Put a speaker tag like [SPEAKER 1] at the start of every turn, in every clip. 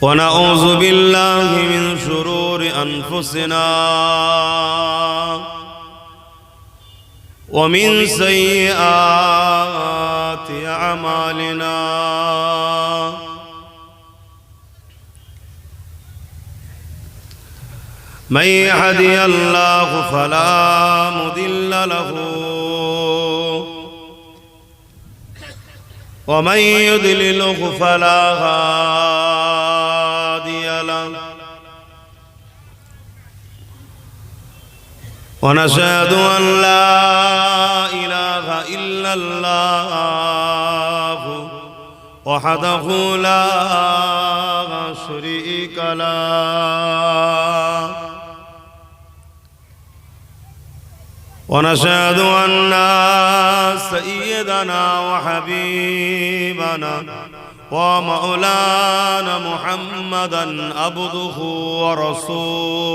[SPEAKER 1] ونعوذ بالله من شرور أنفسنا ومن سيئات أعمالنا من يهدي الله فلا مضل له ومن يضلله فلا هادي له ونشهد أن لا إله إلا الله وحده لا شريك له ونشهد أن سيدنا وحبيبنا ومولانا محمدا عبده ورسوله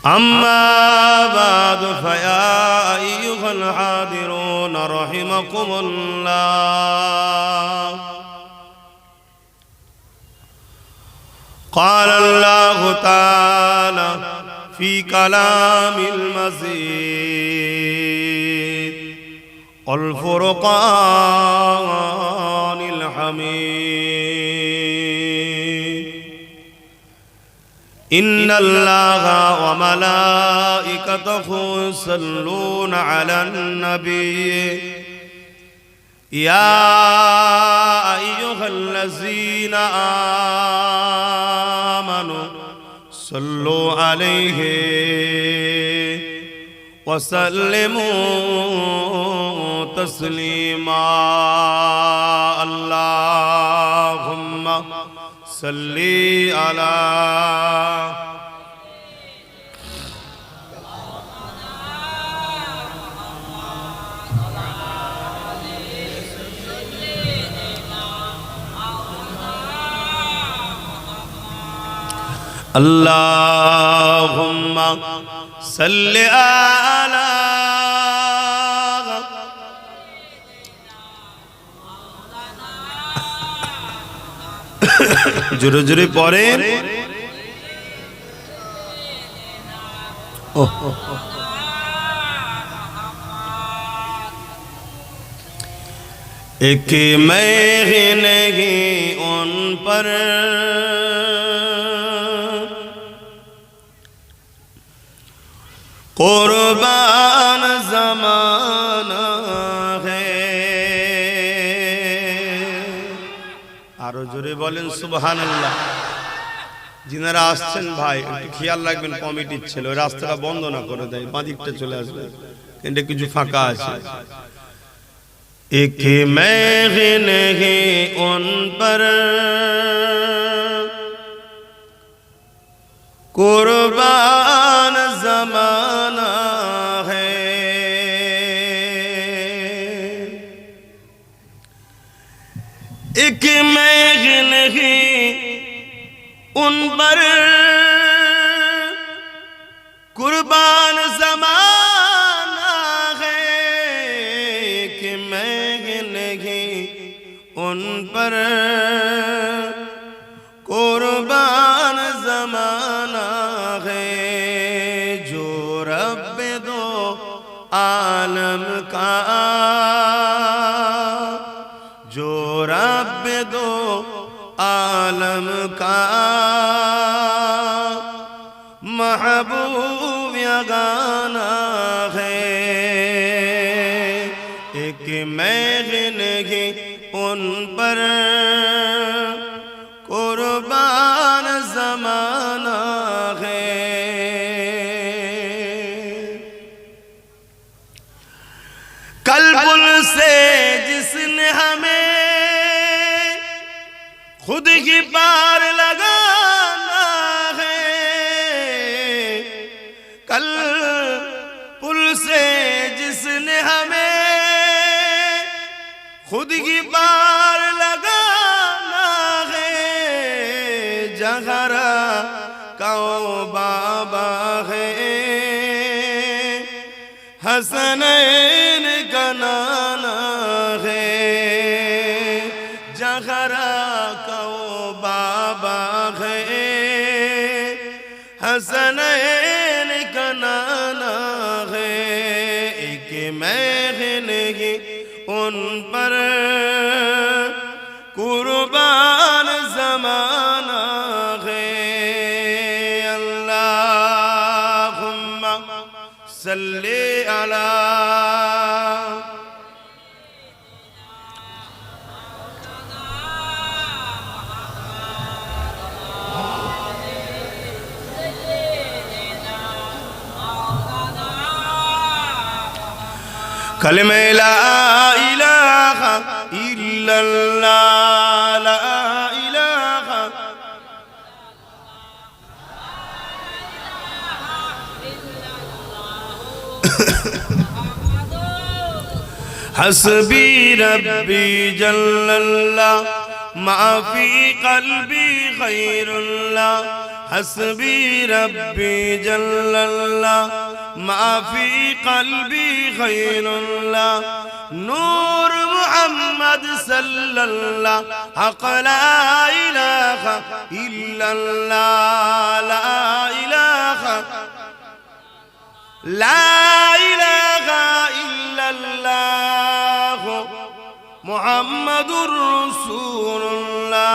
[SPEAKER 1] أما بعد فيا أيها الحاضرون رحمكم الله قال الله تعالى في كلام المزيد والفرقان الحميد إن الله وملائكته يصلون على النبي يا أيها الذين آمنوا صلوا عليه وسلموا تسليما اللهم صل على اللهم صل على জোরে জোরে পড়েন एक मैं नहीं उन पर कुर्बान ज़माना है आरो जोरे बोलें सुबहानाल्लाह जिनारा आसছেন ভাই একটু খেয়াল রাখবেন কমিটির ছিল রাস্তাটা বন্ধ না করে দেয় বাদিকটা চলে আসবে কিন্তু কিছু ফাঁকা আছে एक मैं नहीं उन पर कुर्बान ज़माना है एक मैं नहीं उन पर कुर्बान ज़माना है कि मैं नहीं उन पर कुर्बान ज़माना है जो रब दो आलम का जो रब दो आलम का महबूब गाना है एक मैं नहीं उन पर कुर्बान ज़माना है कल्बुल से जिसने हमें खुद ही पार लगाना है कल पुल से जिसने हमें खुद ही पार लगाना है जहरा काओ बाबा है हसनैन का नाना है, जहरा का वो बाबा है। हसनैन का नाना है, एक महल ही उन पर कुर्बान ज़माना है। अल्लाहुम्मा सल्ली अला कलमे ला इलाहा इल्लल्लाह, ला इलाहा हस्बी रब्बी जल्लल्लाह, माफी कल्बी खैरुल्लाह। हस्बी रब्बी जल्लल्लाह, माफी कल्बी खैरुल्लाह। नूर मुहम्मद सल्लल्लाह, हक़ ला इलाहा इल्लल्लाह, ला इलाहा ला इलाहा इल्लल्लाह, मुहम्मदुर रसूलुल्लाह।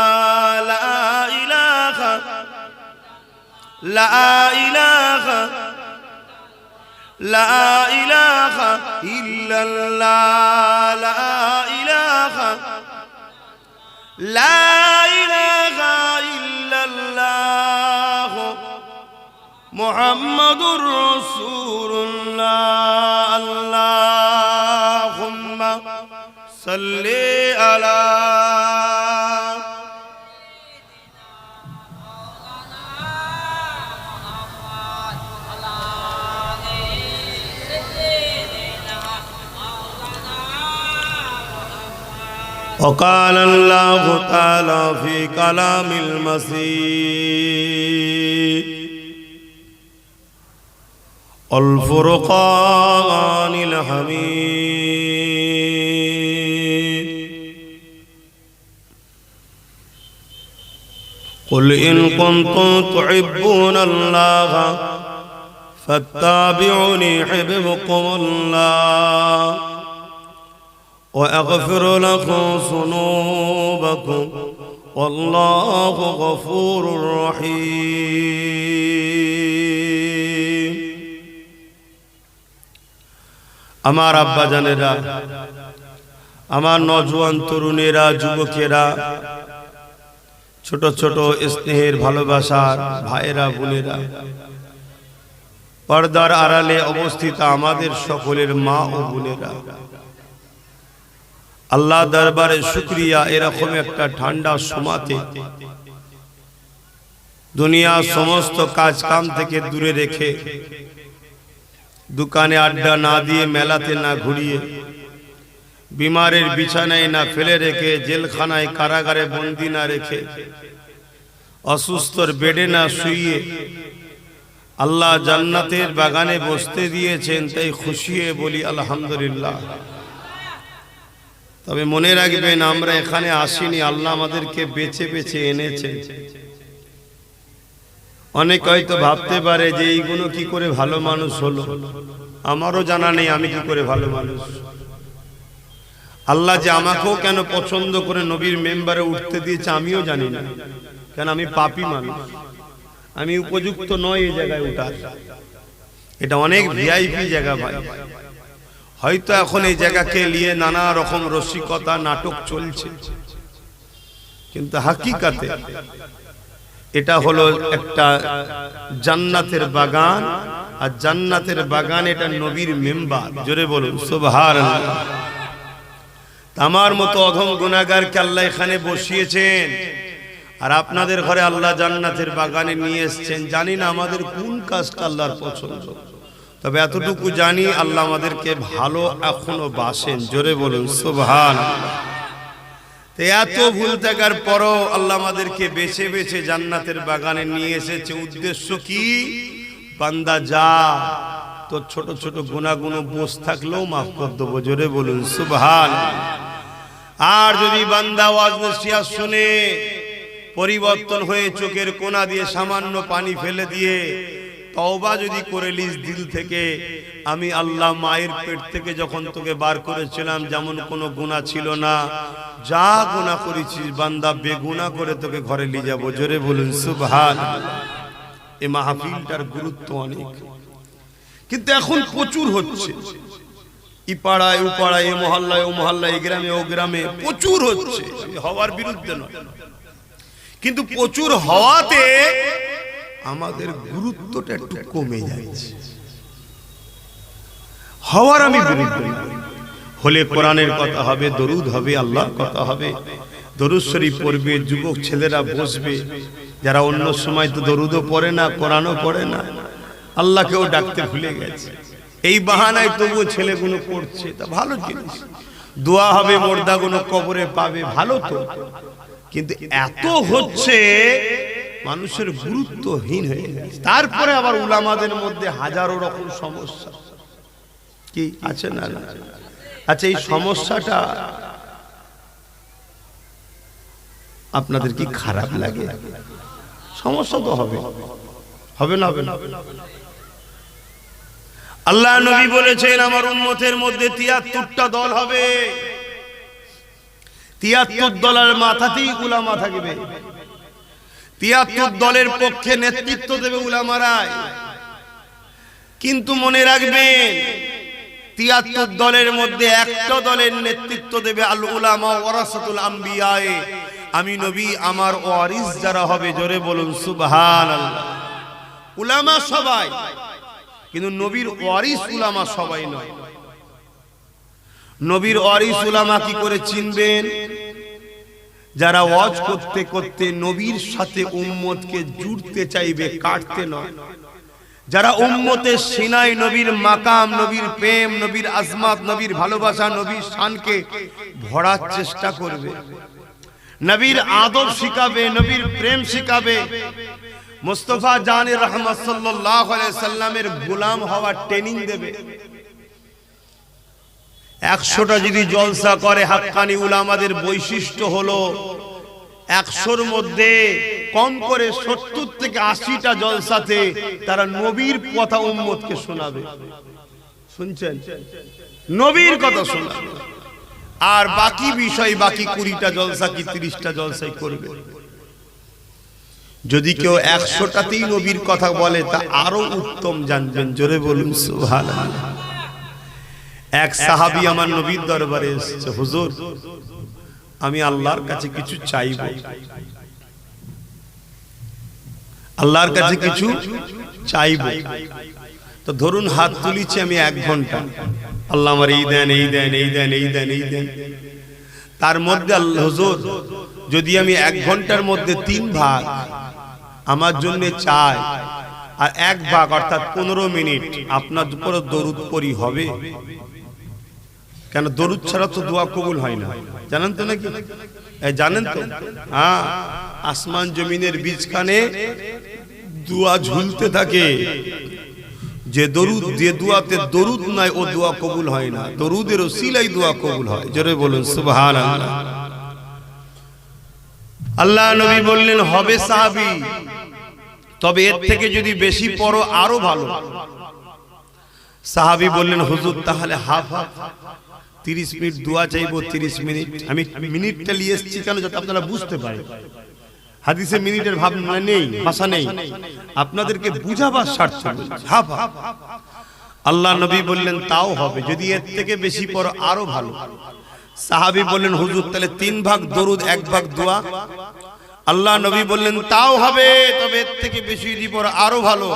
[SPEAKER 1] ला इलाहा ला इलाहा ला इलाहा इल्लल्लाह, ला इलाहा ला इलाहा इल्लल्लाह, मुहम्मदुर रसूलुल्लाह। अल्लाहुम्मा सल्ली अला وقال الله تعالى في كلام المسيح الفرقان الحميد قل إن كنتم تحبون الله فاتبعوني يحببكم الله وأغفر لكم ذنوبكم والله غفور رحيم। আমার আব্বা জানেরা, আমার নওজোয়ান তরুণেরা, যুবকেরা, ছোট ছোট স্নেহের ভালোবাসার ভাইয়েরা, বোনেরা, পর্দার আড়ালে অবস্থিত আমাদের সকলের মা ও বোনেরা, আল্লাহ দরবারে শুকরিয়া, এরকম একটা ঠান্ডা সময়তে দুনিয়ার সমস্ত কাজ কাম থেকে দূরে রেখে, দোকানে আড্ডা না দিয়ে, মেলাতে না ঘুরিয়ে, বিমারের বিছানায় না ফেলে রেখে, জেলখানায় কারাগারে বন্দি না রেখে, অসুস্থর বেডে না শুইয়ে আল্লাহ জান্নাতের বাগানে বসতে দিয়েছেন, তাই খুশি হয়ে বলি আলহামদুলিল্লাহ। তবে মনে রাখবেন, আমরা এখানে আসিনি, আল্লাহ আমাদেরকে বেছে বেছে এনেছেন। অনেক হয়তো ভাবতে পারে যে এইগুলো কি করে ভালো মানুষ হলো, আমারও জানা নেই আমি কি করে ভালো মানুষ। আল্লাহ যে আমাকেও কেন পছন্দ করে নবীর মেম্বারে উঠতে দিয়েছে আমিও জানি না, কেন আমি পাপী মানুষ, আমি উপযুক্ত নয় এই জায়গায় উঠার। এটা অনেক ভিআইপি জায়গা ভাই, হয়তো এখন এই জায়গাকে নিয়ে নানা রকম রসিকতা নাটক চলছে, কিন্তু হাকিকাতে এটা হলো একটা জান্নাতের বাগান, আর জান্নাতের বাগান এটা নবীর মেম্বার। জোরে বলুন সুবহানাল্লাহ। আমার মতো অধম গুনাহগারকে আল্লাহ এখানে বসিয়েছেন, আর আপনাদের ঘরে আল্লাহ জান্নাতের বাগানে নিয়ে এসেছেন। জানি না আমাদের কোন কাজটা আল্লাহর পছন্দ, তবে এতটুকু জানি আল্লাহ আমাদেরকে ভালো এখনো বাসেন। জোরে বলুন সুবহানাল্লাহ। তো এত ভুল থাকার পরও আল্লাহ আমাদেরকে বেছে বেছে জান্নাতের বাগানে নিয়ে এসেছে। উদ্দেশ্য কি? বান্দা যা, তোর ছোট ছোট গুনাহগুলো বোঝ থাকলেও মাফ করে দেবো, জোরে বলুন সুবহানাল্লাহ। আর যদি বান্দা ওয়াজ নসিহত শুনে পরিবর্তন হয়ে চোখের কোনা দিয়ে সামান্য পানি ফেলে দিয়ে তওবা যদি করে লিস দিল থেকে, আমি আল্লাহ মায়ের পেট থেকে যখন তোকে বার করেছিলাম যেমন কোনো গুনাহ ছিল না, যা গুনাহ করেছিস বান্দা বেগুনাহ করে তোকে ঘরে নিয়ে যাবো, জোরে বলুন সুবহানাল্লাহ। এই মাহফিলটার গুরুত্ব অনেক, কিন্তু এখন প্রচুর হচ্ছে, ই পাড়ায় ও পাড়ায়, এ মহল্লায় ও মহল্লায়, এই গ্রামে ও গ্রামে প্রচুর হচ্ছে, হওয়ার বিরুদ্ধে নয়, কিন্তু প্রচুর হওয়াতে আমাদের গুরুত্বটা একটু কমে যাচ্ছে। হওয়ার আমি বিরুদ্ধে নই, হলে কোরআনের কথা হবে, দরুদ হবে, আল্লাহর কথা হবে, দরুদ শরীফ পড়বে, যুবক ছেলেরা বসবে, যারা অন্য সময় তো দরুদও পড়ে না, কোরআনও পড়ে না, আল্লাহকেও ডাকতে ভুলে গেছে, এই বাহানায় তবুও ছেলেগুলো পড়ছে, তা ভালো জিনিস, দোয়া হবে, মুর্দাগুলো কবরে পাবে, ভালো তো, কিন্তু এত হচ্ছে মানুষের গুরুত্বহীন হয়ে গেছে। তারপরে আবার উলামাদের মধ্যে হাজারো রকম সমস্যা কি আছে না? আচ্ছা, এই সমস্যাটা আপনাদের কি খারাপ লাগে? সমস্যা তো হবে, হবে না? হবে না? আল্লাহ নবী বলেছেন আমার উম্মতের মধ্যে ৭৩টা দল হবে, ৭৩ দলের মাথাতেই উলামা থাকবে, ৭৩ দলের পক্ষে নেতৃত্ব দেবে উলামারাই। কিন্তু মনে রাখবেন ৭৩ দলের মধ্যে একটা দলের নেতৃত্ব দেবে আল উলামা ওয়ারাসাতুল আম্বিয়া, আমি নবী আমার ওয়ারিস যারা হবে, জোরে বলুন সুবহানাল্লাহ। উলামা সবাই, কিন্তু নবীর ওয়ারিস উলামা সবাই নয়। নবীর ওয়ারিস উলামা কি করে চিনবেন? যারা ওয়াজ করতে করতে নবীর সাথে উম্মতকে জুড়তে চাইবে, কাটতে নয়। যারা উম্মতের সিনায় নবীর মাকাম, নবীর প্রেম, নবীর আজমাত, নবীর ভালোবাসা, নবীর শানকে ভরার চেষ্টা করবে, নবীর আদব শিখাবে, নবীর প্রেম শিখাবে, মুস্তাফা জানে রহমত সাল্লাল্লাহু আলাইহি সাল্লামের গোলাম হওয়ার ট্রেনিং দেবে। ১০০টা যদি জলসা করে, হাক্কানি উলামাদের বৈশিষ্ট্য হলো ১০০র মধ্যে কম করে ৭০ থেকে ৮০টা জলসাতে তারা নবীর কথা উম্মতকে শোনাবে। শুনছেন? নবীর কথা শোনাবে। আর বাকি বিষয়, বাকি ২০টা জলসা কি ৩০টা জলসাই করবে। যদি কেউ ১০০টাতেই নবীর কথা বলে তা আরো উত্তম জানবেন, জোরে বলুন সুবহানাল্লাহ। এক সাহাবী আমার নবীর দরবারে এসেছে, হুজুর আমি আল্লাহর কাছে কিছু চাইব, আল্লাহর কাছে কিছু চাইব। তো ধরুন হাত তুলিছি আমি ১ ঘন্টা, আল্লাহ আমার এই দেন, এই দেন, এই দেন, এই দেন, এই দেন। তার মধ্যে আল্লাহ হুজুর যদি আমি ১ ঘন্টার মধ্যে ৩ ভাগ আমার জন্য চাই, আর ১ ভাগ অর্থাৎ ১৫ মিনিট আপনার উপর দরুদ পড়ি, হবে? কেন দরুদ ছাড়া তো দোয়া কবুল হয় না, জানেন তো নাকি? জানেন তো? হ্যাঁ, আসমান জমিনের বীজখানে দোয়া ঝুলতে থাকে, যে দরুদ, যে দোয়াতে দরুদ নাই ও দোয়া কবুল হয় না, দরুদের ওসিলাই দোয়া কবুল হয়, জোরে বলুন সুবহানাল্লাহ। আল্লাহ নবী বললেন হবে সাহাবী, তবে এর থেকে যদি বেশি পড়ো আরো ভালো। সাহাবী বললেন হুজুর তাহলে হাফ হাফ, ৩০ মিনিট দোয়া চাইবো, ৩০ মিনিট। আমি মিনিটটা নিয়ে এসেছি কেন, যাতে আপনারা বুঝতে পারেন। হাদিসে মিনিটের ভাবনা নেই, ভাষা নেই, আপনাদেরকে বুঝাবার স্বার্থে হাফ হাফ। আল্লাহ নবী বললেন তাও হবে, যদি এর থেকে বেশি পড়ো আরো ভালো। সাহাবী বললেন হুজুর তাহলে ৩ ভাগ দরুদ ১ ভাগ দোয়া। আল্লাহ নবী বললেন তাও হবে, তবে এর থেকে বেশি যদি পড়ো আরো ভালো।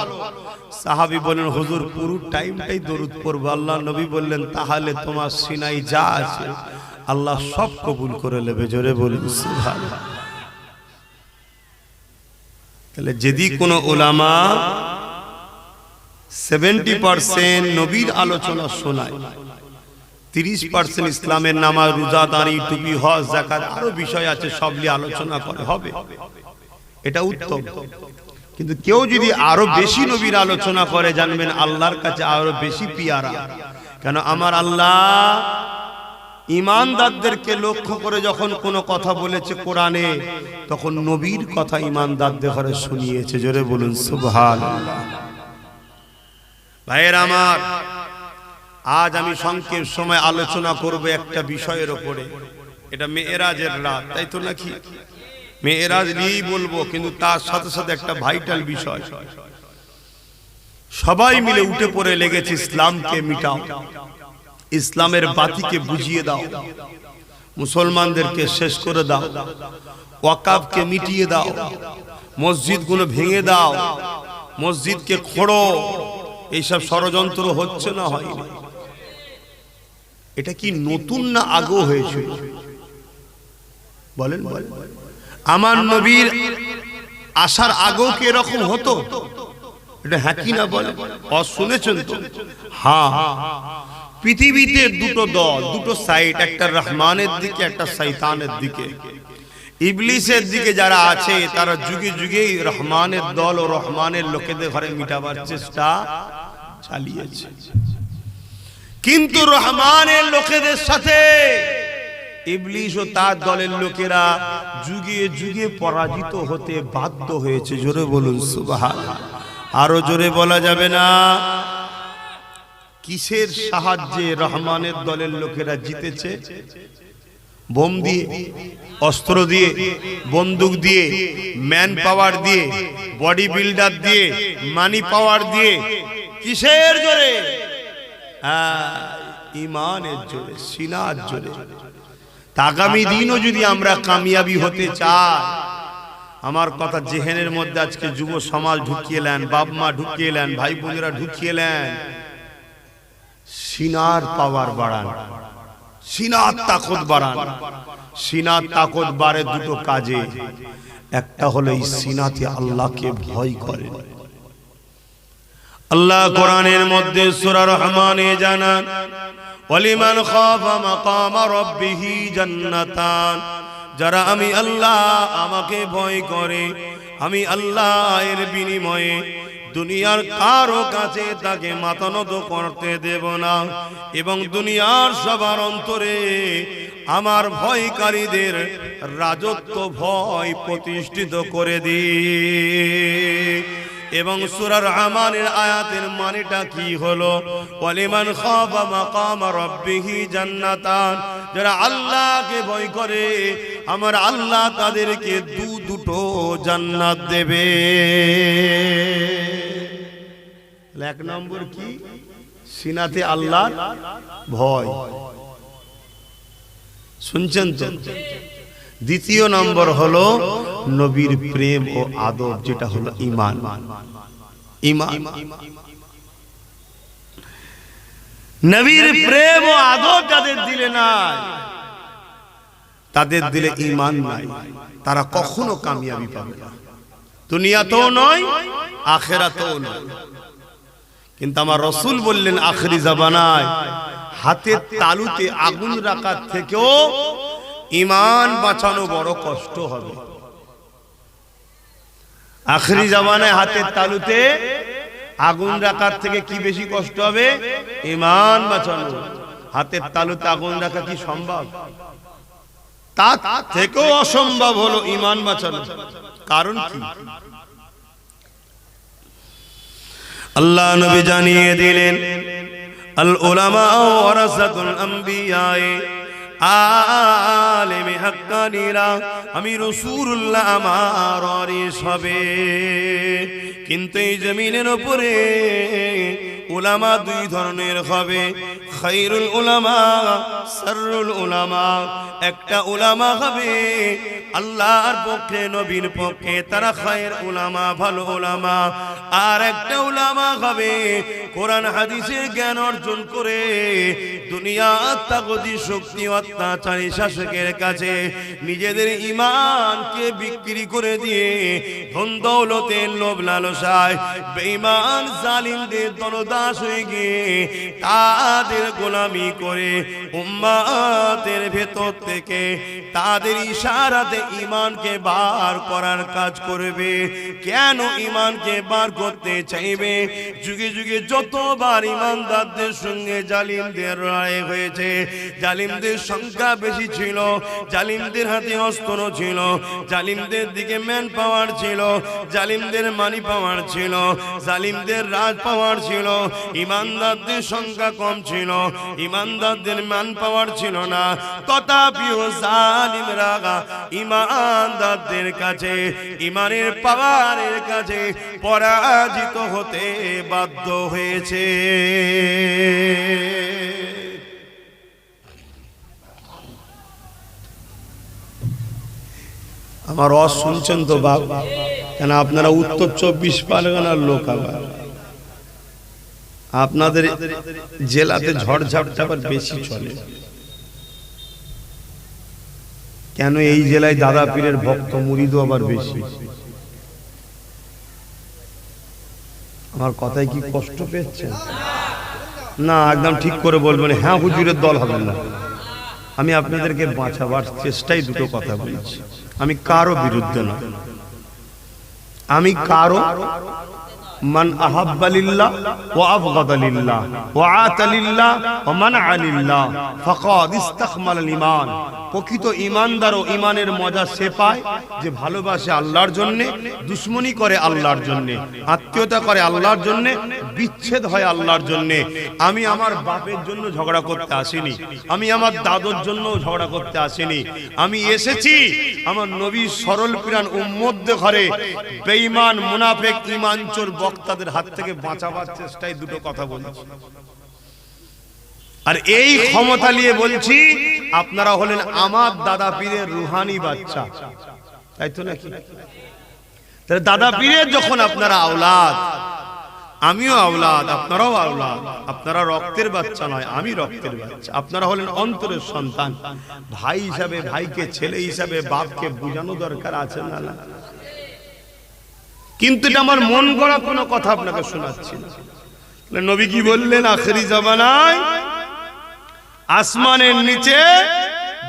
[SPEAKER 1] সাহাবী বললেন হুজুর পুরো টাইমটাই দরুদ পড়বো। আল্লাহ নবী বললেন তাহলে তোমার সিনাই যা আছে আল্লাহ সব কবুল করে নেবে, জোরে বলুন সুবহানাল্লাহ। তাহলে যদি কোনো উলামা 70% নবীর আলোচনা শোনায়, 30% ইসলামের নামাজ, রোজা, দাঁড়ি, টুপি, হজ, যাকাত, আরো বিষয় আছে সব নিয়ে আলোচনা করে, হবে, এটা উত্তম। কিন্তু কেউ যদি আরো বেশি নবীর আলোচনা করে জানবেন আল্লাহর কাছে আরো বেশি পিয়ারা। কেন আমার আল্লাহ ঈমানদারদেরকে লক্ষ্য করে যখন কোনো কথা বলেছে কোরআনে, তখন নবীর কথা ঈমানদারদের ঘরে শুনিয়েছে। জোরে বলুন সুবহানাল্লাহ। ভাইয়ের আমার, আজ আমি সংক্ষেপ সময় আলোচনা করব একটা বিষয়ের উপরে। এটা মেয়েরাজের রাত, তাই তো নাকি? মেয়েরাজ নিয়েই বলবো, কিন্তু তার সাথে সাথে একটা ভাইটাল বিষয়। সবাই মিলে উঠে পড়ে লেগেছে ইসলামকে মিটাও, ইসলামের বাতিকে বুঝিয়ে দাও, মুসলমানদেরকে শেষ করে দাও, ওয়াকাফকে মিটিয়ে দাও, মসজিদগুলো ভেঙে দাও, মসজিদকে খোঁড়ো। এইসব ষড়যন্ত্র হচ্ছে না হয়নি? এটা কি নতুন না আগেও হয়েছিল? বলেন বলেন। আমার নবীর আসার আগেও কি এরকম হতো? এটা হ্যাঁ কি না বলেন? শুনেছেন তো? হ্যাঁ। পৃথিবীতে দুটো দল, দুটো সাইড, একটা রহমানের দিকে, একটা শয়তানের দিকে। ইবলিসের দিকে যারা আছে তারা যুগে যুগেই রহমানের দল ও রহমানের লোকেদের ঘরে মিটাবার চেষ্টা চালিয়েছে। কিন্তু রহমানের লোকেদের সাথে ইবলিস ও তার দলের লোকেরা যুগে যুগে পরাজিত হতে বাধ্য হয়েছে। জোরে বলুন সুবহানাল্লাহ। আরো জোরে বলা যাবে না? কিসের সাহায্যে রহমানের দলের লোকেরা জিতেছে? বোম দিয়ে, অস্ত্র দিয়ে, বন্দুক দিয়ে, ম্যান পাওয়ার দিয়ে, বডি বিল্ডার দিয়ে, মানি পাওয়ার দিয়ে। কিসের জোরে? ঈমানের জোরে, সিনার জোরে। আগামী দিনও যদি আমরা কামিয়াবি হতে চাই, আমার কথা জেহেনের মধ্যে আজকে যুব সমাজ ঢুকিয়ে নেন, বাপ মা ঢুকিয়ে নেন, ভাই বোনেরা ঢুকিয়ে নেন, সিনার পাওয়ার বাড়ান, সিনার তাকত বাড়ান। সিনার তাকত বাড়ে দুটো কাজে। একটা হলো এই সিনাতে আল্লাহকে ভয় করেন। আল্লাহ কোরআনের মধ্যে সূরা রহমানে জানান, ওয়ালিমান খাফা মাকামা রাব্বিহি জান্নাতান। যারা আমি আল্লাহ, আমাকে ভয় করে, আমি আল্লাহ এর বিনিময়ে দুনিয়ার কারো কাছে তাকে মাথা নত করতে দেব না, এবং দুনিয়ার সবার অন্তরে আমার ভয়কারীদের রাজত্ব ভয় প্রতিষ্ঠিত করে দিই। এবং সূরা রহমানের আয়াতের মানেটা কি হলো? ওয়ালিমান খাফা মাকামা রাব্বিহি জান্নাতান। যারা আল্লাহকে ভয় করে, আমার আল্লাহ তাদেরকে দুটো জান্নাত দেবে। এক নম্বর কি? সিনাতে আল্লাহর ভয়। শুনছেন তো? দ্বিতীয় নম্বর হলো নবীর প্রেম ও আদব, যেটা হলো ঈমান। ঈমান, নবীর প্রেম ও আদব যাদের দিলে নাই, তাদের দিলে ঈমান নাই, তারা কখনো কামিয়াবি পাবে না, দুনিয়াতেও নয়, আখিরাতেও নয়। কিন্তু আমার রাসূল বললেন আখিরি জামানায় হাতের তালুতে আগুন রাখার থেকেও ঈমান বাঁচানো বড় কষ্ট হবে। আখিরি জামানায় হাতের তালুতে আগুন রাখার থেকে কি বেশি কষ্ট হবে? ঈমান বাঁচানো। হাতের তালুতে আগুন রাখা কি সম্ভব? তার থেকেও অসম্ভব হলো ঈমান বাঁচানো। কারণ কি? আল্লাহ নবী জানিয়ে দিলেন, আল উলামা ওয়ারাসাতুল আম্বিয়া, আলেমে হাক্কানীরা আমি রাসূলুল্লাহ আমার ওয়ারিস হবে। কিন্তু এই জমিনের উপরে উলামা দুই ধরনের হবে, খায়রুল উলামা, শাররুল উলামা। একটা উলামা হবে আল্লাহর পক্ষে, নবীর পক্ষে, তারা খায়র উলামা, ভালো উলামা। আর একটা উলামা হবে কোরআন হাদিসের জ্ঞান অর্জন করে দুনিয়ার তাগতি শক্তি অত্যাচারী শাসকের কাছে নিজেদের ঈমানকে বিক্রি করে দিয়ে ধন দৌলতের লোভ লালসায় বেঈমান জালিমদের দলদাস হয়ে গিয়ে তাদের গোলামি করে উম্মতের ভেতর থেকে তাদের ইশারাতে ঈমানকে বার করার কাজ করবে। কেন ঈমানকে বার করতে চাইবে? যুগে যুগে যতবার ঈমানদারদের সঙ্গে জালিমদের লড়াই হয়েছে, জালিমদের সংখ্যা বেশি ছিল, জালিমদের হাতে অস্ত্র ছিল, জালিমদের দিকে ম্যান পাওয়ার ছিল, জালিমদের মানি পাওয়ার ছিল, জালিমদের রাজ পাওয়ার ছিল, ঈমানদারদের সংখ্যা কম ছিল, ঈমানদারদের ম্যান পাওয়ার ছিল না, তথাপিও জালিমরা ঈমানদারদের কাছে ঈমানের পাওয়ারের কাছে পরাজিত হতে বাধ্য হয়েছে। আমার রস শুনছেন তো বাবা? কেন আপনারা উত্তর 24 পরগনার লোক, আবার আপনাদের জেলাতে ঝড়ঝাপটা আবার বেশি চলে। কেন এই জেলায় দাদা পীরের ভক্ত মুরিদও আবার বেশি? আমার কথায় কি কষ্ট পেয়েছেন? না, একদম ঠিক করে বলবেন। হ্যাঁ হুজুরের দল হবে না। আমি আপনাদেরকে বাঁচাবার চেষ্টাই দুটো কথা বলেছি। আমি কারো বিরুদ্ধে না, আমি কারো মান আহাব্বা লিল্লাহ ওয়া আবগাদা লিল্লাহ ওয়া আতা লিল্লাহ ওয়া মানআ লিল্লাহ ফাকাদ ইস্তাকমালাল ঈমান। প্রকৃত ঈমানদার ও ঈমানের মজা সে পায় যে ভালোবাসে আল্লাহর জন্য, দুশমনি করে আল্লাহর জন্য, আত্মীয়তা করে আল্লাহর জন্য, বিচ্ছেদ হয় আল্লাহর জন্য। আমি আমার বাপের জন্য ঝগড়া করতে আসিনি, আমি আমার দাদুর জন্য ঝগড়া করতে আসিনি। আমি এসেছি আমার নবী সরল প্রাণ উম্মতদের ঘরে বেঈমান মুনাফিক ঈমানচোর বক্তাদের হাত থেকে বাঁচাবার চেষ্টায় দুটো কথা বলছি। আর এই ক্ষমতা নিয়ে বলছি, আপনারা হলেন আমার দাদা পীরের রুহানি বাচ্চা, তাই তো নাকি? তাহলে দাদা পীরের যখন আপনারা আওলাদ, আমিও আওলাদ, আপনারাও আওলাদ। আপনারা রক্তের বাচ্চা নয়, আমি রক্তের বাচ্চা। আপনারা হলেন অন্তরের সন্তান। ভাই হিসাবে ভাইকে, ছেলে হিসাবে বাপকে বোঝানো দরকার আছে না? কিন্তু এটা আমার মন গড়া কোনো কথা আপনাকে শোনাচ্ছি না। নবী কি বললেন? আখেরি জামানায় আসমানের নিচে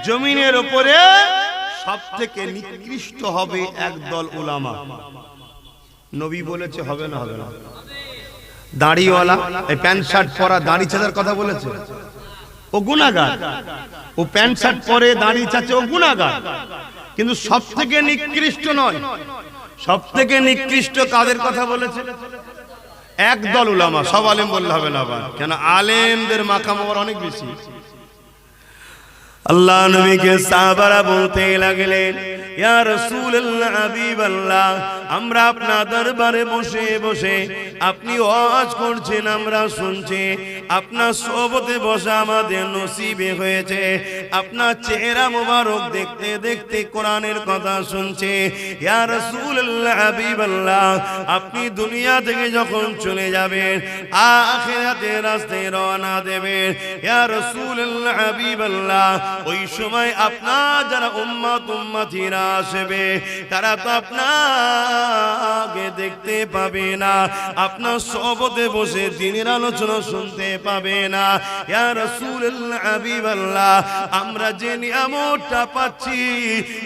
[SPEAKER 1] জমিনের উপরে সবথেকে নিকৃষ্ট হবে একদল উলামা। নবী বলেছে, হবে না? হবে না। দাড়িওয়ালা, এই প্যান্ট শার্ট পরা দাড়ি চাচার কথা বলেছে, ও গুনাহগার। ও প্যান্ট শার্ট পরে দাড়ি চাচে, ও গুনাহগার। কিন্তু সবথেকে নিকৃষ্ট নয়। সবথেকে নিকৃষ্ট কাদের কথা বলেছে? একদল উলামা। সব আলেম বললে হবে না আবার, কেন আলেমদের মাকাম আবার অনেক বেশি। আল্লাহ নবীকে সাহাবারা বলতে লাগলেন, ইয়া রাসূলুল্লাহ, হাবিবাল্লাহ, আমরা আপনার দরবারে বসে বসে আপনি ওয়াজ করছেন, আমরা শুনছি। আপনার সোহবতে বসা আমাদের নসিবে হয়েছে। আপনার চেহারা মোবারক দেখতে দেখতে কোরআনের কথা শুনছে। ইয়া রাসূলুল্লাহ, হাবিবাল্লাহ, আপনি দুনিয়া থেকে যখন চলে যাবেন, আখিরাতের রাস্তায় রওনা দেবেন, ইয়া রাসূলুল্লাহ, হাবিবাল্লাহ, ওই সময় আপনার যারা উম্মতিরা আসবে, তারা তো আপনাকে দেখতে পাবে না, আপনার সোহবতে বসে দ্বীনের আলোচনা শুনতে পাবে না। ইয়া রাসূলুল্লাহ, হাবিবাল্লাহ, আমরা যে নিয়ামতটা পাচ্ছি,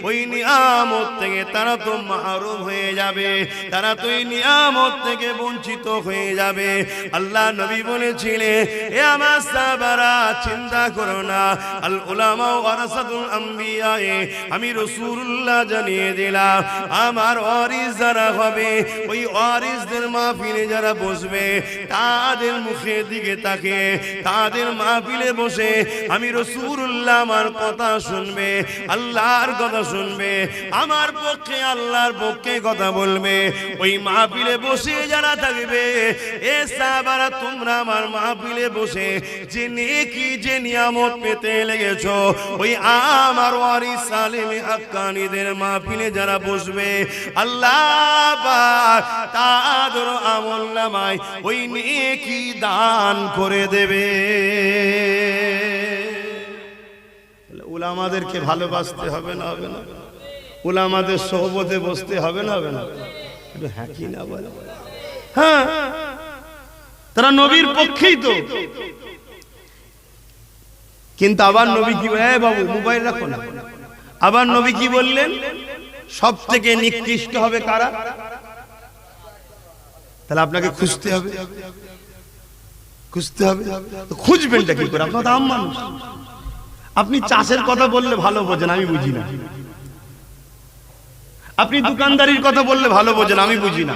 [SPEAKER 1] ওই নিয়ামত থেকে তারা তো মাহরুম হয়ে যাবে, তারা তো এই নিয়ামত থেকে বঞ্চিত হয়ে যাবে। আল্লাহ নবী বলেছিলেন, এ আমার সাহাবারা, চিন্তা করো না, আল উলামা ওয়ারাসাতুল আম্বিয়া, আমি রাসূলুল্লাহ জানিয়ে দিলাম, আমার ওয়ারিস যারা হবে, ওই ওয়ারিসদের মাহফিলে যারা বসবে, তাদের মুখের দিকে তাকিয়ে তাদের মাহফিলে বসে আমি রাসূলুল্লাহ আমার কথা শুনবে, আল্লাহর কথা শুনবে, আমার পক্ষে আল্লাহর পক্ষে কথা বলবে। ওই মাহফিলে বসে যারা থাকবে, এ সাহাবারা, তোমরা আমার মাহফিলে বসে যে নেকি, যে নিয়ামত পেতে লেগেছো, ওই আমার ওয়ারিস সালেমে হাক্কানীদের মাহফিলে যারা বসবে, আল্লাহ পাক তাদের আমলনামায় ওই নেকি দান করে দেবে। উলামাদেরকে ভালোবাসতে হবে না হবে না? উলামাদের সোহবতে বসতে হবে না হবে না? একটু হ্যাঁ কি না বলে? হ্যাঁ, তারা নবীর পক্ষেই তো। কিন্তু আবার নবী কি বলে, বাবু মোবাইল রাখো না, আবার নবী কি বললেন, সব থেকে নিকৃষ্ট হবে কারা? তাহলে আপনাকে খুঁজতে হবে, খুঁজতে হবে। খুঁজবেনটা কি করে? আপনার দাম মানুষ, আপনি চাষের কথা বললে ভালো বোঝেন, আমি বুঝি না। আপনি দোকানদারির কথা বললে ভালো বোঝেন, আমি বুঝি না।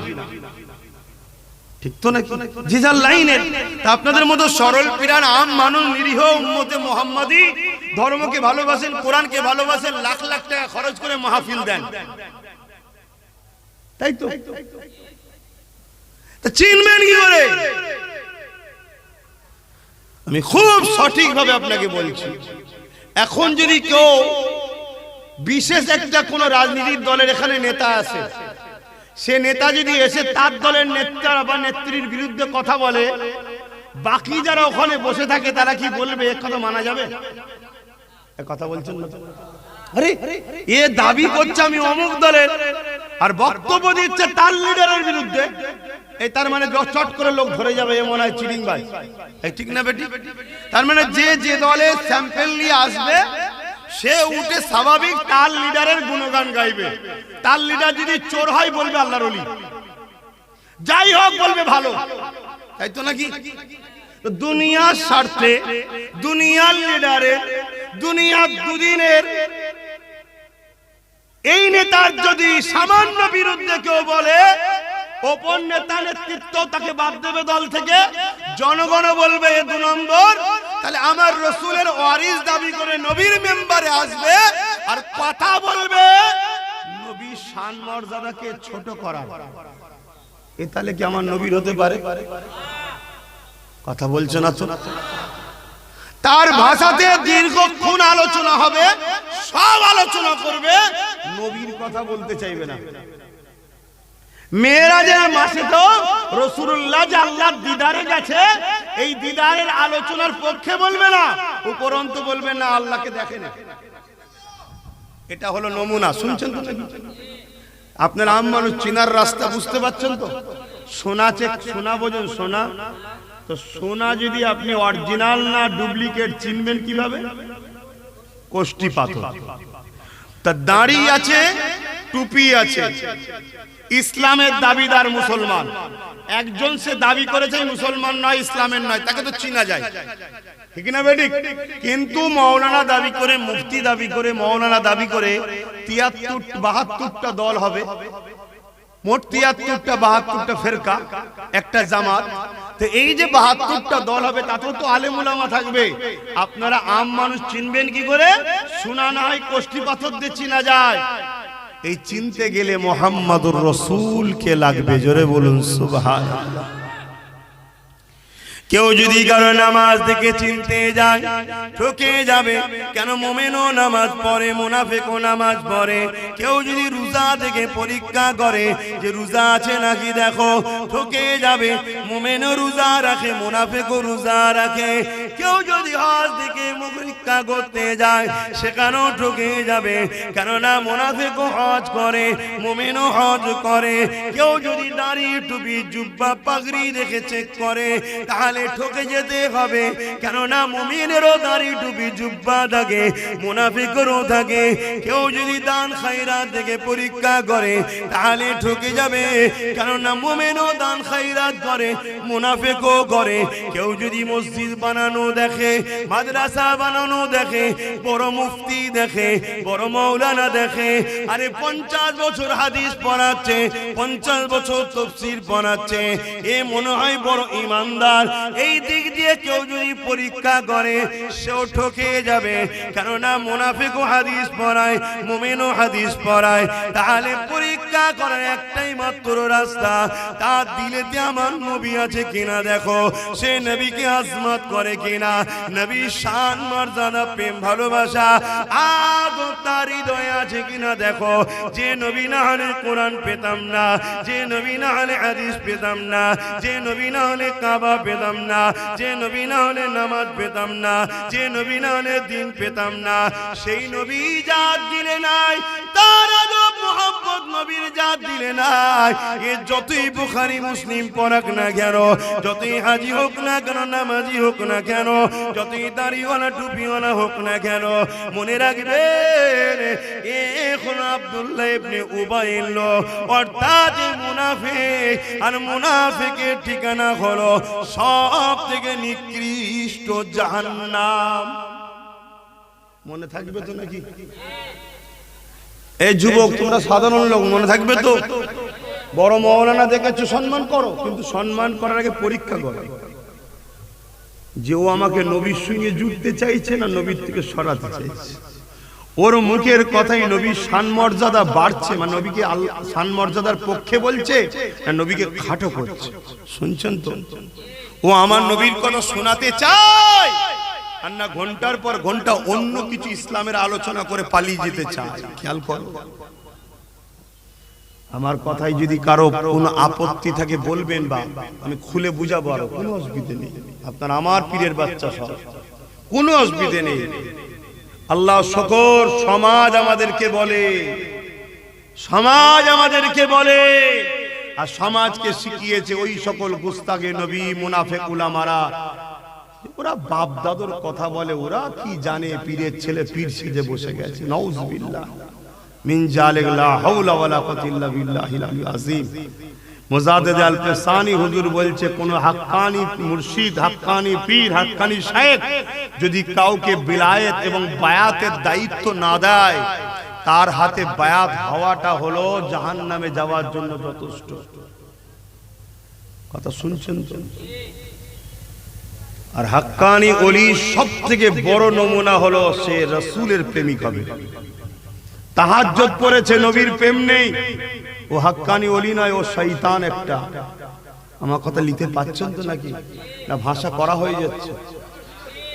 [SPEAKER 1] ঠিক তো নাকি? যে যার লাইনের। তা আপনাদের মতো সরল পিরান আম মানুষ, নিরীহ উম্মতে মুহাম্মাদি ধর্মকে ভালোবাসেন, কোরআনকে ভালোবাসেন, লাখ লাখ টাকা খরচ করে মাহফিল দেন, তাই তো? চিনবেন কি করে? আমি খুব সঠিকভাবে আপনাকে বলছি, এখন যদি কেউ বিশেষ একটা কোন রাজনীতির দলের এখানে নেতা আছে, সে নেতা যদি এসে তার দলের নেতা বা নেত্রীর বিরুদ্ধে কথা বলে, বাকি যারা ওখানে বসে থাকে তারা কি বলবে? এক কথা মানা যাবে? কথা বলছেন না? আরে এ দাবি করছে আমি অমুক দলের, আর বক্তব্য দিচ্ছে তার লিডারের বিরুদ্ধে, এই তার মানে চট করে লোক ধরে যাবে, এ মনে হয় চিটিং ভাই, এই ঠিক না বেটি? তার মানে যে যে দলে স্যাম্পল নিয়ে আসবে সে উঠে স্বাভাবিক তার লিডারের গুণগান গাইবে। তার লিডার যদি চোর হয় বলবে আল্লাহর ওলি, যাই হোক বলবে ভালো, তাই তো নাকি? দুনিয়ার স্বার্থে, দুনিয়ার লিডারের, দুনিয়ার দুদিনের এই নেতার যদি সামান্য বিরুদ্ধে কেউ বলে, অপর নেতা নেতৃত্ব তাকে বাদ দেবে দল থেকে, জনগণ বলবে এ 2 নম্বর। তাহলে আমার রসুলের ওয়ারিস দাবি করে নবীর মেম্বারে আসবে আর কথা বলবে নবীর শান মর্যাদাকে ছোট করা। এ তাহলে কি আমার নবীর হতে পারে? কথা বলছো না তো? তার ভাষাতে দীর্ঘক্ষণ আলোচনা হবে, সব আলোচনা করবে, নবীর কথা বলতে চাইবে না। মেরাজের মাসে তো রাসূলুল্লাহ যে আল্লাহর দিদারে গেছে, এই দিদারের আলোচনার পক্ষে বলবে না, উপরন্তু বলবে না আল্লাহকে দেখে না। এটা হলো নমুনা। শুনছেন তো নাকি? আপনার আম মানুষ চিনার রাস্তা বুঝতে পারছেন তো? সোনা চেক, সোনা বোঝেন? সোনা তো সোনা যদি আপনি অরিজিনাল না ডুপ্লিকেট চিনবেন কিভাবে? কোষ্টি পাথর। তা দাড়ি আছে, টুপি আছে, ইসলামের দাবিদার মুসলমান, একজন সে দাবি করেছে মুসলমান নয়, ইসলামের নয়, তাকে তো চিনা যায়, ঠিক না বেঠিক? কিন্তু মাওলানা দাবি করে, মুফতি দাবি করে, মাওলানা দাবি করে 73-72টা দল হবে, মোট 73-72টা ফেরকা, একটা জামাত। তো এই যে 72টা দল হবে, তাতেও তো আলেম উলামা থাকবে। আপনারা আম মানুষ চিনবেন কি করে? শোনা না হয় কোষ্টি পাথর দিয়ে চিনা যায়। এই চিনতে গেলে মুহাম্মাদুর রাসূলকে লাগবে। জোরে বলুন সুবহানাল্লাহ। কেউ যদি কারো নামাজ থেকে চিনতে যায় ঠকে যাবে। কেন? মুমিনও নামাজ পড়ে, মুনাফিকও নামাজ পড়ে। কেউ যদি রোজা থেকে পরীক্ষা করে যে রোজা আছে নাকি দেখো, ঠকে যাবে। মুমিনও রোজা রাখে, মুনাফিকও রোজা রাখে। কেউ যদি হজ থেকে পরীক্ষা করতে যায় সেখানেও ঠকে যাবে, কেননা মুনাফিকও হজ করে, মুমিনও হজ করে। কেউ যদি দাড়ি, টুপি, জুব্বা, পাগড়ি দেখে চেক করে তাহলে ঠকে যেতে হবে, কেননা মুমিনেরও দাড়ি, টুপি, জুব্বা থাকে, মুনাফিকেরও থাকে। কেউ যদি দান খায়রাত থেকে পরীক্ষা করে তাহলে ঠকে যাবে, কেননা মুমিনও দান খায়রাত করে, মুনাফিকও করে। কেউ যদি মসজিদ বানানো দেখে, মাদ্রাসা বানানো দেখে, বড় মুফতি দেখে, বড় মাওলানা দেখে, আরে 50 বছর হাদিস পড়াচ্ছে, 50 বছর তাফসীর পড়াচ্ছে, এ মনে হয় বড় ইমানদার। এই দিক দিয়ে কেউ যদি পরীক্ষা করে সেও ঠকে যাবে, কেননা মুনাফিকও হাদিস পড়ায়, মুমিনও হাদিস পড়ায়। তাহলে পরীক্ষা করার একটাই মাত্র রাস্তা, তার দিলেতে আমার নবী আছে কিনা দেখো, সে নবীকে আজমত করে কিনা, নবীর শান শান মর্যাদা প্রেম ভালোবাসা আদৌ তার হৃদয়ে আছে কিনা দেখো। যে নবী না হলে কোরআন পেতাম না, যে নবী না হলে হাদিস পেতাম না, যে নবী না হলে কাবা পেতাম না, যে নবী না হলে নামাজ পেতাম না, যে নবী না হলে দিন পেতাম না। সেই নবী জাত দিলে নাই, তার আদব মোহাম্মদ নবীর জাত দিলে নাই। এ যতই বুখারী মুসলিম পড়াক না কেন, যতই হাজি হোক না কেন, নামাজি হোক না কেন, যতই দাড়িওয়ালা টুপিওয়ালা হোক না কেন, মনে রাখবেন এখন আব্দুল্লাহ ইবনে উবাইর অর্থাৎ মুনাফিক। আর মুনাফিকের ঠিকানা হলো সব থেকে নিকৃষ্ট জাহান্নাম। মনে থাকবে তো নাকি? এই যুবক তোমরা সাধারণ লোক, মনে থাকবে তো? বড় মাওলানা দেখেছো, সম্মান করো, কিন্তু সম্মান করার আগে পরীক্ষা করো যে ও আমাকে নবীর সঙ্গে জুড়তে চাইছে না নবীর থেকে সরাতে চাইছে। ওর মুখের কথাই নবীর শান মর্যাদা বাড়ছে, মানে নবীকে শান মর্যাদার পক্ষে বলছে না নবীকে খাটো করছে। শুনছেন তো? ও আমার নবীর কথা শোনাতে চায় আর না ঘন্টার পর ঘন্টা অন্য কিছু ইসলামের আলোচনা করে পালিয়ে যেতে চায়। খেয়াল করো, আমার কথাই যদি কারো কোনো আপত্তি থাকে বলবেন, বা আমি খুলে বুঝাবো, আর কোনো অসুবিধা নেই। আপনার আমার পীরের বাচ্চা সব, কোনো অসুবিধা নেই। আল্লাহ শুকর, সমাজ আমাদেরকে বলে, সমাজ আমাদেরকে বলে, আর সমাজকে শিখিয়েছে ওই সকল গুস্তাগে নবী মুনাফিক উলামারা। ওরা বাপ দাদুর কথা বলে, ওরা কি জানে? পীরের ছেলে পীর সেজে বসে গেছে। নাউজুবিল্লাহ মিন জালিক, লা হাওলা ওয়ালা কুওয়াতা ইল্লা বিল্লাহিল আলিয়্যিল আযীম। মুজাদ্দিদ আল ফিসানি হুজুর বলছে, কোন হাক্কানি মুর্শিদ, হাক্কানি পীর, হাক্কানি শায়েখ যদি কাউকে বিলায়েত এবং বায়াতের দায়িত্ব না দেয়, তার হাতে বায়াত হওয়াটা হলো জাহান্নামে যাওয়ার জন্য যথেষ্ট। কথা শুনছেন তো? আর হাক্কানি ওলি সবথেকে বড় নমুনা হলো সে রাসূলের প্রেমিক হবে। তাহাজ্জুদ পড়েছে, নবীর প্রেম নেই, ও হাক্কানি ওলি নয়, ও শয়তান একটা। আমার কথা নিতে পাচ্ছেন তো নাকি? না ভাষা করা হয়ে যাচ্ছে?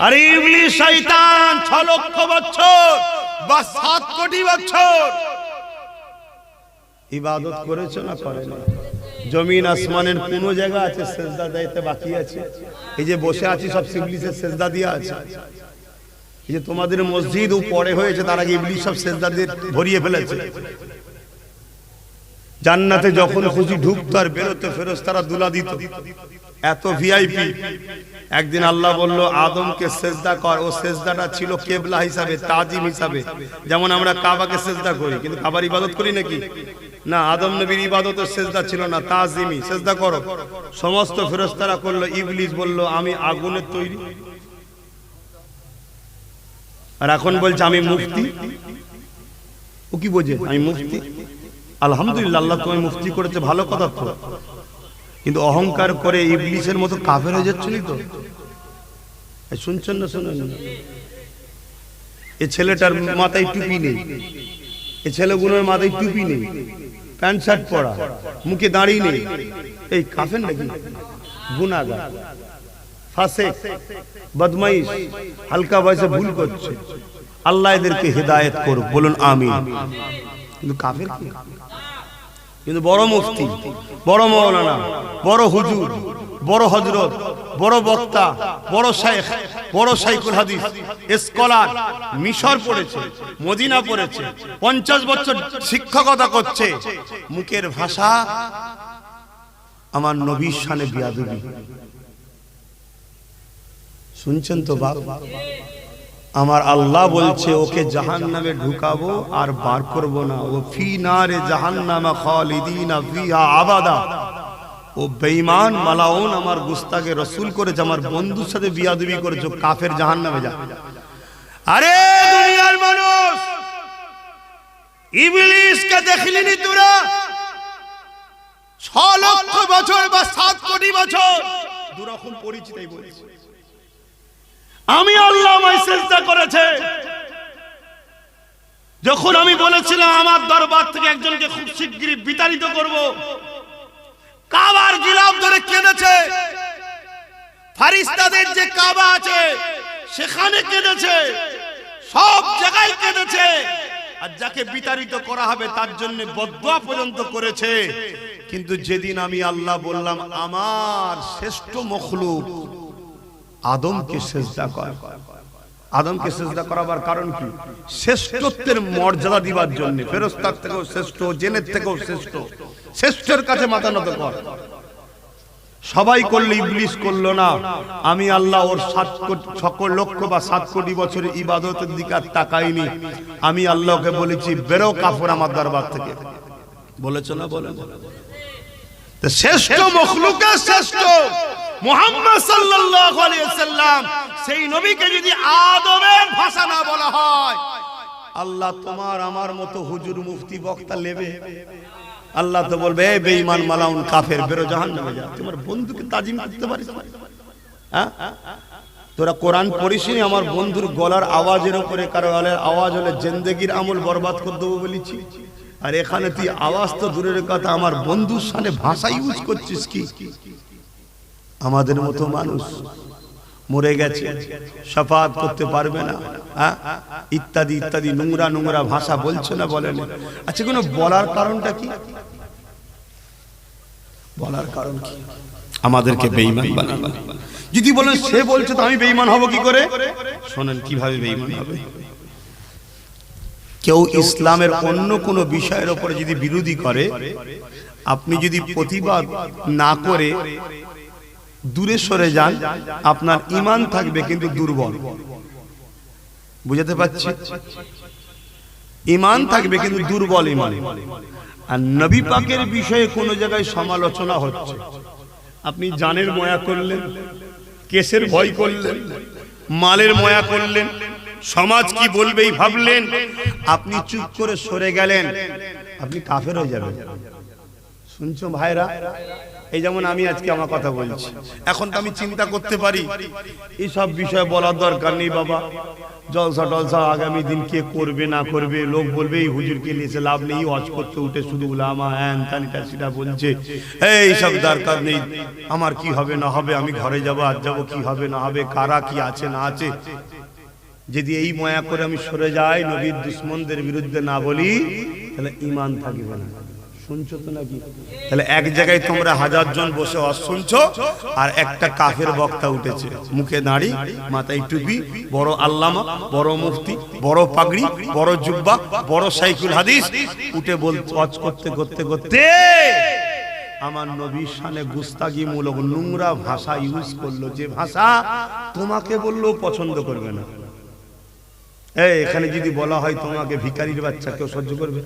[SPEAKER 1] আরে ইবলিস শয়তান 6 লক্ষ বছর বা 7 কোটি বছর ইবাদত করেছে না করে না? জমিন আসমানের কোন জায়গা আছে সেজদা দিতে বাকি আছে? এই যে বসে আছি সব ইবলিসের সেজদা দিয়ে আছে। এই যে তোমাদের মসজিদ পরে হয়েছে, তার আগে ইবলিস সব সেজদা দিয়ে ভরিয়ে ফেলেছে। জান্নাতে যখন খুশি ঢুকতো আর বেরোতে ফেরেশতারা দুলা দিত, এত ভিআইপি। একদিন আল্লাহ বলল আদমকে সেজদা কর। ও সেজদাটা ছিল কিবলা হিসাবে, তাজিম হিসাবে, যেমন আমরা কাবাকে সেজদা করি, কিন্তু কাবার ইবাদত করি নাকি? না, আদম নবীর ইবাদতের সেজদা ছিল না, তাজিমি, সেজদা করো। সমস্ত ফেরেশতারা করলো। ইবলিস বলল আমি আগুনের তৈরি, আর এখন বলছে আমি মুফতি। ও কি বোঝে আমি মুফতি? আলহামদুলিল্লাহ, আল্লাহ তোমায় মুফতি করেছে, ভালো কথা তো, কিন্তু অহংকার করে ইবলিসের মতো কাফের হয়ে যাচ্ছিল তো। শুনছেন না? শুনুন, এই ছেলেটার মাথায় টুপি নেই, এই ছেলেগুলোর মাথায় টুপি নেই, প্যান্ট শার্ট পরা, মুখে দাড়ি নেই, এই কাফের নাকি? গুনাহগার, ফাসিক, বদমাইশ, হালকা বয়সে ভুল করছে। আল্লাহ এদেরকে হেদায়েত করুক, বলুন আমিন। কিন্তু কাফের কি? কিন্তু বড় মুফতি, বড় মাওলানা, বড় হুজুর, বড় হযরত, বড় বক্তা, বড় শাইখ, বড় শাইখুল হাদিস, স্কলার, মিশর পড়েছে, মদিনা পড়েছে, 50 বছর শিক্ষকতা করছে, মুখের ভাষা আমার নবীর শানে বিয়াদবি। শুনছেন তো বাপ? আমার আল্লাহ বলছে ওকে জাহান্নামে ঢুকাবো আর বার করব না। ও ফি নারে জাহান্নামা খালিদিনা ফিহা আবাদা। ও বেঈমান মালাউন আমার গুস্তাকে রাসূল করেছে, আমার বন্ধুর সাথে বিয়াদবি করেছে, কাফের, জাহান্নামে যা। আরে দুনিয়ার মানুষ, ইবলিসকে দেখলিনি তোরা? 6 লক্ষ বছর বা 7 কোটি বছর দুরকম পরিচিতই বলেছে। আমি আল্লাহ আমায় সেজদা করেছে। যখন আমি বলেছিলাম আমার দরবার থেকে একজনকে খুব শিগগিরই বিতাড়িত করব, কাবার গিলাফ ধরে কেঁদেছে। ফেরেশতাদের যে কাবা আছে সেখানে কেঁদেছে, সব জায়গায় কেঁদেছে, আর যাকে বিতাড়িত করা হবে তার জন্য বদদুয়া পর্যন্ত করেছে। কিন্তু যেদিন আমি আল্লাহ বললাম আমার শ্রেষ্ঠ মখলুক আদমকে সিজদা কর, আদমকে সিজদা করাবার কারণ কি? শ্রেষ্ঠত্বের মর্যাদা দিবার জন্য। ফেরেশতার থেকেও শ্রেষ্ঠ, জিনের থেকেও শ্রেষ্ঠ, শ্রেষ্ঠের কাছে মাথা নত কর। সবাই করলে, ইবলিস করলো না। আমি আল্লাহ ওর 7 লক্ষ বা 7 কোটি বছরের ইবাদতের দিকে আর তাকাইনি। আমি আল্লাহকে বলেছি বেরো কাফর আমার দরবার থেকে। বলেছো না? বলেন। তো শ্রেষ্ঠ মখলুকের শ্রেষ্ঠ মুহাম্মদ সাল্লাল্লাহু আলাইহি ওয়াসাল্লাম, সেই নবীকে যদি আদমের ভাষা না বলা হয়, আল্লাহ তোমার আমার মতো হুজুর মুফতি বক্তা নেবে? আল্লাহ তো বলবে এই বেঈমান মালাউন কাফের, বেরো জাহান্নামে যা। তোমার বন্ধুকে তাজিম করতে পারিস? হ্যাঁ, তোরা কোরআন পড়িসনি? আমার বন্ধুর গলার আওয়াজের উপরে কারো আওয়াজ হলে জিন্দেগির আমল বরবাদ করে দেবো বলেছি। আর এখানে তুই আওয়াজ তো দূরের কথা, আমার বন্ধুর সামনে ভাষা ইউজ করছিস কি? আমাদের মতো মানুষ মরে গেছে, শাফাত করতে পারবে না, ইত্যাদি ইত্যাদি নোংরা নোংরা ভাষা বলছে না, বলেন? আচ্ছা, কোনো বলার কারণটা কি? বলার কারণ কি? আমাদেরকে বেঈমান বানানো। যদি বলেন সে বলছে তো আমি বেঈমান হব কি করে? শোনেন কিভাবে বেঈমান হবে। কেউ ইসলামের অন্য কোনো বিষয়ের উপরে যদি বিরোধী করে, আপনি যদি প্রতিবাদ না করে দূরে সরে যান, আপনার ঈমান থাকবে কিন্তু দুর্বল। বুঝাতে পারছি? ঈমান থাকবে কিন্তু দুর্বল ঈমান। আর নবী পাকের বিষয়ে কোন জায়গায় সমালোচনা হচ্ছে, আপনি জানের ময়া করলেন, কেসের ভয় করলেন, মালের ময়া করলেন, সমাজ কি বলবেই ভাবলেন, আপনি চুপ করে সরে গেলেন, আপনি কাফের হয়ে যাবেন। শুনছো ভাইরা? এই যেমন আমি আজকে আমার কথা বলছি, এখন তো আমি চিন্তা করতে পারি এইসব বিষয়ে বলার দরকার নেই বাবা, জলসা টলসা আগামী দিন কে করবে না করবে, লোক বলবে এই হুজুরকে নিয়ে লাভ নেই, ওয়াজ করতে উঠে শুধু উলামা হ্যান তানিটা সেটা বলছে, এইসব দরকার নেই, আমার কি হবে না হবে, আমি ঘরে যাবো আজ যাবো, কি হবে না হবে, কারা কি আছে না আছে। যদি এই ময়া করে আমি সরে যাই, নবীর দুশ্মনদের বিরুদ্ধে না বলি, তাহলে ঈমান থাকবে না। শুনছো তো নাকি? তাহলে এক জায়গায় তোমরা 1000 জন বসে শুনছো, আর একটা কাফের বক্তা উঠেছে, মুখে দাড়ি, মাথায় টুপি, বড় আল্লামা, বড় মুফতি, বড় পাগড়ি, বড় জুব্বা, বড় শাইখুল হাদিস, উঠে ওয়াজ করতে করতে করতে আমার নবীর শানে গুস্তাগিমূলক নোংরা ভাষা ইউজ করলো, যে ভাষা তোমাকে বললেও পছন্দ করবে না। এখানে যদি বলা হয় তোমাকে ভিখারির বাচ্চা, কেউ সহ্য করবে?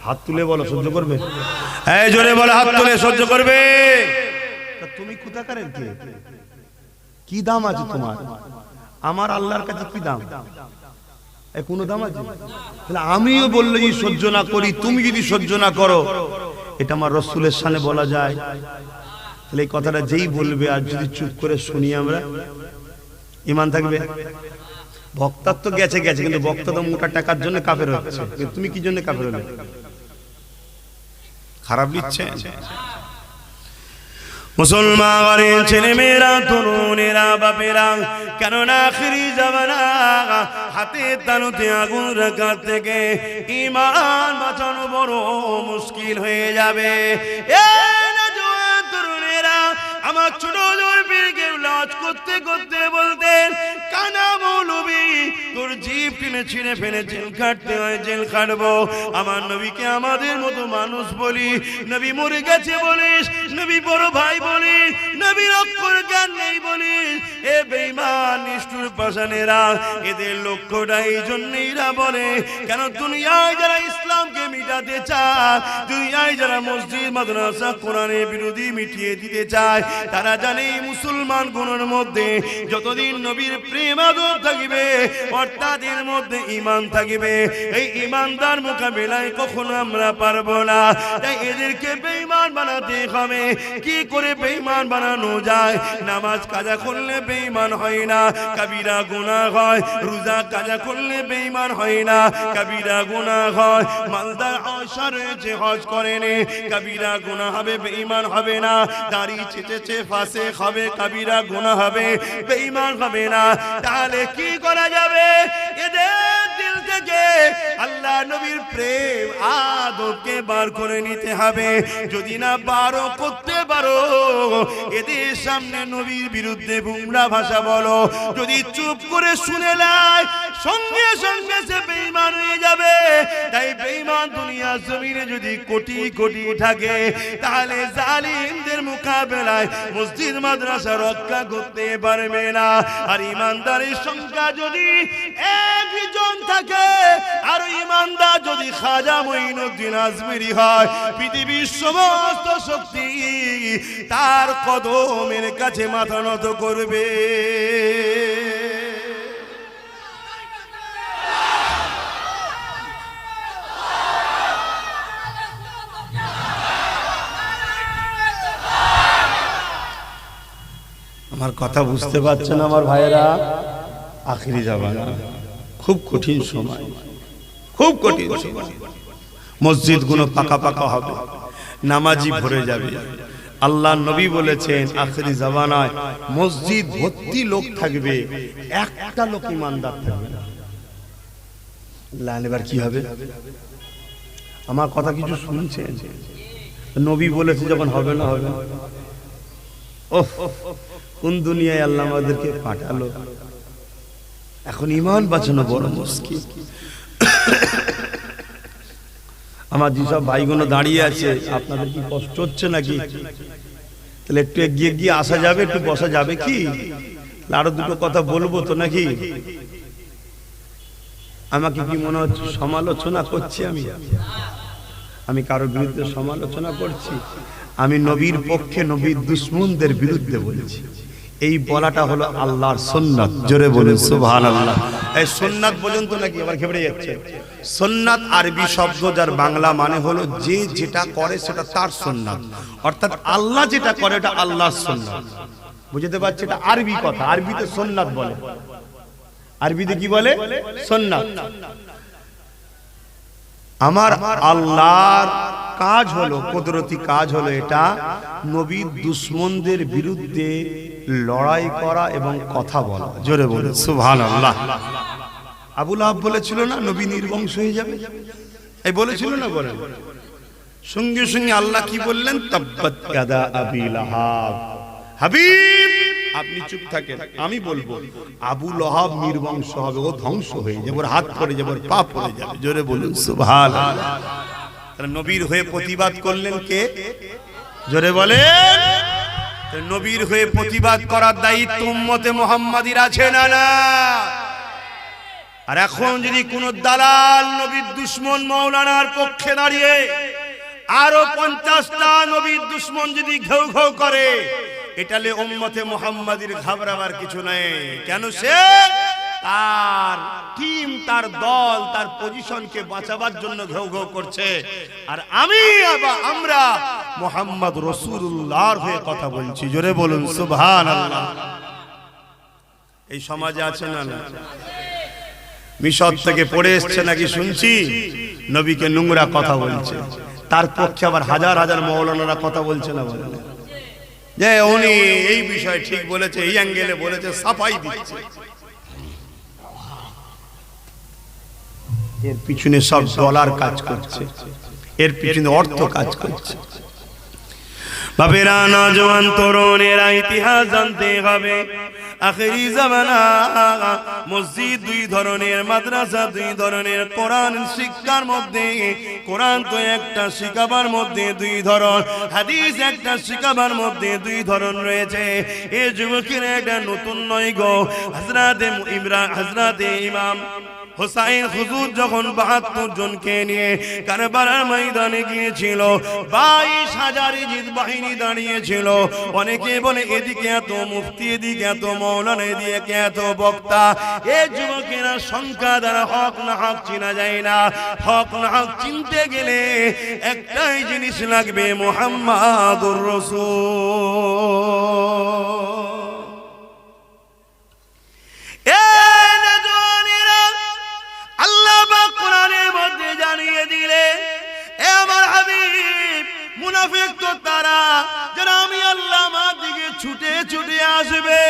[SPEAKER 1] হাত তুলে বলো, সহ্য করবে? জোরে বলো, হাত তুলে সহ্য করবে? তুমি কোথাকারের কে? কি দাম আছে তোমার? আমার আল্লাহর কাছে কি দাম? কোনো দাম আছে? তাহলে আমিও বললে যদি সহ্য না করি, তুমি যদি সহ্য না করো, এটা আমার রাসূলের শানে বলা যায়? তাহলে এই কথাটা যেই বলবে আর যদি চুপ করে শুনি আমরা, ঈমান থাকবে? বক্তার তো গেছে গেছে, কিন্তু বক্তা তো মোটা টাকার জন্য কাফের হচ্ছে, তুমি কি জন্য কাফের হলে? খারাপ দিচ্ছে মুসলমানের ছেলে মেয়েরা, তরুণেরা, বাপেরা, কেননা আখিরি জামানা, হাতে তালুতে আগুন রাখার থেকে ঈমান বাঁচানো বড় মুশকিল হয়ে যাবে। তরুণেরা, আমার ছোট পীরকে লাজ করতে করতে বলতেন, কানা মৌলবী, তোর জিভ টেনে ছিঁড়ে ফেলে জেল খাটতে হয়, জেল খাটবো। আমার নবীকে আমাদের মতো মানুষ বলি, নবী মরে গেছে বলিস, নবী বড় ভাই বলিস, নবীর অক্ষর জ্ঞান নেই বলিস। এ বেঈমান নিষ্ঠুর পাষাণেরা, এদের লক্ষ্যটা এই জন্যইরা বলে, কেন দুনিয়ায় যারা ইসলামকে মিটাতে চায়, দুনিয়ায় যারা মসজিদ মাদ্রাসা কোরআনের বিরোধী মিটিয়ে দিতে চায়, তারা জানে মুসলমান গুণের মধ্যে যতদিন নবীর প্রেম আদব থাকবে, অর্থাৎ
[SPEAKER 2] যাদের মধ্যে ঈমান থাকবে এই ঈমানদার মোকাবেলায় কখনো আমরা পারবো না। তাই এদেরকে বেঈমান বানাতে হবে। কি করে বেঈমান বানানো যায়? নামাজ কাজা করলে বেঈমান হয় না, কবিরা গুনাহ হয়। রোজা কাজা করলে বেঈমান হয় না, কবিরা গুনাহ হয়। মালদার আশা রয়েছে হজ করেনি, কবিরা গুনাহ হবে, বেঈমান হবে না। দাড়ি চেটেছে ফাসিক হবে, কবিরা গুনাহ হবে, বেঈমান হবে না। তাহলে কি করা যাবে? এদের দিল থেকে আল্লাহ নবীর প্রেম আদবকে বার করে নিতে হবে। যদি না বারো করতে পারো, এদের সামনে নবীর বিরুদ্ধে বুমরা ভাষা বলো, যদি চুপ করে শুনে নেয় সঙ্গে সঙ্গে সে বেঈমান হয়ে যাবে। তাই বেঈমান দুনিয়া জমিনে যদি কোটি কোটি থাকে, তাহলে জালিমদের মোকাবেলায় মসজিদ মাদ্রাসা রক্ষা করতে পারবে না। আর ইমানদারের সংখ্যা যদি একজন থাকে, আর ইমানদার যদি খাজা মঈনুদ্দিন আজমিরি হয়, পৃথিবীর সমস্ত শক্তি তার কদমের কাছে মাথা নত করবে।
[SPEAKER 1] আমার কথা বুঝতে পারছেন আমার ভাইয়েরা? আখিরি জামানা খুব কঠিন সময়, খুব কঠিন সময়। মসজিদ গুলো পাকা পাকা হবে, নামাজি ভরে যাবে। আল্লাহ নবী বলেছেন আখিরি জামানায় মসজিদ ভর্তি লোক থাকবে, একটা লোক ইমানদার থাকবে না। এবার কি হবে? আমার কথা কিছু শুনছেন? নবী বলেছে যখন হবে না হবে। ওহ, কোন দুনিয়ায় আল্লাহ আমাদেরকে পাঠালো। এখন ঈমান বাঁচানো বড় মুশকিল। আমার যেসব ভাইগুলো দাঁড়িয়ে আছে, আপনাদের কি কষ্ট হচ্ছে নাকি? তাহলে একটু এগিয়ে গিয়ে আসা যাবে, একটু বসা যাবে কি? আরো দুটো কথা বলবো তো নাকি? আমাকে কি মনে হচ্ছে সমালোচনা করছি? আমি কারো বিরুদ্ধে সমালোচনা করছি? আমি নবীর পক্ষে, নবীর দুশমনদের বিরুদ্ধে বলেছি। এই বলাটা হলো আল্লাহর সুন্নাত। জোরে বলুন সুবহানাল্লাহ। এই সুন্নাত পর্যন্ত নাকি আবার ঘেবড়ে যাচ্ছে। সুন্নাত আরবি শব্দ, যার বাংলা মানে হলো যে যেটা করে সেটা তার সুন্নাত। অর্থাৎ আল্লাহ যেটা করে এটা আল্লাহর সুন্নাত। বুঝতে পারছি? এটা আরবি কথা, আরবিতে সুন্নাত বলে। আরবিতে কি বলে? সুন্নাত। আমার আল্লাহর কাজ হলো, কুদরতি কাজ হলো এটা নবীর দুশমনদের বিরুদ্ধে লড়াই করা এবং কথা বলা। জোরে বলুন সুবহানাল্লাহ। আবু লাহাব বলেছিল না নবী নির্বংশ হয়ে যাবে? এই বলেছিল না? বলেন। সঙ্গে সঙ্গে আল্লাহ কি বললেন? তাব্বাত ইয়াদা আবি লাহাব। হাবিব আপনি চুপ থাকেন, আমি বলবো আবু লাহাব নির্বংশ হবে, ও ধ্বংস হয়ে যাবে, ওর হাত পড়ে যাবে, ওর পা পড়ে যাবে। জোরে বলুন সুবহানাল্লাহ। নবীর হয়ে প্রতিবাদ করলেন কে? জোরে বলেন। নবীর হয়ে প্রতিবাদ করার দায়িত্ব উম্মতে মুহাম্মাদির আছে না না? আর এখন যদি কোন দালাল নবীর দুশমন মাওলানার পক্ষে দাঁড়িয়ে আরো 50টা নবীর দুশমন যদি ঘেউ ঘেউ করে, এটালে উম্মতে মুহাম্মাদির ঘাবড়াবার কিছু নেই। কেন? সে তার টিম, তার দল, তার পজিশনকে বাঁচাবার জন্য ঘেউ ঘেউ করছে। আর আমরা মুহাম্মদ রাসূলুল্লাহর হয়ে কথা বলছি। জোরে বলুন সুবহানাল্লাহ। এই সমাজে আছে না না? মিশর থেকে পড়ে এসছে নাকি শুনছি, নবীকে নোংরা কথা বলছে। তার পক্ষে আবার হাজার হাজার মাওলানারা কথা বলছে না? বলে যে উনি এই বিষয় ঠিক বলেছে, এই অ্যাঙ্গেলে বলেছে, সাফাই দিচ্ছে। এর পিছনে সব ডলার কাজ করছে, এর পিছনে অর্থ কাজ করছে। বাবেরা, নওজওয়ান তরুণেরা ইতিহাস জানতে হবে। আখিরি জামানা মসজিদ দুই ধরনের, মাদ্রাসা দুই ধরনের। কোরআন শিক্ষার মধ্যে, কোরআন তো একটা শিখাবার মধ্যে দুই ধরন, হাদিস একটা শিখাবার মধ্যে দুই ধরন রয়েছে। এই যুবকের এটা নতুন নয় গো। হযরতে ইমরান, হযরতে ইমাম
[SPEAKER 2] হুসাইন হুজুর যখন 72 জনকে নিয়ে কারবালার ময়দানে গিয়েছিল, 22,000 ইজিদ বাহিনী দাঁড়িয়েছিল। অনেকে বলে এদিকে এত মুফতি, এদিকে এত মৌলানা, এদিকে এত বক্তা। এই যুবকেরা সংখ্যা দ্বারা হক না হক চিনা যায় না। হক না হক চিনতে গেলে একটাই জিনিস লাগবে, মুহাম্মাদুর রাসূল। আল্লাহ পাক কোরআনের মধ্যে জানিয়ে দিলে, এ আমার হাবিব, মুনাফিক তো তারা যারা আমি আল্লাহ আমার দিকে ছুটে ছুটে আসবে।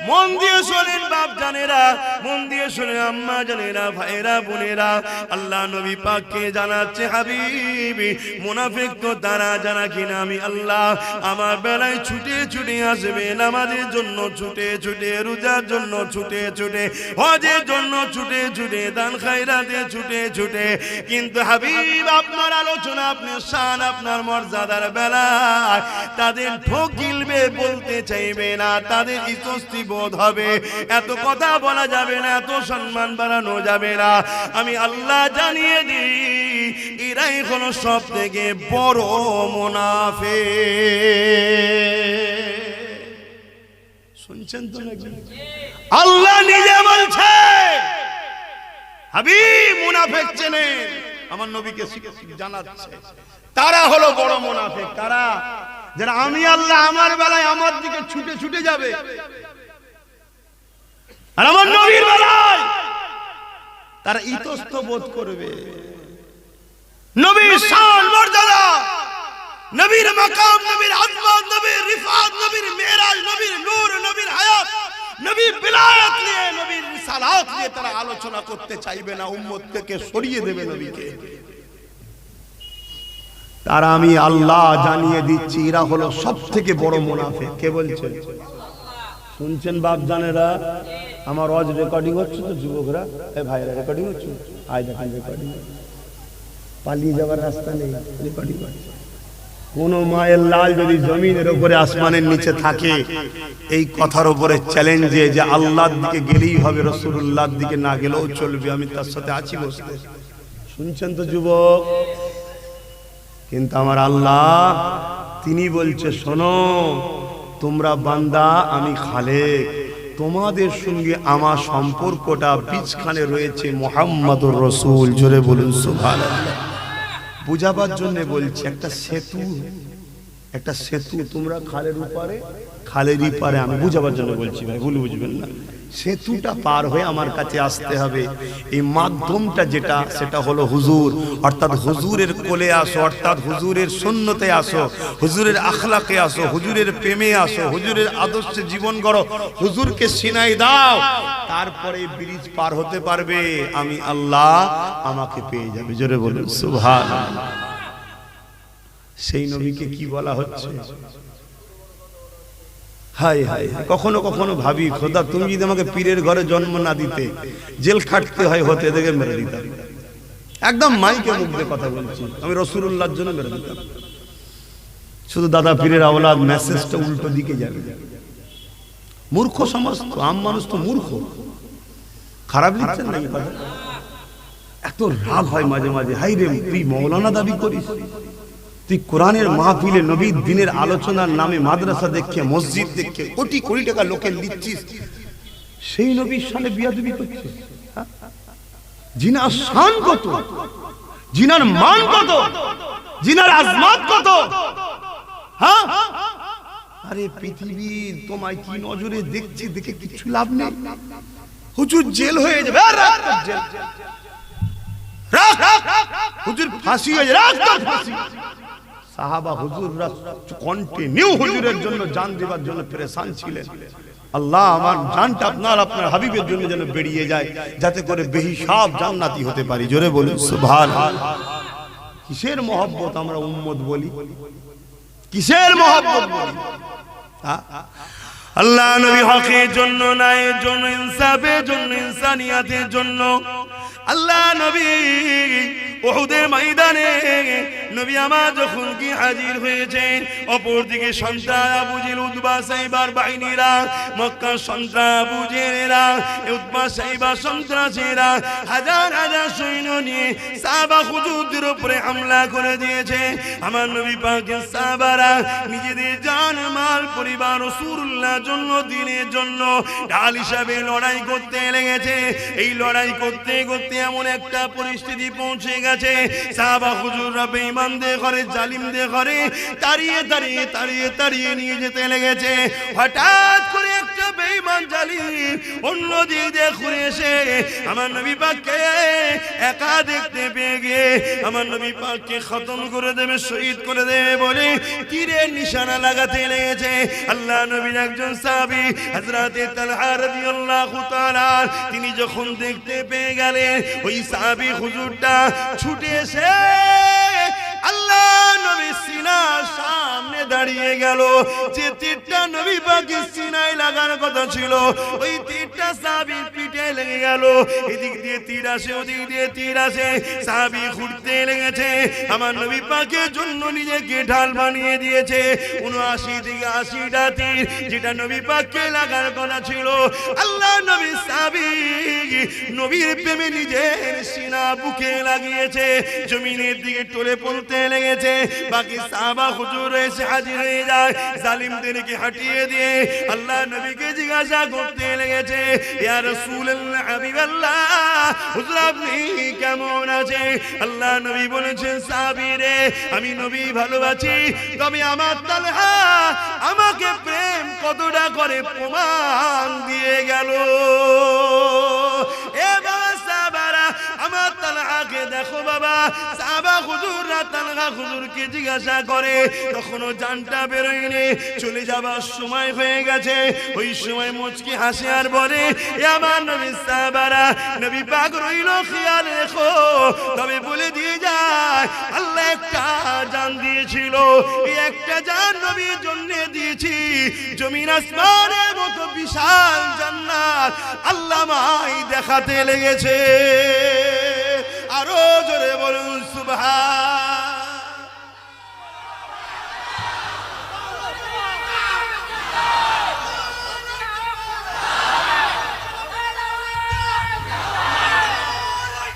[SPEAKER 2] মন দিয়ে শোনেন বাপ জানেরা, মন দিয়ে শোনেন আম্মা জানেরা, ভাইরা বোনেরা, আল্লাহ নবী পাককে জানাচ্ছে, হাবিবি, মুনাফিক তো তারা যারা কিনা আমি আল্লাহ আমার বেলায় ছুটে ছুটে আসবে, নামাজের জন্য ছুটে ছুটে, রোজার জন্য ছুটে ছুটে, হজের জন্য ছুটে ছুটে, দান খায়রাতে ছুটে ছুটে। কিন্তু হাবিব আপনার আলোচনা, আপনার শান, আপনার মর্যাদার বেলায় তাদের ঠোক গিলবে, বলতে চাইবে না, তাদের ইতস্তি বোধ হবে। এত কথা বলা যাবে না, এত সম্মান বাড়ানো যাবে না। আমি আল্লাহ জানিয়ে দিই, এরাই হলো সব থেকে বড় মুনাফিক। শুনছেন তো নাকি? আল্লাহ নিজে বলছে, হাবিব মুনাফিক চেনেন, আমার নবীকে জানাচ্ছে তারা হলো বড় মুনাফিক। তারা যারা আমি আল্লাহ আমার বেলায় আমার দিকে ছুটে ছুটে যাবে, আর আমার নবীর বেলায় তারা ইতস্ত বোধ করবে। নবীর শান মর্যাদা, নবীর মাকাম, নবীর আজমত, নবীর রিফাত, নবীর মেরাজ, নবীর নূর, নবীর হায়াত, নবীর বিলায়াত নিয়ে, নবীর রিসালাত নিয়ে তারা আলোচনা করতে চাইবে না, উম্মত থেকে সরিয়ে দেবে নবীকে। তারা আমি আল্লাহ জানিয়ে দিচ্ছি, এরা হলো সব থেকে বড় মুনাফিক। কে বলছেন? শুনছেন বাপ জানেরা? আমার ওয়াজ রেকর্ডিং হচ্ছে তো যুবকরা, এই ভাইরা রেকর্ডিং হচ্ছে, আয় দেখেন রেকর্ডিং, পালিয়ে যাওয়ার রাস্তা নেই, রেকর্ডিং হচ্ছে। কোন মায়ের লাল যদি জমিনের উপরে আসমানের নিচে থাকে, এই কথার উপরে চ্যালেঞ্জে যে আল্লাহর দিকে গেলেই হবে, রাসূলুল্লাহর দিকে না গেলেও চলবে, আমি তার সাথে আছি বসতে। শুনছেন তো যুবক? কিন্তু আমার আল্লাহ তিনি বলছে, শোনো তোমরা বান্দা, আমি খালেক, তোমাদের সঙ্গে আমার সম্পর্কটা বীজখানে রয়েছে মুহাম্মাদুর রাসূল। জোরে বলুন সুবহানাল্লাহ। বুঝাবার জন্য বলছি, একটা সেতু তোমরা খালের উপরে, খালের পারে, আমি বুঝাবার জন্য বলছি ভাই, ভুল বুঝবেন না। সেতুটা পার হয়ে আমার কাছে আসতে হবে। এই মাধ্যমটা যেটা, সেটা হলো হুজুর। অর্থাৎ হুজুরের কোলে আসো, অর্থাৎ হুজুরের সুন্নতে আসো, হুজুরের আখলাকে আসো, হুজুরের প্রেমে আসো, হুজুরের আদর্শে জীবন গড়ো, হুজুরকে সিনাই দাও, তারপরে ব্রিজ পার হতে পারবে। আমি আল্লাহ আমাকে পেয়ে যাবে। জোরে বলুন সুবহানাল্লাহ। সেই নবীকে কি বলা হচ্ছে? হাই হাই, কখনো কখনো ভাবি, খোদা তুমি যদি আমাকে পীরের ঘরে জন্ম না দিতে, জেল খাটতে হয় হতে, দেখে মেরে দিতাম। একদম মাইকে মুখ দিয়ে কথা বলছি, আমি রাসূলুল্লাহর জন্য মেরে দিতাম। শুধু দাদা পীরের আওলাদ, মেসেজটা উল্টো দিকে যাবে। মূর্খ সমাজ তো, আম মানুষ তো মূর্খ। খারাপ লিখছেন না এই কথা? এত রাগ হয় মাঝে মাঝে, হাই রে তুই মৌলানা দাবি করিস, তুই কোরআনের মাহফিলে নবীর দিনের আলোচনার নামে মাদ্রাসা দেখে, মসজিদ দেখে কোটি কোটি টাকা লোকে দিচ্ছিস, সেই নবীর শানে বিয়াদবি করছিস। জিনার শান কত, জিনার মান কত, জিনার আজমাত কত। হ্যাঁ, আরে পৃথিবীর তোমায় কি নজরে দেখছে, দেখে কিছু লাভ নেই। হুজুর জেল হয়ে যাবে, হুজুর ফাঁসি হয়ে যাবে, ফাঁসি। সাহাবা হুজুররা কন্টিনিউ হুজুরের জন্য জান দেবার জন্য পেরেশান ছিলেন। আল্লাহ আমার জানটা আপনার হাবিবের জন্য যেন বেরিয়ে যায়, যাতে করে বেহিসাব জান্নাতি হতে পারি। জোরে বলুন সুবহানাল্লাহ। কিসের মহব্বত আমরা উম্মত বলি, কিসের মহব্বত বলি? আল্লাহ নবী হকের জন্য, ন্যায়ের জন্য, ইনসাফের জন্য, ইনসানিয়াতের জন্য আল্লাহ নবী উহুদের ময়দানে নবী আমার যখন কি হাজির হয়েছে, অপরদিকে সন্ত্রাস আবু জেহেল উতবা সাইবার বাহিনীরা, মক্কার সন্ত্রাস আবু জেহেলেরা, উতবা সাইবার সন্ত্রাসীরা হাজার হাজার সৈন্য নিয়ে সাহাবা হুজুরদের উপরে হামলা করে দিয়েছে। আমার নবী পাকের সাহাবারা নিজেদের জান মাল পরিবার রাসূলুল্লাহর জন্য দ্বীনের জন্য ঢাল হিসাবে লড়াই করতে লেগেছে। এই লড়াই করতে করতে এমন একটা পরিস্থিতি পৌঁছে গেছে, সাহাবা হুজুররা বেঈমানদের ঘরে জালিমদের ঘরে তাড়িয়ে তাড়িয়ে তাড়িয়ে তাড়িয়ে নিয়ে যেতে লেগেছে। হঠাৎ করে একটা বেঈমান জালিম অন্য দিক দিয়ে ঘুরে এসে আমার নবী পাককে একা দেখতে পেয়ে গিয়ে আমার নবী পাককে খতম করে দেবে, শহীদ করে দেবে বলে তীরের নিশানা লাগাতে লেগেছে। আল্লাহ নবীর একজন সাহাবী হযরতে তালহা রাদিয়াল্লাহু তাআলা তিনি যখন দেখতে পেয়ে গেলেন ওই সাহাবী হুজুরটা ছুটে এসে আল্লাহ নবী সিনার সামনে দাঁড়িয়ে গেল। যে তীরটা নবী পাকের সিনায় লাগার কথা ছিল ওই তীরটা সাহাবীর পিঠে লেগে গেল। এদিক দিয়ে তীর আসে ওদিক দিয়ে তীর আসে, সাহাবী ঘুরতে লেগেছে। আমার নবী পাকের জন্য নিজেকে ঢাল বানিয়ে দিয়েছে। ৭৯ থেকে ৮০টা তীর যেটা নবী পাককে লাগার কথা ছিল। আল্লাহ নবী সাহাবী নবীর প্রেমে নিজের সিনা বুকে লাগিয়েছে, জমিনের দিকে টলে পড়তে লেগেছে। বাকি সাহাবা হুজুর এসে হাজির হয়ে যায়, জালিমদেরকে হটিয়ে দিয়ে আল্লাহ নবীকে জিজ্ঞাসা করতে লেগেছে, ইয়া রাসূলুল্লাহ হাবিবাল্লাহ হুজুর আপনি কেমন আছেন? আল্লাহ নবী বলেছেন, সাহাবী রে আমি নবী ভালোবাসি, তবে আমার তালহা আমাকে প্রেম কতটা করে প্রমাণ দিয়ে গেল। এ বাবা সাহাবারা আমার তালহাকে দেখো বাবা। সাহাবা হুজুররা তালহা হুজুরকে জিজ্ঞাসা করে, তখনও জানটা বেরোয়নি, চলে যাবার সময় হয়ে গেছে। ওই সময় মুচকি হাসে আর বলে, এ আমার নবী সাহাবারা নবী পাক রইল খেয়াল রেখো, তবে বলে দিয়ে যায় আল্লাহ একটা জান দিয়েছিল, এই একটা জান নবীর জন্য দিয়েছি। জমিন আসমানের মতো বিশাল জান্নাত আল্লাহ মাই দেখাতে লেগেছে। আরো জোরে বলুন সুবহান।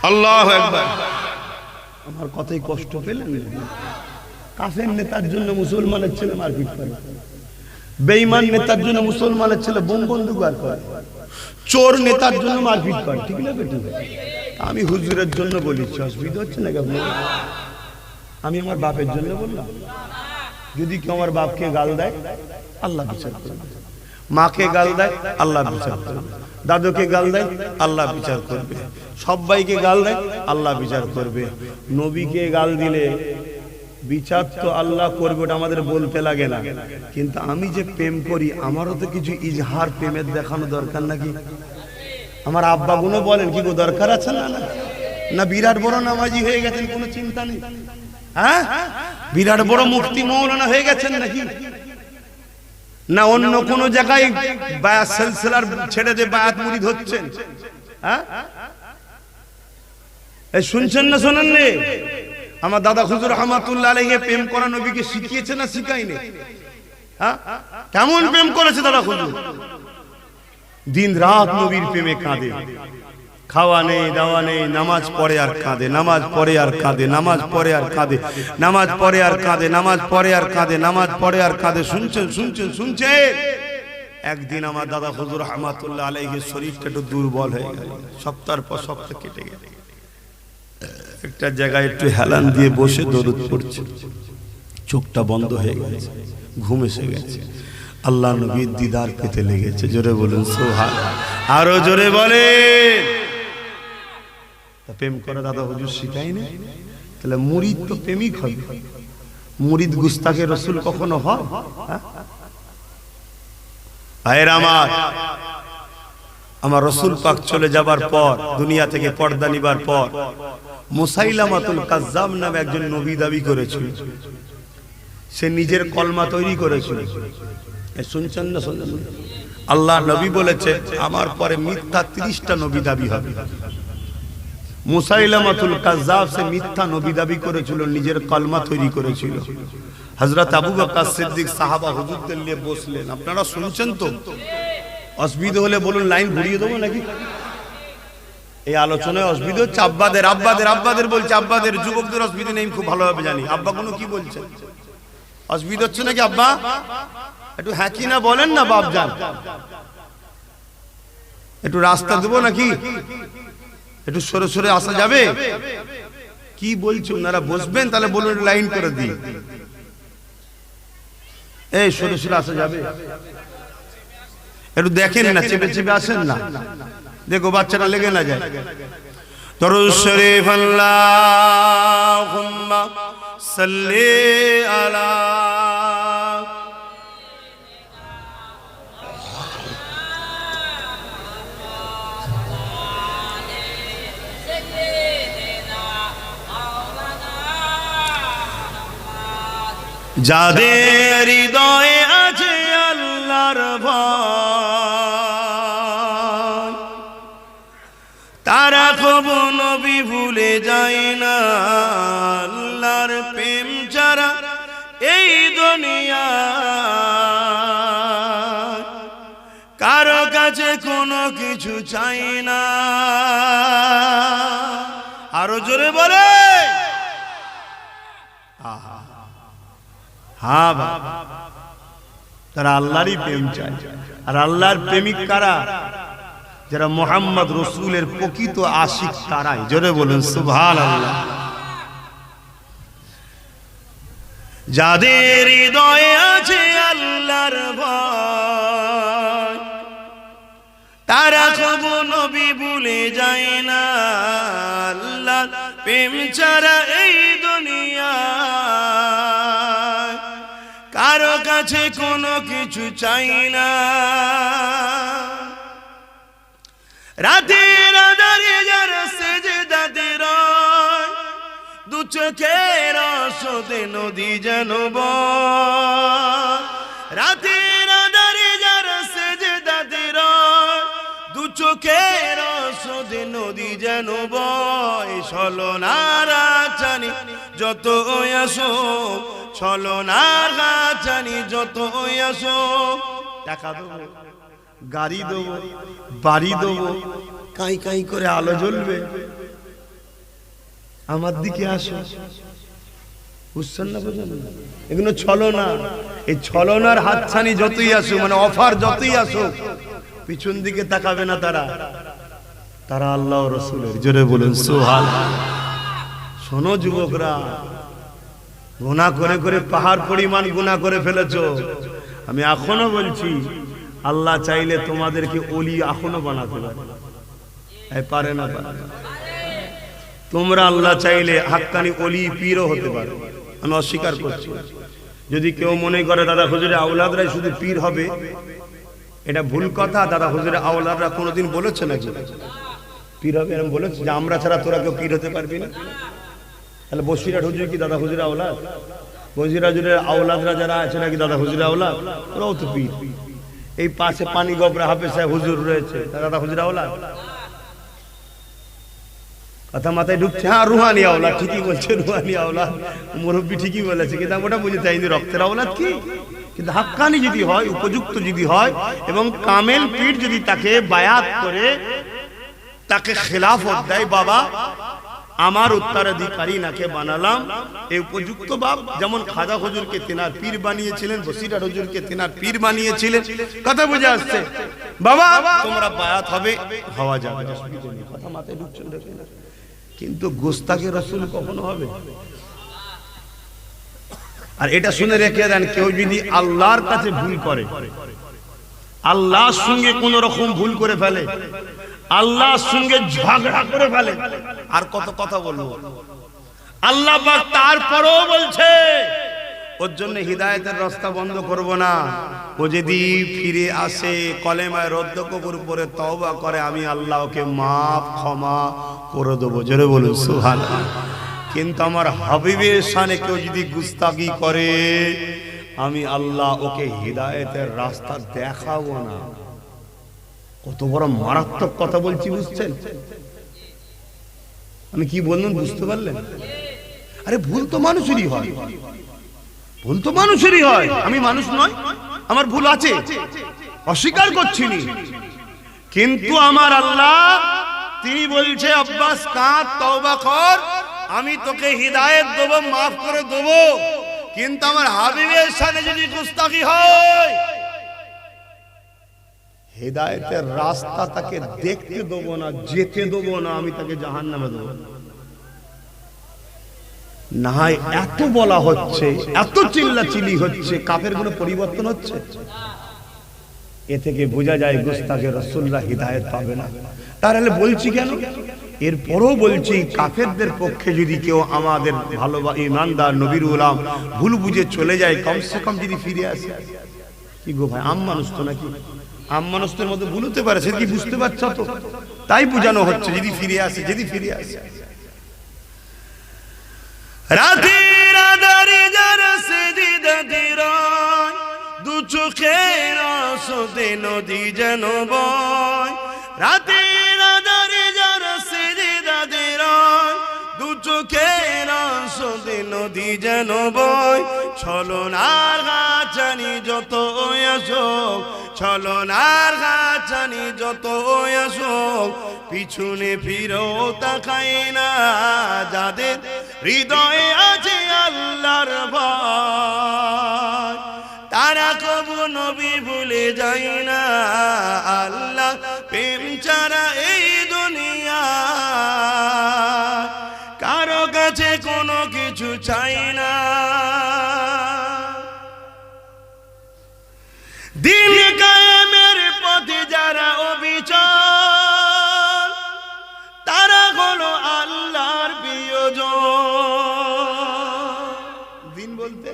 [SPEAKER 1] আল্লাহু আকবার। আমার কথাই কষ্ট পেলেন? কাফের নেতার জন্য মুসলমানের ছেলে মারপিট করে, বেঈমান নেতার জন্য মুসলমানের ছেলে বোম বন্দুক বার করে, চোর নেতার জন্য মারপিট করে, ঠিক না বেটি? আমি হুজুরের জন্য বলেছি, অসুবিধা হচ্ছে নাকি আপনার? আমি আমার বাপের জন্য বললাম, যদি কেউ আমার বাপকে গাল দেয় আল্লাহ বিচার করবে, মাকে গাল দেয় আল্লাহ বিচার করবে, দাদুকে গাল দেয় আল্লাহ বিচার করবে, সবাইকে গাল দেয় আল্লাহ বিচার করবে। নবীকে গাল দিলে বিচার তো আল্লাহ করবে, ওটা আমাদের বলতে লাগে না। কিন্তু আমি যে প্রেম করি আমারও তো কিছু ইজহার প্রেমের দেখানো দরকার নাকি? আমার আব্বা গুলো বলেন কি গো দরকার আছে না? না বিরাট বড় নামাজি হয়ে গেছেন কোনো চিন্তা নেই? হ্যাঁ বিরাট বড় মুফতি মৌলানা হয়ে গেছেন নাকি? না অন্য কোন জায়গায় বায়াত সিলসিলার ছেড়ে যে বায়াত মুরিদ হচ্ছেন? হ্যাঁ এই শুনছেন না শোনেন নে? আমার দাদা হুজুর রহমাতুল্লাহ আলাইহি প্রেম করা নবীকে শিখিয়েছে না শিখায়নি? হ্যাঁ কেমন প্রেম করেছে দাদা হুজুর? দিন রাত নবীর প্রেমে কাঁদে, খাওয়া নেই দাওয়া নেই, নামাজ পড়ে আর কাঁদে, নামাজ পড়ে আর কাঁদে, নামাজ পড়ে আর কাঁদে, নামাজ পড়ে আর কাঁদে, নামাজ পড়ে আর কাঁদে, নামাজ পড়ে আর কাঁদে। শুনছেন শুনছেন শুনছেন? একদিন আমার দাদা হুজুর রহমাতুল্লাহ আলাইহির শরীরটা একটু দুর্বল হয়ে গেল, সপ্তাহের পর সপ্তাহ কেটে গেল। একটা জায়গায় একটু হেলান দিয়ে বসে দরুদ পড়ছে, চোখটা বন্ধ হয়ে গেছে, ঘুম এসে গেছে, আল্লাহ নবীর দিদার পেতে লেগেছে। জোরে বলুন সুবহানাল্লাহ, আরো জোরে বলেন। প্রেম করে দাদা হুজুর শিখায়নি? তাহলে মুরিদ তো প্রেমিক হবে, মুরিদ গুস্তাখে রাসূল কখনো হয়? ভাইরা আমার রাসূল পাক চলে যাবার পর, দুনিয়া থেকে পর্দা নিবার পর, মুসাইলামাতুল কাজ্জাব নামে একজন নবী দাবি করেছিল। সে নিজের কলমা তৈরি করেছিল। শুনছেন না শুনছেন? আল্লাহ নবী বলেছে আমার পরে মিথ্যা 30টা নবী দাবি হবে। মুসাইলামাতুল কাজ্জাব সে মিথ্যা নবী দাবি করেছিল, নিজের কলমা তৈরি করেছিল। হযরত আবু বকর সিদ্দিক সাহাবা হুজুরদের নিয়ে বসলেন। আপনারা শুনছেন তো? অসুবিধা হলে বলুন, লাইন ঘুরিয়ে দেবো নাকি? এই আলোচনায় অসুবিধা হচ্ছে? আব্বাদের বলছে, আব্বাদের, যুবকদের অসুবিধা নেই, খুব ভালোভাবে জানি। আব্বা কোনো কি বলছে? অসুবিধা হচ্ছে নাকি আব্বা? একটু হ্যাঁ কি না বলেন না বাপজান। একটু রাস্তা দেবো নাকি? একটু সরে সরে আসা যাবে? কি বলছো? ওনারা বসবেন, তাহলে বলুন লাইন করে দিই। এই সরে সরে আসা যাবে? একটু দেখেন না, চেপে চেপে আসেন না, দেখো বাচ্চাটা লেগে না যায়। দরুদ শরীফ আল্লাহুম্মা সাল্লি আলা যাদের হৃদয়ে আছে আল্লাহর ভয়, তারা কবু নবী ভুলে যায় না। আল্লাহর প্রেম ছাড়া এই দুনিয়া কারো কাছে কোনো কিছু চাই না। আরো জোরে বলে হ্যাঁ বাবা, তারা আল্লাহরই প্রেম চায়। আর আল্লাহর প্রেমিক কারা? যারা মুহাম্মদ রাসূলের প্রকৃত আশিক, তারাই। জোরে বলুন সুবহানাল্লাহ। যাদের হৃদয়ে আছে আল্লাহর ভয়, তারা কবু নবী ভুলে যায় না। আল্লাহর প্রেম ছাড়া এই দুনিয়া কারো কাছে কোনো কিছু চাই না। রাতের আঁধারে যারা সেজদাতে রয়, দু চোখের আশোতে নদী যেন বয়। রাতের আঁধারে যারা সেজদাতে রয়, দু চোখের আশোতে নদী যেন বয়। ছলনার আচানি যত আসো, ছলনার গাছানি যত আসো, টাকা দেবো, গাড়ি দেবো, বাড়ি দেবো, কাই কাই করে আলো জ্বলবে, আমার দিকে আসো। বুঝছেন না? বুঝেন না? এগুলো ছলনা। এই ছলনার হাতছানি যতই আসুক, মানে অফার যতই আসুক, পিছন দিকে তাকাবে না তারা। তারা আল্লাহ ও রাসূলের। জোরে বলুন সুবহানাল্লাহ। শোনো যুবকরা, গুনাহ করে করে পাহাড় পরিমাণ গুনাহ করে ফেলেছো। আমি এখনো বলছি, আল্লাহ চাইলে তোমাদেরকে ওলি এখনো বানাতে পারে। পারে না? পারে। তোমরা আল্লাহ চাইলে হাক্কানি ওলি পীরও হতে পারো। আমি অস্বীকার করছি। যদি কেউ মনে করে দাদা হুজুরের আওলাদরাই শুধু পীর হবে, এটা ভুল কথা। দাদা হুজুরের আওলাদরা কোনোদিন বলেছে নাকি পীর হবে? এরকম বলেছে যে আমরা ছাড়া তোরা কেউ পীর হতে পারবি না? তাহলে বসিরহাট হুজুর কি দাদা হুজুরের আওলাদ? বসিরহাট হুজুরের আওলাদরা যারা আছে নাকি দাদা হুজুরের আওলাদ? ওরাও তো পীর। এই পাশে পানি গবরা হাফেজ সাহেব হুজুর রয়েছে, দাদা হুজুরের আওলাদ? কথা মাথায় ঢুকছে? হ্যাঁ, রুহানি আওলাদ। ঠিকই বলছে, রুহানি আওলাদ। মুরব্বী ঠিকই বলেছে, কিন্তু ওটা বুঝে চাইনি রক্তের আওলাদ কি। কিন্তু হাক্কানি যদি হয়, উপযুক্ত যদি হয়, এবং কামেল পীর যদি তাকে বায়াত করে, তাকে খেলাফত দেয়, বাবা আমার উত্তরাধিকারী নাকে বানালাম, এই উপযুক্ত বাপ। যেমন খাজা হুজুরকে তেনার পীর বানিয়েছিলেন, বসিরহাট হুজুরকে তেনার পীর বানিয়েছিলেন। কথা বুঝে আসছে? বাবা তোমরা বায়াত হবে, হওয়া যাবে, কথা মাথায় ঢুকছে না। কিন্তু গোস্তাকে রাসূল কখনো হবে? আর এটা শুনে রেখে দেন, কেউ যদি আল্লাহর কাছে ভুল করে, আল্লাহর সঙ্গে কোন রকম ভুল করে ফেলে, আল্লাহর সঙ্গে ঝগড়া করে ফেলে, আর কত কথা বলবো। আল্লাহ পাক তারপরও বলছে, ওর জন্য হিদায়াতের রাস্তা বন্ধ করব না। ও যদি ফিরে আসে, কলেমায় রদ্দ কবুল করে তওবা করে, আমি আল্লাহ ওকে মাফ ক্ষমা করে দেবো। জোরে বলুন সুবহানাল্লাহ। কিন্তু আমার হাবিবের শানে কেউ যদি গুস্তাখি করে, আমি আল্লাহ ওকে হিদায়াতের রাস্তা দেখাবো না। কত বড় মারাত্মক কথা বলছি, বুঝছেন? আমি কি বললাম বুঝতে পারলেন? আরে ভুল তো মানুষেরই হয়, ভুল তো মানুষেরই হয়। আমি মানুষ নয়, আমার ভুল আছে, অস্বীকার করছি না। কিন্তু আমার আল্লাহ তিনি বলছে আব্বাস কাঁদ, তওবা কর, আমি তোকে হিদায়াত দেব, মাফ করে দেব। কিন্তু আমার হাবিবের সামনে যদি গুস্তাখি হয়, হিদায়াতের রাস্তা তাকে দেখতে দেব না, যেতে দেব না, আমি তাকে জাহান্নামে দেব। না হয় এত বলা হচ্ছে, এত চিল্লাচিল্লি হচ্ছে, কাফের কোনো পরিবর্তন হচ্ছে? এ থেকে বোঝা যায় গুস্তাখে রাসূলুল্লাহ হিদায়াত পাবে না। তাহলে বলছি কেন? এরপরও বলছি কাফেরদের পক্ষে যদি কেউ আমাদের ভালোবাসা ইমানদার নবীর গোলাম ভুল বুঝে চলে যায়, কমসে কম যদি ফিরে আসে। কি গো ভাই, আম মানুষ তো নাকি? আম মানুষদের মধ্যে ভুল হতে পারে, সেটা কি বুঝতে পারছো তো? তাই বোঝানো হচ্ছে যদি ফিরে আসে, যদি ফিরে আসে। রাতের আঁধারে যারা সিজদাতে রয়, দু চোখের আঁসুতে নদী যেন বয়। রাতের আঁধারে যারা সিজদাতে রয়, দু চোখের আঁসুতে নদী যেন বয়। ছলনার গাছানি যত আসুক, ছলনার গাছানি যত আসুক, পিছনে ফিরেও তাকায় না যাদের হৃদয়ে আছে আল্লাহর ভয়। তারা কবু নবী ভুলে যায় না, আল্লাহ প্রেম ছাড়া এই দুনিয়া কারো কাছে কোনো কিছু চাই না। দিন কায়েমের পথে যারা অবিচল, তারা হলো আল্লাহর প্রিয়জন। দিন বলতে,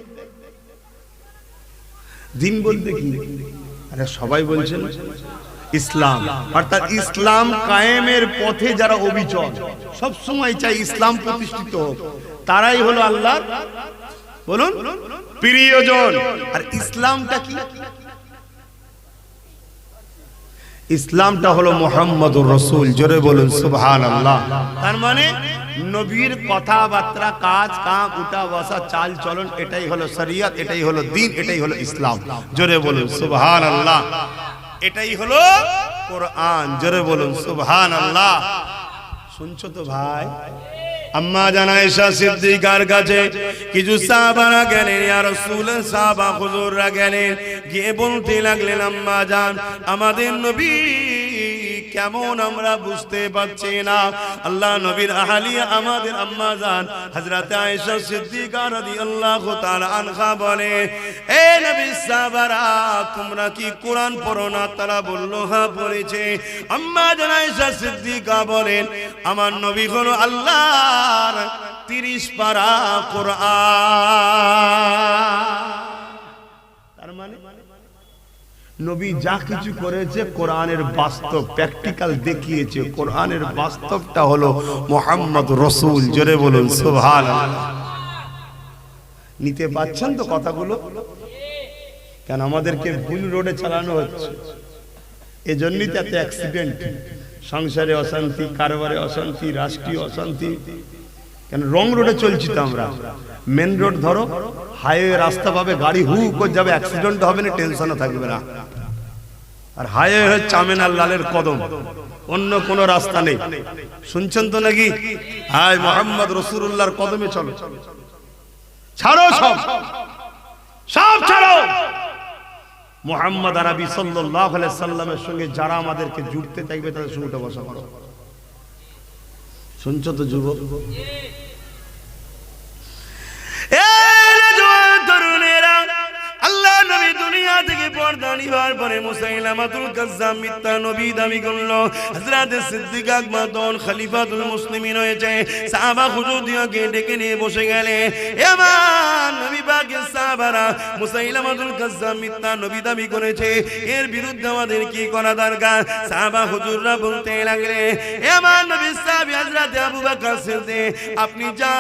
[SPEAKER 1] দিন বলতে কি? আরে সবাই বলছেন ইসলাম, অর্থাৎ ইসলাম কায়েমের পথে যারা অবিচল, সব সময় চাই ইসলাম প্রতিষ্ঠিত হোক, তারাই হলো আল্লাহর, বলুন, প্রিয়জন। আর ইসলামটা কি? ইসলামটা হলো মুহাম্মদুর রাসূল, জোরে বলুন সুবহানাল্লাহ। তার মানে নবীর কথাবার্তা, কাজ কাম, উঠা বসা, চাল চলন, এটাই হলো শরিয়ত, এটাই হলো দ্বীন, এটাই হলো ইসলাম, জোরে বলুন সুবহানাল্লাহ। এটাই হলো কোরআন, জোরে বলুন সুবহানাল্লাহ। শুনছো তো ভাই? আম্মা জান আয়েশা সিদ্দিকার কাছে কিছু সাহাবারা গেলেন, ইয়া রাসূলুল্লাহ, সাহাবা হুজুররা গেলেন, গিয়ে বলতে লাগলেন আম্মা জান আমাদের নবী কেমন আমরা বুঝতে পারছি না। আল্লাহ নবীর আহলিয়া আমাদের আম্মা জান হযরত আয়েশা সিদ্দিকা রাদিয়াল্লাহু তাআলা আনহা বলে, এ নবীর সাহাবারা তোমরা কি কোরআন পড়ো না? তারা বলল হ্যাঁ পড়েছে। আম্মা জান আয়েশা সিদ্দিকা বলেন আমার নবী হলো আল্লাহর 30 পারা কোরআন। তার মানে নবী যা কিছু করেছে কোরআনের বাস্তব, প্র্যাকটিক্যাল দেখিয়েছে। কোরআনের বাস্তবটা হলো মুহাম্মদ রাসূল, জোরে বলুন সুবহানাল্লাহ। নিতে পাচ্ছেন তো কথাগুলো? কেন আমাদেরকে ভুল রোডে চালানো হচ্ছে, এজন্যই তো এত অ্যাক্সিডেন্ট, সংসারে অশান্তি, কারবারে অশান্তি, রাষ্ট্রীয় অশান্তি। কেন রং রোডে চলছি তো আমরা। মেন রোড ধরো, হাইওয়ে রাস্তা পাবে, গাড়ি হু করে যাবে, অ্যাক্সিডেন্ট হবে না, টেনশনও থাকবে না। আর হাইওয়ে হচ্ছে আমিনার লালের কদম, অন্য কোনো রাস্তা নেই। শুনছেন তো নাকি? হাই মুহাম্মদ রাসূলুল্লাহর কদমে চলো, ছাড়ো সব, সব ছাড়ো। মুহাম্মদ আরবি সাল্লাল্লাহু আলাইহি সাল্লামের সঙ্গে যারা আমাদেরকে জুড়তে চাইবে তাদের সঙ্গে উঠে বসা করো। শুনছো তো যুবক? আল্লাহ নবী দুনিয়া থেকে পর্দা নিবার পরে মুসাইলামাতুল কাজ্জাব মিথ্যা নবী দাবি করলো। হযরত সিদ্দিক আকবর তখন খলিফাতুল মুসলিমিন হয়েছে। সাহাবা হুজুরদেরকে ডেকে নিয়ে বসে গেলে, এবার নবী পাকের
[SPEAKER 2] সাহাবারা মুসাইলামাতুল কাজ্জাব মিথ্যা নবী দাবি করেছে, এর বিরুদ্ধে আমাদের কি করা দরকার? সাহাবা হুজুররা বলতে লাগলে, এ আমার নবী সাহাবী হযরত আবু বকর সিদ্দিক, আপনি যা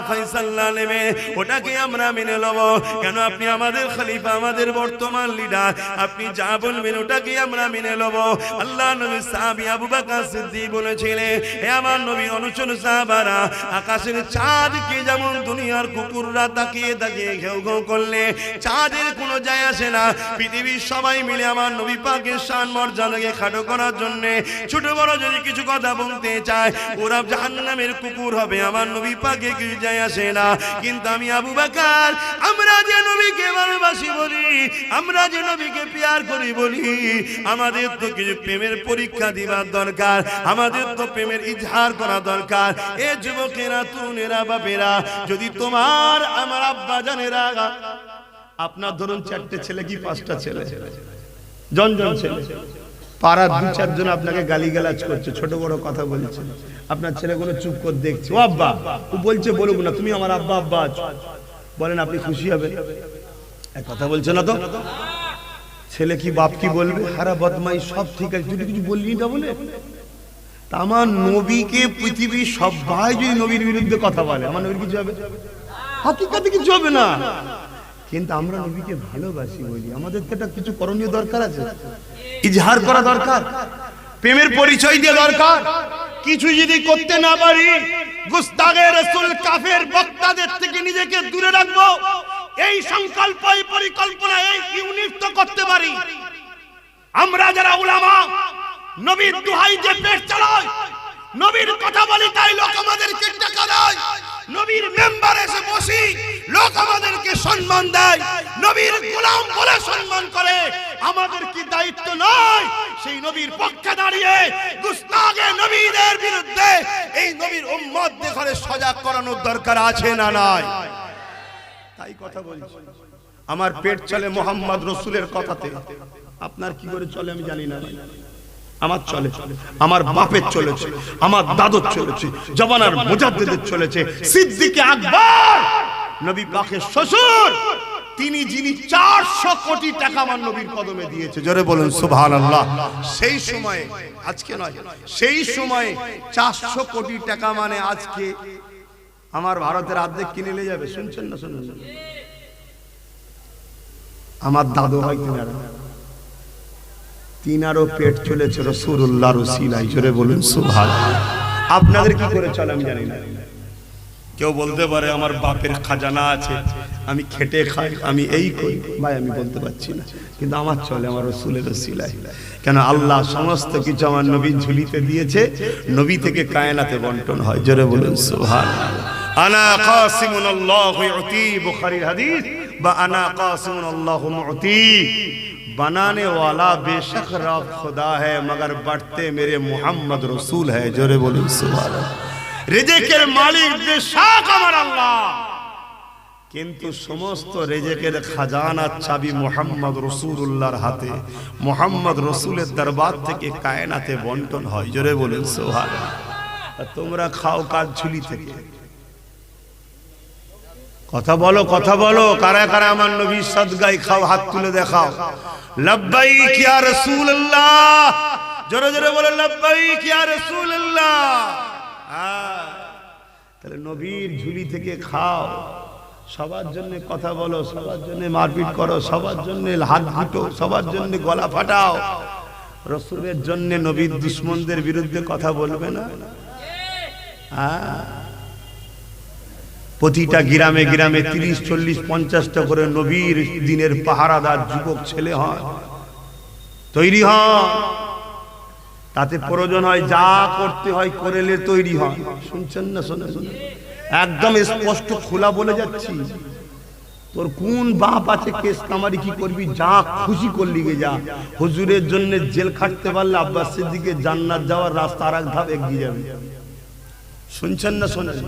[SPEAKER 2] ফয়সালা নেবে ওটাকে আমরা মেনে নেব। কেন? আপনি আমাদের খলিফা, আমাদের বর্তমান লিডার, আপনি যা বলবেন ওটাকে আমরা মেনে নেব। আল্লাহ নবী সাহাবী আবু বকর সিদ্দিক বলেছিলেন, হে আমার নবীর অনুচর সাহাবারা, আকাশের চাঁদকে যেমন দুনিয়ার কুকুররা তাকিয়ে তাকিয়ে ঘেউ ঘেউ করলে চাঁদের কোনো যায় আসে না, পৃথিবীর সবাই মিলে আমার নবী পাকের শান মর্যাদাকে খাটো করার জন্য ছোট বড় যদি কিছু কথা বলতে চায় ওরা জাহান্নামের কুকুর হবে, আমার নবী পাকে কিছু যায় আসে না। কিন্তু আমি আবু বকর, আমরা যে নবীকে ভালোবাসি বলি, আমরা যে নবীকে প্যার করি বলি, আমাদের তো কিছু প্রেমের পরীক্ষা দিবার দরকার, আমাদের তো প্রেমের ইজহার করা দরকার। এ যুবকেরা, তুনেরা, বাপেরা, যদি তোমার আমার আব্বা জানেরা,
[SPEAKER 1] আপনার ধরুন 4টে ছেলে কি 5টা ছেলে, জন ছেলে, পাড়ার 2-4 জন আপনাকে গালিগালাজ করছে, ছোট বড় কথা বলছে, আপনার ছেলেগুলো চুপ করে দেখছে, ও আব্বা, ও বলছে বলুক না, তুমি আমার আব্বা আব্বা আছো, বলেন আপনি খুশি হবেন? এক কথা বলছে না তো? ছেলে কি বাপ কি বলবে? হারা বদমাই সব ঠিক আছে, তুই কিছু বললি না বলে। তা আমার নবীকে পৃথিবীর সবাই যদি নবীর বিরুদ্ধে কথা বলে, আমার নবীর কিছু হবে? হাকিকাতে কিছু হবে না। কিন্তু আমরা নবীকে ভালোবাসি বলি, আমাদের তো একটা কিছু করণীয় দরকার আছে, ইজহার করা দরকার, প্রেমের পরিচয় দেওয়া দরকার। কিছু যদি করতে না পারি, গুস্তাগে রাসূল কাফের বক্তাদের থেকে নিজেকে দূরে রাখবো, এই সংকল্প, এই পরিকল্পনা, এই ইউনিট তো করতে পারি। আমরা যারা উলামা, নবীর দোহাই যে পেট চালায়, নবীর কথা বলি তাই লোক আমাদেরকে টাকা দেয়, নবীর মেম্বারে এসে বসি লোক আমাদেরকে সম্মান দেয়, নবীর গোলাম বলে সম্মান করে, আমাদের কি দায়িত্ব নয় সেই নবীর পক্ষে দাঁড়িয়ে গুস্তাগে নবীদের বিরুদ্ধে এই নবীর উম্মতদের ঘরে সজাগ করানোর দরকার আছে না নাই? তাই কথা বলছি, আমার পেট চলে মোহাম্মদ রসুলের কথাতে, আপনার কি করে চলে আমি জানি না, আমার চলে, আমার বাপের চলেছে, আমার দাদুর চলেছে, জবানার মুজাদ্দিদের চলেছে, সিদ্দিক আকবর নবী পাকের শ্বশুর, তিনি যিনি 400 কোটি টাকা আমার নবীর কদমে দিয়েছে, জোরে বলেন সুবহানাল্লাহ। সেই সময়ে, আজকে নয়, সেই সময়ে 400 কোটি টাকা মানে আজকে আমার ভারতের অর্ধেক কিনে নিয়ে যাবে। শুনছেন না? শুনুন, আমার দাদু হয় তিনারও পেট চলেছে রাসূলুল্লাহর ওসিলায়, জোরে বলুন সুবহানাল্লাহ। আপনাদের কি করে চলে আমি জানি না। কেউ বলতে পারে আমার বাপের খাজানা আছে, আমি খেটে খাই, আমি এই করি, ভাই আমি বলতে পারছি না, কিন্তু আমার চলে আমার রাসূলের ওসিলায়। কেন? আল্লাহ সমস্ত কিছু আমার নবীর ঝুলিতে দিয়েছে, নবী থেকে কায়নাতে বন্টন হয়, জোরে বলুন সুবহানাল্লাহ। আনা কাসিমুন আল্লাহু ইউতি, বুখারীর হাদিস, বা আনা কাসিমুন আল্লাহু মুতি, बनाने वाला बेशक रब खुदा है मगर बढ़ते मेरे मोहम्मद रसूल है, जोरे बोलो सुभान अल्लाह। रिज़्क़ेर मालिक बेशक আমার আল্লাহ, কিন্তু সমস্ত রিজেকের খাজানার চাবি মুহাম্মদ রাসূলুল্লাহর হাতে, মুহাম্মদ রাসূলের দরবার থেকে কায়নাতে বন্টন হয়, জোরে বলুন সুবহানাল্লাহ। তোমরা খাও কার ঝুলি থেকে? কথা বলো, কথা বলো, কারা কারা আমার নবীর সাদগায় খাও, হাত তুলে দেখাও। লব্বাইক ইয়া রাসূলুল্লাহ, জোরে জোরে বলো লব্বাইক ইয়া রাসূলুল্লাহ। তাহলে নবীর ঝুলি থেকে খাও, সবার জন্য কথা বলো, সবার জন্য মারপিট করো, সবার জন্য হাত ঘুটো, সবার জন্য গলা ফাটাও, রাসূলের জন্য নবীর দুশমনদের বিরুদ্ধে কথা বলবে না? প্রতিটা গ্রামে গ্রামে 30, 40, 50টা করে নবীর দিনের পাহারাদার যুবক ছেলে হয়, তৈরি হন। তাতে প্রয়োজন হয় যা করতে হয় করেলে তৈরি হয়। শুনছেন না? শোনে শোনে, একদম স্পষ্ট খোলা বলে যাচ্ছি, তোর কোন বাপ আছে কেস কামারি কি করবি, যা খুশি করলি গে যা। হুজুরের জন্য জেল খাটতে পারলে আব্বাস সিদ্দিকের জান্নাত যাওয়ার রাস্তা আর এক ধাপ এগিয়ে যাবে। শুনছেন না? শোনেন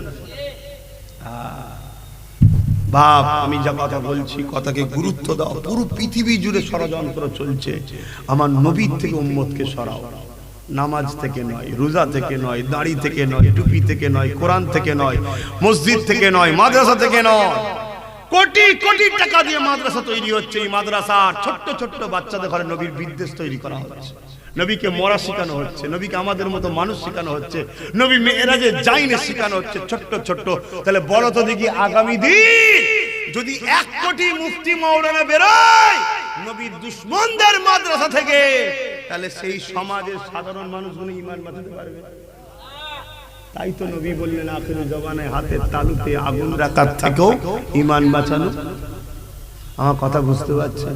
[SPEAKER 1] বাপ, আমি যা কথা বলছি কথাকে গুরুত্ব দাও। পুরো পৃথিবী জুড়ে ষড়যন্ত্র চলছে, আমার নবীর থেকে উম্মতকে সরাও। নামাজ থেকে নয়, রোজা থেকে নয়, দাড়ি থেকে নয়, টুপি থেকে নয়, কোরআন থেকে নয়, মসজিদ থেকে নয়, মাদ্রাসা থেকে নয়, কোটি কোটি টাকা দিয়ে মাদ্রাসা তৈরি হচ্ছে। এই মাদ্রাসার ছোট্ট ছোট্ট বাচ্চাদের ঘরে নবীর বিদ্বেষ তৈরি করা হচ্ছে, নবীকে মরা শেখানো হচ্ছে, নবীকে আমাদের মতো মানুষ শেখানো হচ্ছে, নবী মেরাজে যায়নি শেখানো হচ্ছে ছোট্ট ছোট্ট। তাহলে বলো তো দেখি আগামী দিন যদি 1 কোটি মুফতি মাওলানা বেরোয় নবীর দুশমনদের মাদ্রাসা থেকে, তাহলে সেই সমাজের সাধারণ মানুষগুলো ঈমান বাঁচাতে পারবে? তাই তো নবী বললেন আখির জমানায় হাতের তালুতে আগুন রাখার থেকেও ঈমান বাঁচানো। আমার কথা বুঝতে পারছেন?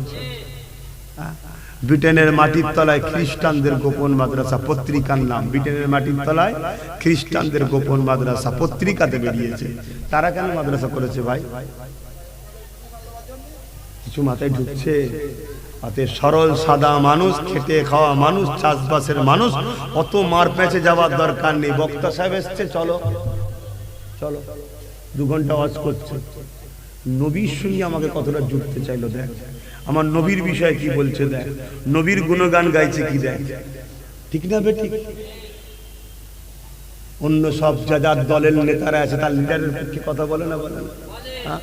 [SPEAKER 1] ব্রিটেনের মাটির তলায় খ্রিস্টানদের গোপন মাদ্রাসা, পত্রিকার নাম ব্রিটেনের মাটির তলায় খ্রিস্টানদের গোপন মাদ্রাসা, পত্রিকাতে বেরিয়েছে। তারা কেন মাদ্রাসা করেছে ভাই? কিছু মাথায় ঢুকছে? অতএব সরল সাদা মানুষ, খেটে খাওয়া মানুষ, চাষবাসের মানুষ, অত মার পেঁচে যাওয়ার দরকার নেই। বক্তা সাহেব এসছে, চলো চলো 2 ঘন্টা ওয়াজ করছে, নবীর সঙ্গে আমাকে কতটা জুড়তে চাইলো দেখ, আমার নবীর বিষয়ে কি বলছে দেখ, নবীর গুণগান গাইছে কি দেখ। ঠিক না বেটি? অন্য সব যার দলের নেতারা আছে তার লিডারের পক্ষে কথা বলে না, বলে না?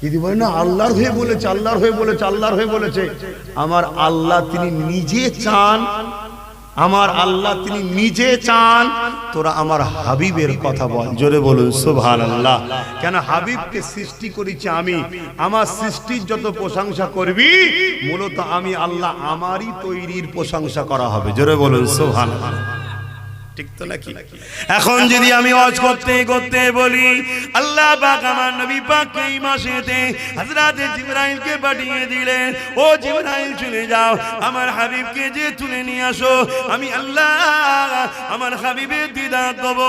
[SPEAKER 1] যদি বলে না আল্লাহর হয়ে বলেছে, আল্লাহর হয়ে বলেছে, আল্লাহর হয়ে বলেছে, আমার আল্লাহ তিনি নিজে চান, আমার আল্লাহ তিনি নিজে চান তোরা আমার হাবিবের কথা বল। জোরে বলুন সুবহানাল্লাহ। কেন হাবিবকে সৃষ্টি করেছি আমি, আমার সৃষ্টির যত প্রশংসা করবি মূলত আমি আল্লাহ আমারই তৈরির প্রশংসা করা হবে। জোরে বলুন সুবহানাল্লাহ। ঠিক তো নাকি?
[SPEAKER 2] এখন যদি আমি ওয়াজ করতে করতে বলি আল্লাহ পাক আমার নবী পাককে এই মাসেতে হযরত জিবরাইলকে পাঠিয়ে দিলেন, ও জিবরাইল চলে যাও আমার হাবিবকে যে তুলে নিয়ে আসো, আমি আল্লাহ আমার হাবিবের দিদার দেব।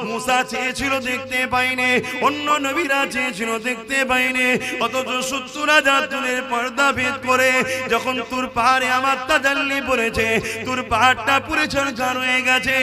[SPEAKER 2] মুসা চেয়েছিল দেখতে পাইনি, অন্য নবীরা চেয়েছিল দেখতে পাইনি, অথচ 70,000 চুলের পর্দা ভেদ করে যখন তুর পাহাড়ে আমার তাজাল্লি পড়েছে, তুর পাহাড়টা পুরে ঝরঝর হয়ে গেছে।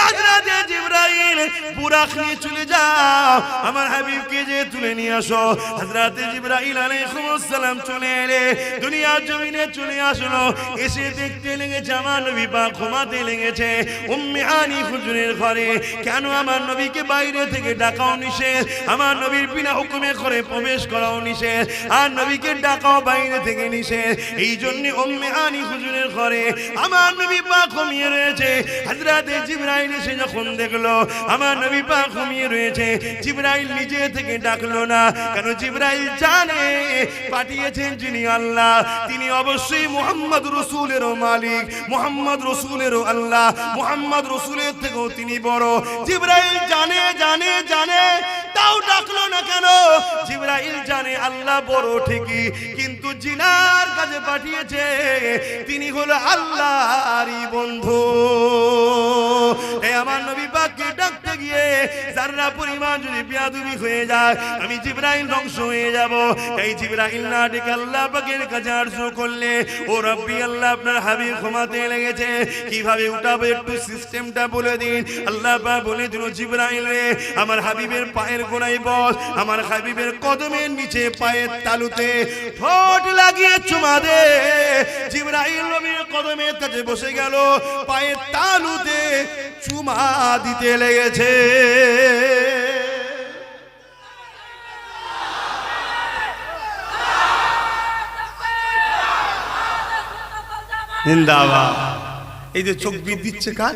[SPEAKER 2] হযরত জিবরাইল বুরাক নিয়ে চলে যাও আমার হাবিবকে যে তুলে নিয়ে আসো। হযরত জিবরাইল আলাইহিস সালাম চলে এলে দুনিয়ার জমিনে চলে আসলো, এসে দেখতে লেগেছে আমার নবী পাক ঘুমাতে লেগেছে উম্মে হানি হুজুরের ঘরে। কেন আমার নবীকে বাইরে থেকে ডাকাও নিষেধ, আমার নবীর বিনা হুকুমে ঘরে প্রবেশ করাও নিষেধ, আর নবীকে ডাকাও বাইরে থেকে নিষেধ। এই জন্য উম্মে হানি হুজুরের ঘরে আমার নবী পাক ঘুমিয়ে রয়েছে। হযরত জিবরাইল এসে যখন দেখলো আমার নবী পাক ঘুমিয়ে রয়েছে, জিবরাইল নিজে থেকে ডাকলো না। কেন? জিবরাইল জানে পাঠিয়েছেন যিনি আল্লাহ তিনি অবশ্যই মুহাম্মদ রাসূলেরও মালিক, মুহাম্মদ রাসূলেরও আল্লাহ, মুহাম্মদ রাসূলের থেকেও তিনি বড়। জিবরাইল জানে জানে জানে, তাও ডাকলো না কেন? জিবরাইল জানে আল্লাহ বড় ঠিকই, কিন্তু জিনার কাছে পাঠিয়েছে তিনি হলো আল্লাহরই বন্ধু। এই আমার নবী পাককে ডাকতে গিয়ে যারা পরিমাণ যদি বেয়াদবি হয়ে যায় আমি জিবরাইল ধ্বংস হয়ে যাব। এই জিবরাইল না ডেকে আল্লাহ পাকের কাছে আরজু করলে, ও রব্বি আল্লাহ আপনার হাবিব ঘুমাতে লেগেছে, কিভাবে উঠাবো একটু সিস্টেমটা বলে দিন। আল্লাহ পাক বলে দিল জিবরাইল রে আমার হাবিবের পায়ের গোড়ায় বস, আমার হাবিবের কদমের নিচে পায়ের তালুতে ঠোঁট লাগিয়ে চুমা দে। জিবরাইল নবীর কদমের কাছে বসে গেল, পায়ের তালুতে চুমা দিতে লেগেছে।
[SPEAKER 1] জিন্দাবাদ। এই যে চোখ বিদ দিচ্ছে কার?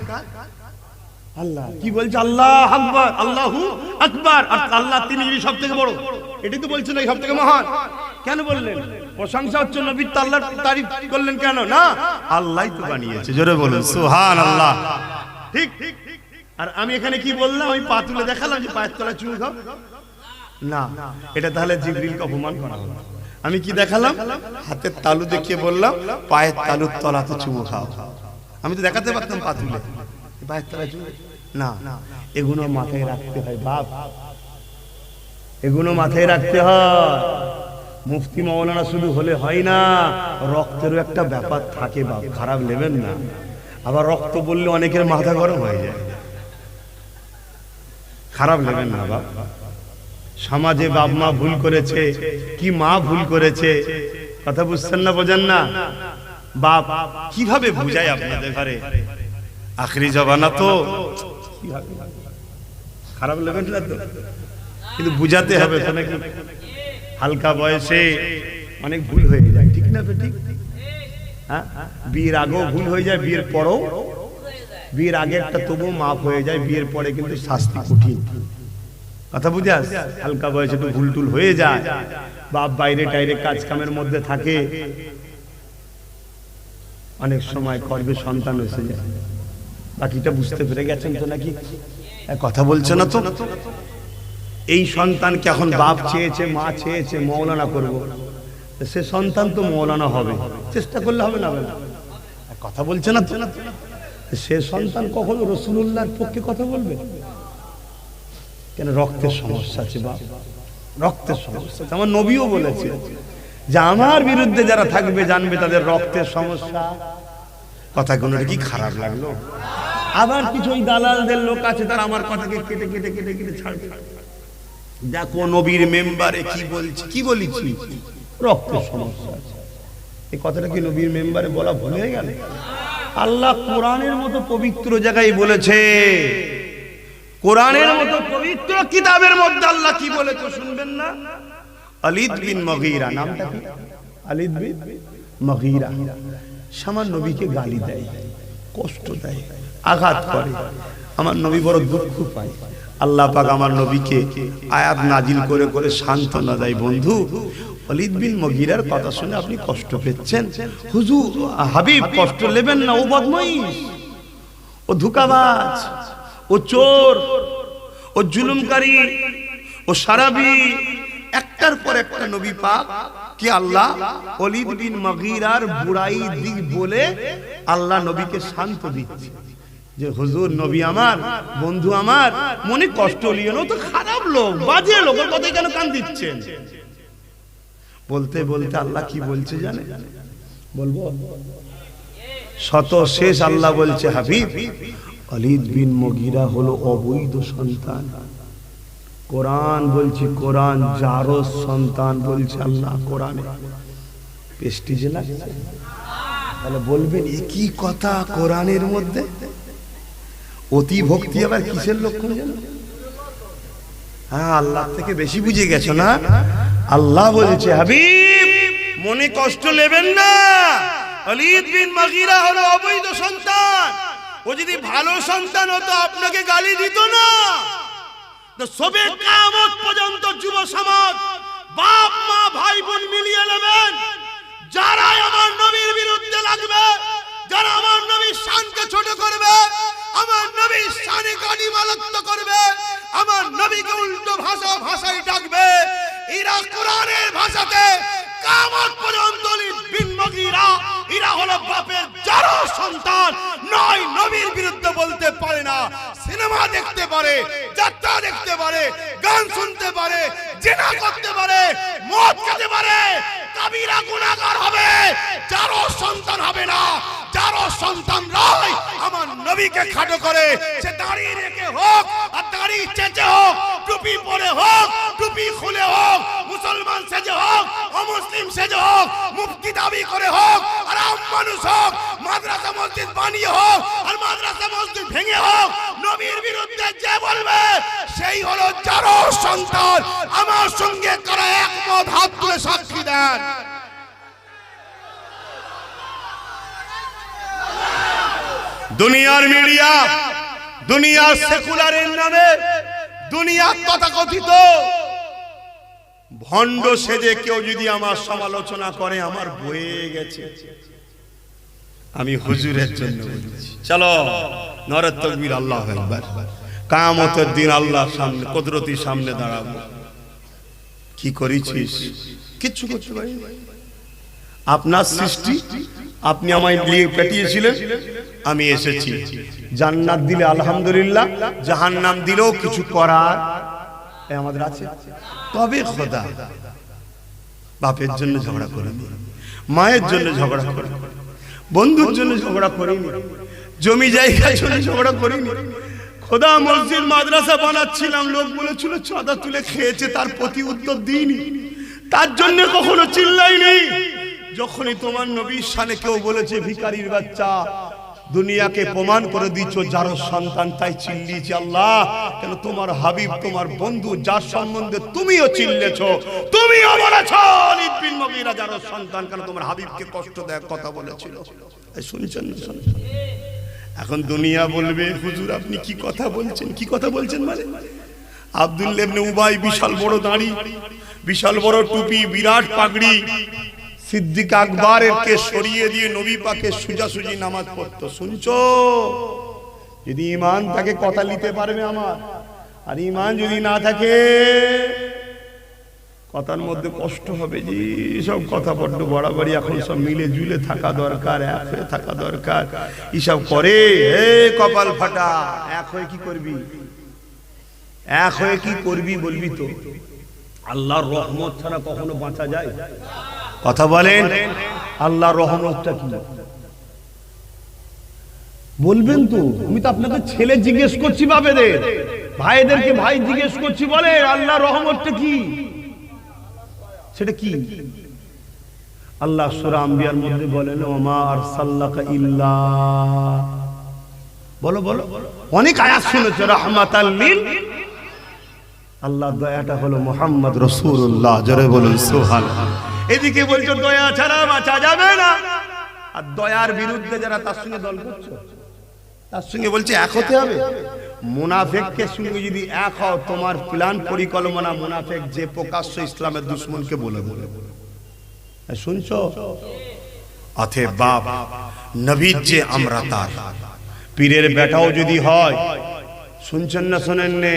[SPEAKER 1] আল্লাহ। কি বলছে? আল্লাহ আকবার, আল্লাহু আকবার। আর আল্লাহ তিনি সব থেকে বড়, এটাই তো বলছেন এই সব থেকে মহান। কেন বললেন? প্রশংসা হচ্ছে নবীর, আল্লাহর তারিফ করলেন কেন? না, আল্লাহই তো বানিয়েছে। জোরে বলুন সুবহানাল্লাহ। ঠিক। আর আমি এখানে কি বললাম? আমি পা তুলে দেখালাম যে পায়ের তলায় চুমু খাও না, এটা তাহলে জিবরিলকে অপমান করা হলো। আমি কি দেখালাম? হাতের তালু দেখিয়ে বললাম পায়ের তালুর তলাতে চুমু খাও। আমি তো দেখাতে পারতাম পা তুলে, পায়ের তলায় চুমু না। এগুলো মাথায় রাখতে হয় বাপ, এগুলো মাথায় রাখতে হয়। মুফতি মাওলানা শুধু হলে হয় না, রক্তেরও একটা ব্যাপার থাকে বাপ, খারাপ নেবেন না। আবার রক্ত বললে অনেকের মাথা গরম হয়ে যায়, খারাপ নেবেন না বাপ। সমাজে বাপ মা ভুল করেছে, কি মা ভুল করেছে, কথা বুঝছেন না, বোঝেন না? বাপ কিভাবে বুঝায় আপনাদের ঘরে? আখরি জবানা তো, খারাপ নেবেন না তো, কিন্তু বুঝাতে হবে তো নাকি? হালকা বয়সে অনেক ভুল হয়ে যায়, ঠিক না? ঠিক। হ্যাঁ, বিয়ের আগেও ভুল হয়ে যায়, বিয়ের পরেও। বিয়ের আগে একটা তবুও মাফ হয়ে যায়, বিয়ের পরে কিন্তু শাস্তি কঠিন। কথা বুঝে আস? হালকা বয়সে একটু ভুল টুল হয়ে যায়, বাপ বাইরে টাইরে কাজ কামের মধ্যে থাকে, অনেক সময় করবে সন্তান এসে যায়। বাকিটা বুঝতে পেরে গেছেন তো নাকি? কথা বলছে না তো? এই সন্তানকে এখন বাপ চেয়েছে, মা চেয়েছে মৌলানা করব, সে সন্তান তো মৌলানা হবে, চেষ্টা করলে হবে না? কথা বলছে না তো? সে সন্তান কখনো রাসূলুল্লাহর পক্ষে কথা বলবে কেন? রক্তের সমস্যা আছে বাপ, রক্তের সমস্যা। আমার নবীও বলেছে যে আমার বিরুদ্ধে যারা থাকবে জানবে তাদের রক্তের সমস্যা। কথাগুলো কি খারাপ লাগলো? আবার কিছু ওই দালালদের লোক আছে, তারা আমার কথাকে কেটে কেটে কেটে কেটে ছাড়। দেখো নবীর মেম্বারে কি বলছি, কি বলেছি, রক্তের সমস্যা আছে। এই কথাটা কি নবীর মেম্বারে বলা ভুল হয়ে গেল? আল্লাহ কোরআনের মতো পবিত্র জায়গায় বলেছে, কোরআনের মতো পবিত্র কিতাবের মধ্যে আল্লাহ কি বলেছে শুনবেন না? আলিদ বিন মুগীরা, নামটা কি? আলিদ বিন মুগীরা সামান নবীকে গালি দেয়, কষ্ট দেয়, আঘাত করে। আমার নবী বড় দুঃখ পায়। আল্লাহ পাক আমার নবীকে আয়াত নাজিল করে করে সান্ত্বনা দেয়, বন্ধু ওয়ালিদ বিন মুগীরার কথা শুনে আপনি কষ্ট পেয়েছেন, হুজুর হাবিব কষ্ট নেবেন না, ও বদমাইশ, ও ধোঁকাবাজ, ও চোর, ও জুলুমকারী, ও সারাবি। একটার পর একটা নবী পাক কি আল্লাহ ওয়ালিদ বিন মুগীরার বুড়াই দিক বলে আল্লাহ নবীকে শান্ত দিচ্ছে যে হুজুর নবী আমার, বন্ধু আমার, মনে কষ্ট লিও না, তো খারাপ লোক, বাজে লোক, ওর কথায় কেন কান দিচ্ছেন? বলতে বলতে আল্লাহ কি বলছে জানে? বলবো শত শেষ আল্লাহ বলছে, হাবিব ওয়ালিদ বিন মুগীরা হলো অবৈধ সন্তান। কোরআন বলছি, কোরআন জারজ সন্তান বলছে আল্লাহ কোরআনে। প্রেস্টিজে লাগছে? তাহলে বলবেন এ কি কথা কোরআনের মধ্যে? অতি ভক্তি আবার কিসের লক্ষণ জানো? হ্যাঁ, আল্লাহ থেকে বেশি বুঝে গেছো না? আল্লাহ বলেছে, হাবিব মনে কষ্ট নেবেন না, ওয়ালিদ বিন মুগীরা হলো অবৈধ সন্তান। ও যদি ভালো সন্তান হতো আপনাকে গালি দিত না। তো সবে কিয়ামত পর্যন্ত যুব সমাজ, বাপ মা ভাই বোন মিলিয়ে নেবেন, যারা আমার নবীর বিরুদ্ধে লাগবে, যারা আমার নবীর শানকে ছোট করবে, আমার নবীর শানে গালিমালত্ব করবে, আমার নবীকে উল্টো ভাষায় ডাকবে, এরা কোরআনের ভাষাতে কিয়ামত পর্যন্ত ওয়ালিদ বিন মুগীরা এরা হলো বাপের যারা সন্তান, নয় নবীর বিরুদ্ধে বলতে পারে না। সিনেমা দেখতে পারে, যাত্রা দেখতে পারে, গান শুনতে পারে, জিনা করতে পারে, মদ খেতে পারে, কবিরা গুনাহগার হবে, যারা সন্তান হবে না। যারা সন্তান নয় আমার নবীকে খাটো করে, সে দাড়ি রেখে হোক আর দাড়ি চেঁচে হোক, টুপি পরে হোক, টুপি খুলে হোক, মুসলমান সেজে হোক, অমুসলিম সেজে হোক, মুফতি দাবি করে হোক, আর আম মানুষ হোক, মাদ্রাসা মসজিদ বানিয়ে হোক আর মাদ্রাসা মসজিদ ভেঙে হোক, নবীর বিরুদ্ধে যে বলবে সেই হলো যারা সন্তান। আমার সঙ্গে কারা একমত হাত তুলে সাক্ষী দেন? দুনিয়ার মিডিয়া, দুনিয়ার সেকুলারের নামে, দুনিয়ার তথাকথিত ভণ্ড সেজে কেউ যদি আমার সমালোচনা করে, আমার বয়ে গেছে। আমি হুজুরের জন্য বলছি, চলো নারে তাকবীর, আল্লাহু আকবার। কিয়ামতের দিন আল্লাহর সামনে, কুদরতির সামনে দাঁড়াবো। কি করেছিস? কিচ্ছু করতে পারি। আপনার সৃষ্টি, আপনি আমায় দিয়ে পাঠিয়েছিলেন, আমি এসেছি। জান্নাত দিলে আলহামদুলিল্লাহ, জাহান্নাম দিলেও কিছু করার আমাদের আছে। তবে খোদা বাপের জন্য ঝগড়া করিনি, মায়ের জন্য ঝগড়া করিনি, বন্ধুর জন্য ঝগড়া করিনি, জমি জায়গার জন্য ঝগড়া করিনি। খোদা মসজিদ মাদ্রাসা বানাচ্ছিলাম, লোক বলেছিল চাঁদা তুলে খেয়েছে, তার প্রতি উত্তর দিইনি, তার জন্য কখনো চিল্লাইনি। যখনই তোমার নবীর শানে কেউ বলেছে ভিখারির বাচ্চা, দুনিয়াকে প্রমাণ করে দিচ্ছ যার সন্তান, তাই চিল্লিয়েছি আল্লাহ কেন তোমার হাবিব তোমার বন্ধু যার সম্বন্ধে তুমিও চিল্লেছ, তুমিও বলেছ ওয়ালিদ বিন মুগীরা যার সন্তান, কেন তোমার হাবিবকে কষ্ট দেওয়ার কথা বলেছিল। শুনছেন না? শুনছেন? এখন দুনিয়া বলবে হুজুর আপনি কি কথা বলছেন, কি কথা বলছেন মানে আব্দুল্লাহ ইবনে উবাই বিশাল বড় দাড়ি, বিশাল বড় টুপি, বিরাট পাগড়ি, সিদ্দিক আকবরের কে সরিয়ে দিয়ে নবী পাকের সোজাসুজি নামাজ পড়তো। শুনছো? যদি ঈমান থাকে কথা নিতে পারবে আমার, আর ঈমান যদি না থাকে কথার মধ্যে কষ্ট হবে। যে সব কথা বড্ড বাড়াবাড়ি, এখন সব মিলে জুলে থাকা দরকার, এক হয়ে থাকা দরকার। এসব করে হে কপাল ফাটা, এক হয়ে কি করবি, এক হয়ে কি করবি বলবি তো? আল্লাহর রহমত ছাড়া কখনো বাঁচা যায়? কথা বলেন, আল্লাহর রহমতটা কি বলবেন তো? আমি তো আপনাকে ছেলে জিজ্ঞেস করছি, বাপেদের ভাইদেরকে ভাই জিজ্ঞেস করছি, বলে আল্লাহর রহমতটা কি? সেটা কি? আল্লাহ সূরা আম্বিয়ার মধ্যে বলেন ওমা আরসালনাকা ইল্লা, বলো বলো, অনেক আয়াত শুনেছো, রাহমাতাল লিল, আল্লাহর দয়াটা হলো মুহাম্মদ রাসূলুল্লাহ, জোরে বলুন সুবহানাল্লাহ। এদিকে বলছো দয়া ছাড়া বাঁচা যাবে না, আর দয়ার বিরুদ্ধে যারা তার সঙ্গে দল করছো, তার সঙ্গে বলছে এক হতে হবে। মুনাফিকের সঙ্গে যদি এক হও, তোমার প্ল্যান পরিকল্পনা মুনাফিক যে প্রকাশ্য ইসলামের দুশমনকে বলে বলে। শুনছো? অথে বাপ নবীর যে আমরা তার পীরের বেটাও যদি হয়, শুনছেন না শোনেন নে,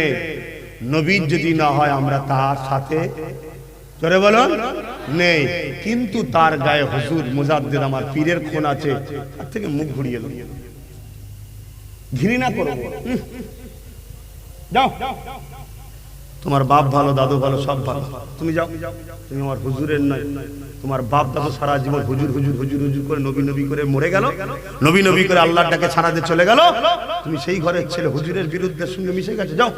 [SPEAKER 1] নবীর যদি না হয় আমরা তার সাথে, জোরে বলুন, নেই। কিন্তু তার গায়ে হুজুর মুজাদ্দিদ আমার পীরের খুন আছে, তার থেকে মুখ ঘুরিয়ে এলো, ঘৃণা করো। যাও, তোমার বাপ ভালো, দাদু ভালো, সব ভালো, তুমি যাও, তুমি আমার হুজুরের নয়। তোমার বাপ দাদু সারা জীবন হুজুর হুজুর হুজুর হুজুর করে নবী নবী করে মরে গেল, নবী নবী করে আল্লাহর ডাকে ছাড়া দিয়ে চলে গেল, তুমি সেই ঘরের ছেলে হুজুরের বিরুদ্ধে সঙ্গে মিশে গেছে, যাও।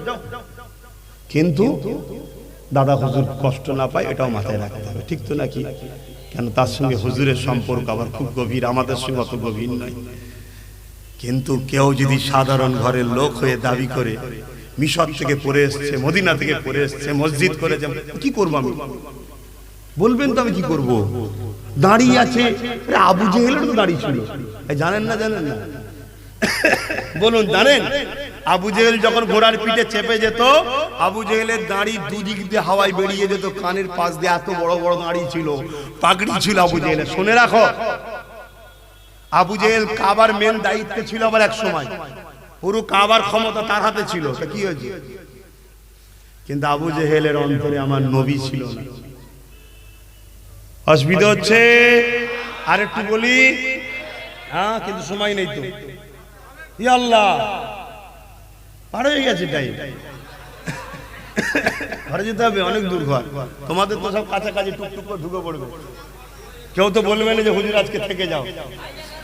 [SPEAKER 1] কিন্তু দাদা হুজুর কষ্ট না পায় এটাও মাথায় রাখতে হবে, ঠিক তো নাকি? কেন তার সঙ্গে হুজুরের সম্পর্ক আবার খুব গভীর, আমাদের সঙ্গে অত গভীর নয়। কিন্তু কেউ যদি সাধারণ ঘরের লোক হয়ে দাবি করে মিশর থেকে পড়ে এসছে, মদিনা থেকে পড়ে এসছে, মসজিদ করেছে, কি করবো আমি? বলবেন তো আমি কি করব? দাঁড়িয়ে আছে, আবু জেহেলের তো দাঁড়িয়ে ছিল, জানেন না? জানেন না? বলুন জানেন? আবু জেহেল যখন ঘোড়ার পিঠে চেপে যেত, আবু জেহেলের দাড়ি দুদিক দিয়ে হাওয়ায় বেরিয়ে যেত, কানের পাশ দিয়ে এত বড় বড় দাড়ি ছিল, পাগড়ি ছিল আবু জেহেলের। শুনে রাখো, আবু জেহেল কাবার মেন দায়িত্বে ছিল, আবার এক সময় পুরো কাবার ক্ষমতা তার হাতে ছিল। তা কি হয়েছে? কিন্তু আবু জেহেলের অন্তরে আমার নবী ছিল না। অসুবিধা হচ্ছে? আর একটু বলি, হ্যাঁ, কিন্তু সময় নেই তো। ই আল্লাহ, পার হয়ে গেছে টাইম, ঘরে যেতে হবে, অনেক দূর ঘর। তোমাদের তো সব কাছাকাছি, টুকটুক করে ঢুকে পড়বে। কেউ তো বলবে না যে হুজুর আজকে থেকে যাও,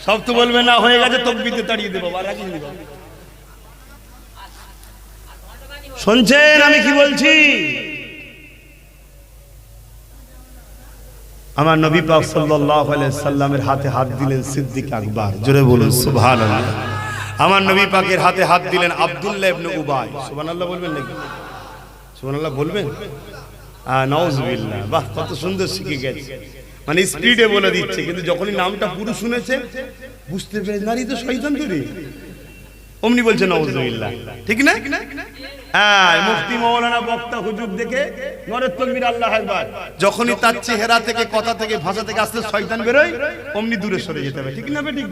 [SPEAKER 1] সব তো বলবে না হয়ে গেছে তকবীরতে তাড়িয়ে দেবো, আর রাখি দেবো। শুনছেন আমি কি বলছি? আমার নবী পাক সাল্লাল্লাহু আলাইহি সাল্লামের হাতে হাত দিলেন সিদ্দিক আকবর, জোরে বলুন সুবহানাল্লাহ। আমার নবী পাকের হাতে হাত দিলেন আব্দুল্লাহ ইবনে উবাই। সুবহানাল্লাহ বলবেন নাকি? সুবহানাল্লাহ বলবেন? নাউজুবিল্লাহ। বাহ, কত সুন্দর শিখে গেছে, মানে স্পিডে বলে দিচ্ছে, কিন্তু যখনই নামটা পুরো শুনেছে বুঝতে পেরে নারী তো শয়তান তৈরি, অমনি বলছে নাউজুবিল্লাহ, ঠিক না? হ্যাঁ, মুফতি মাওলানা বক্তা হুজুর দেখে নরের তাকবীর, আল্লাহু আকবার। যখনই তার চেহারা থেকে, কথা থেকে, ভাষা থেকে আসতে শয়তান বেরোয়, অমনি দূরে সরে যেতে হবে, ঠিক না? ঠিক।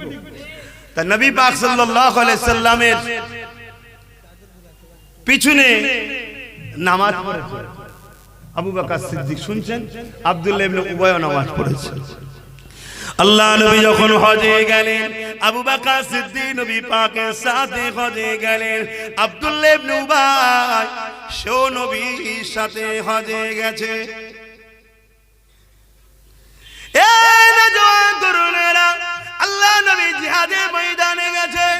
[SPEAKER 1] তা নবী পাক সাল্লাল্লাহু আলাইহি সাল্লামের পিছনে নামাজ পড়েছে আবু বকর সিদ্দিক, শুনছেন? আব্দুল্লাহ ইবনে উবাই নামাজ পড়েছে। আল্লাহ নবী যখন হজে গেলেন, আবু বকর সিদ্দিক নবী পাকের সাথে হজে গেলেন। আব্দুল্লাহ ইবনে উবাই সেও নবীর সাথে হজে গেছে। এই নওজোয়ান তরুণেরা, আল্লাহ নবী জিহাদের ময়দানে গেছেন,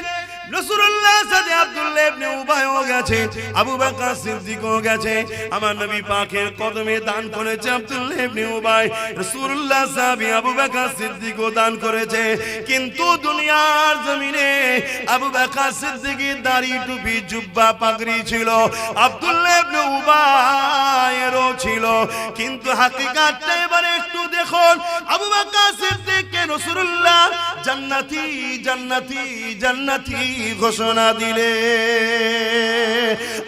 [SPEAKER 2] রাসূলুল্লাহর সাথে আব্দুল্লাহ ইবনে উবাইও গেছে, আবু বকর সিদ্দিকও গেছে। আমার নবী পাকের কদমে দান করেছে আব্দুল্লাহ ইবনে উবাই, রাসূলুল্লাহ সাহাবী আবু বকর সিদ্দিকও দান করেছে। কিন্তু দুনিয়ার জমিনে আবু বকর সিদ্দিকের দাড়ি টুপি জুব্বা পাগড়ি ছিল, আব্দুল্লাহ ইবনে উবাইয়েরও ছিল। কিন্তু হাকিকাতটা এবারে একটু দেখুন, আবু বকর সিদ্দিককে রাসূলুল্লাহ জান্নাতি জান্নাতি জান্নাতি ঘোষণা দিলে,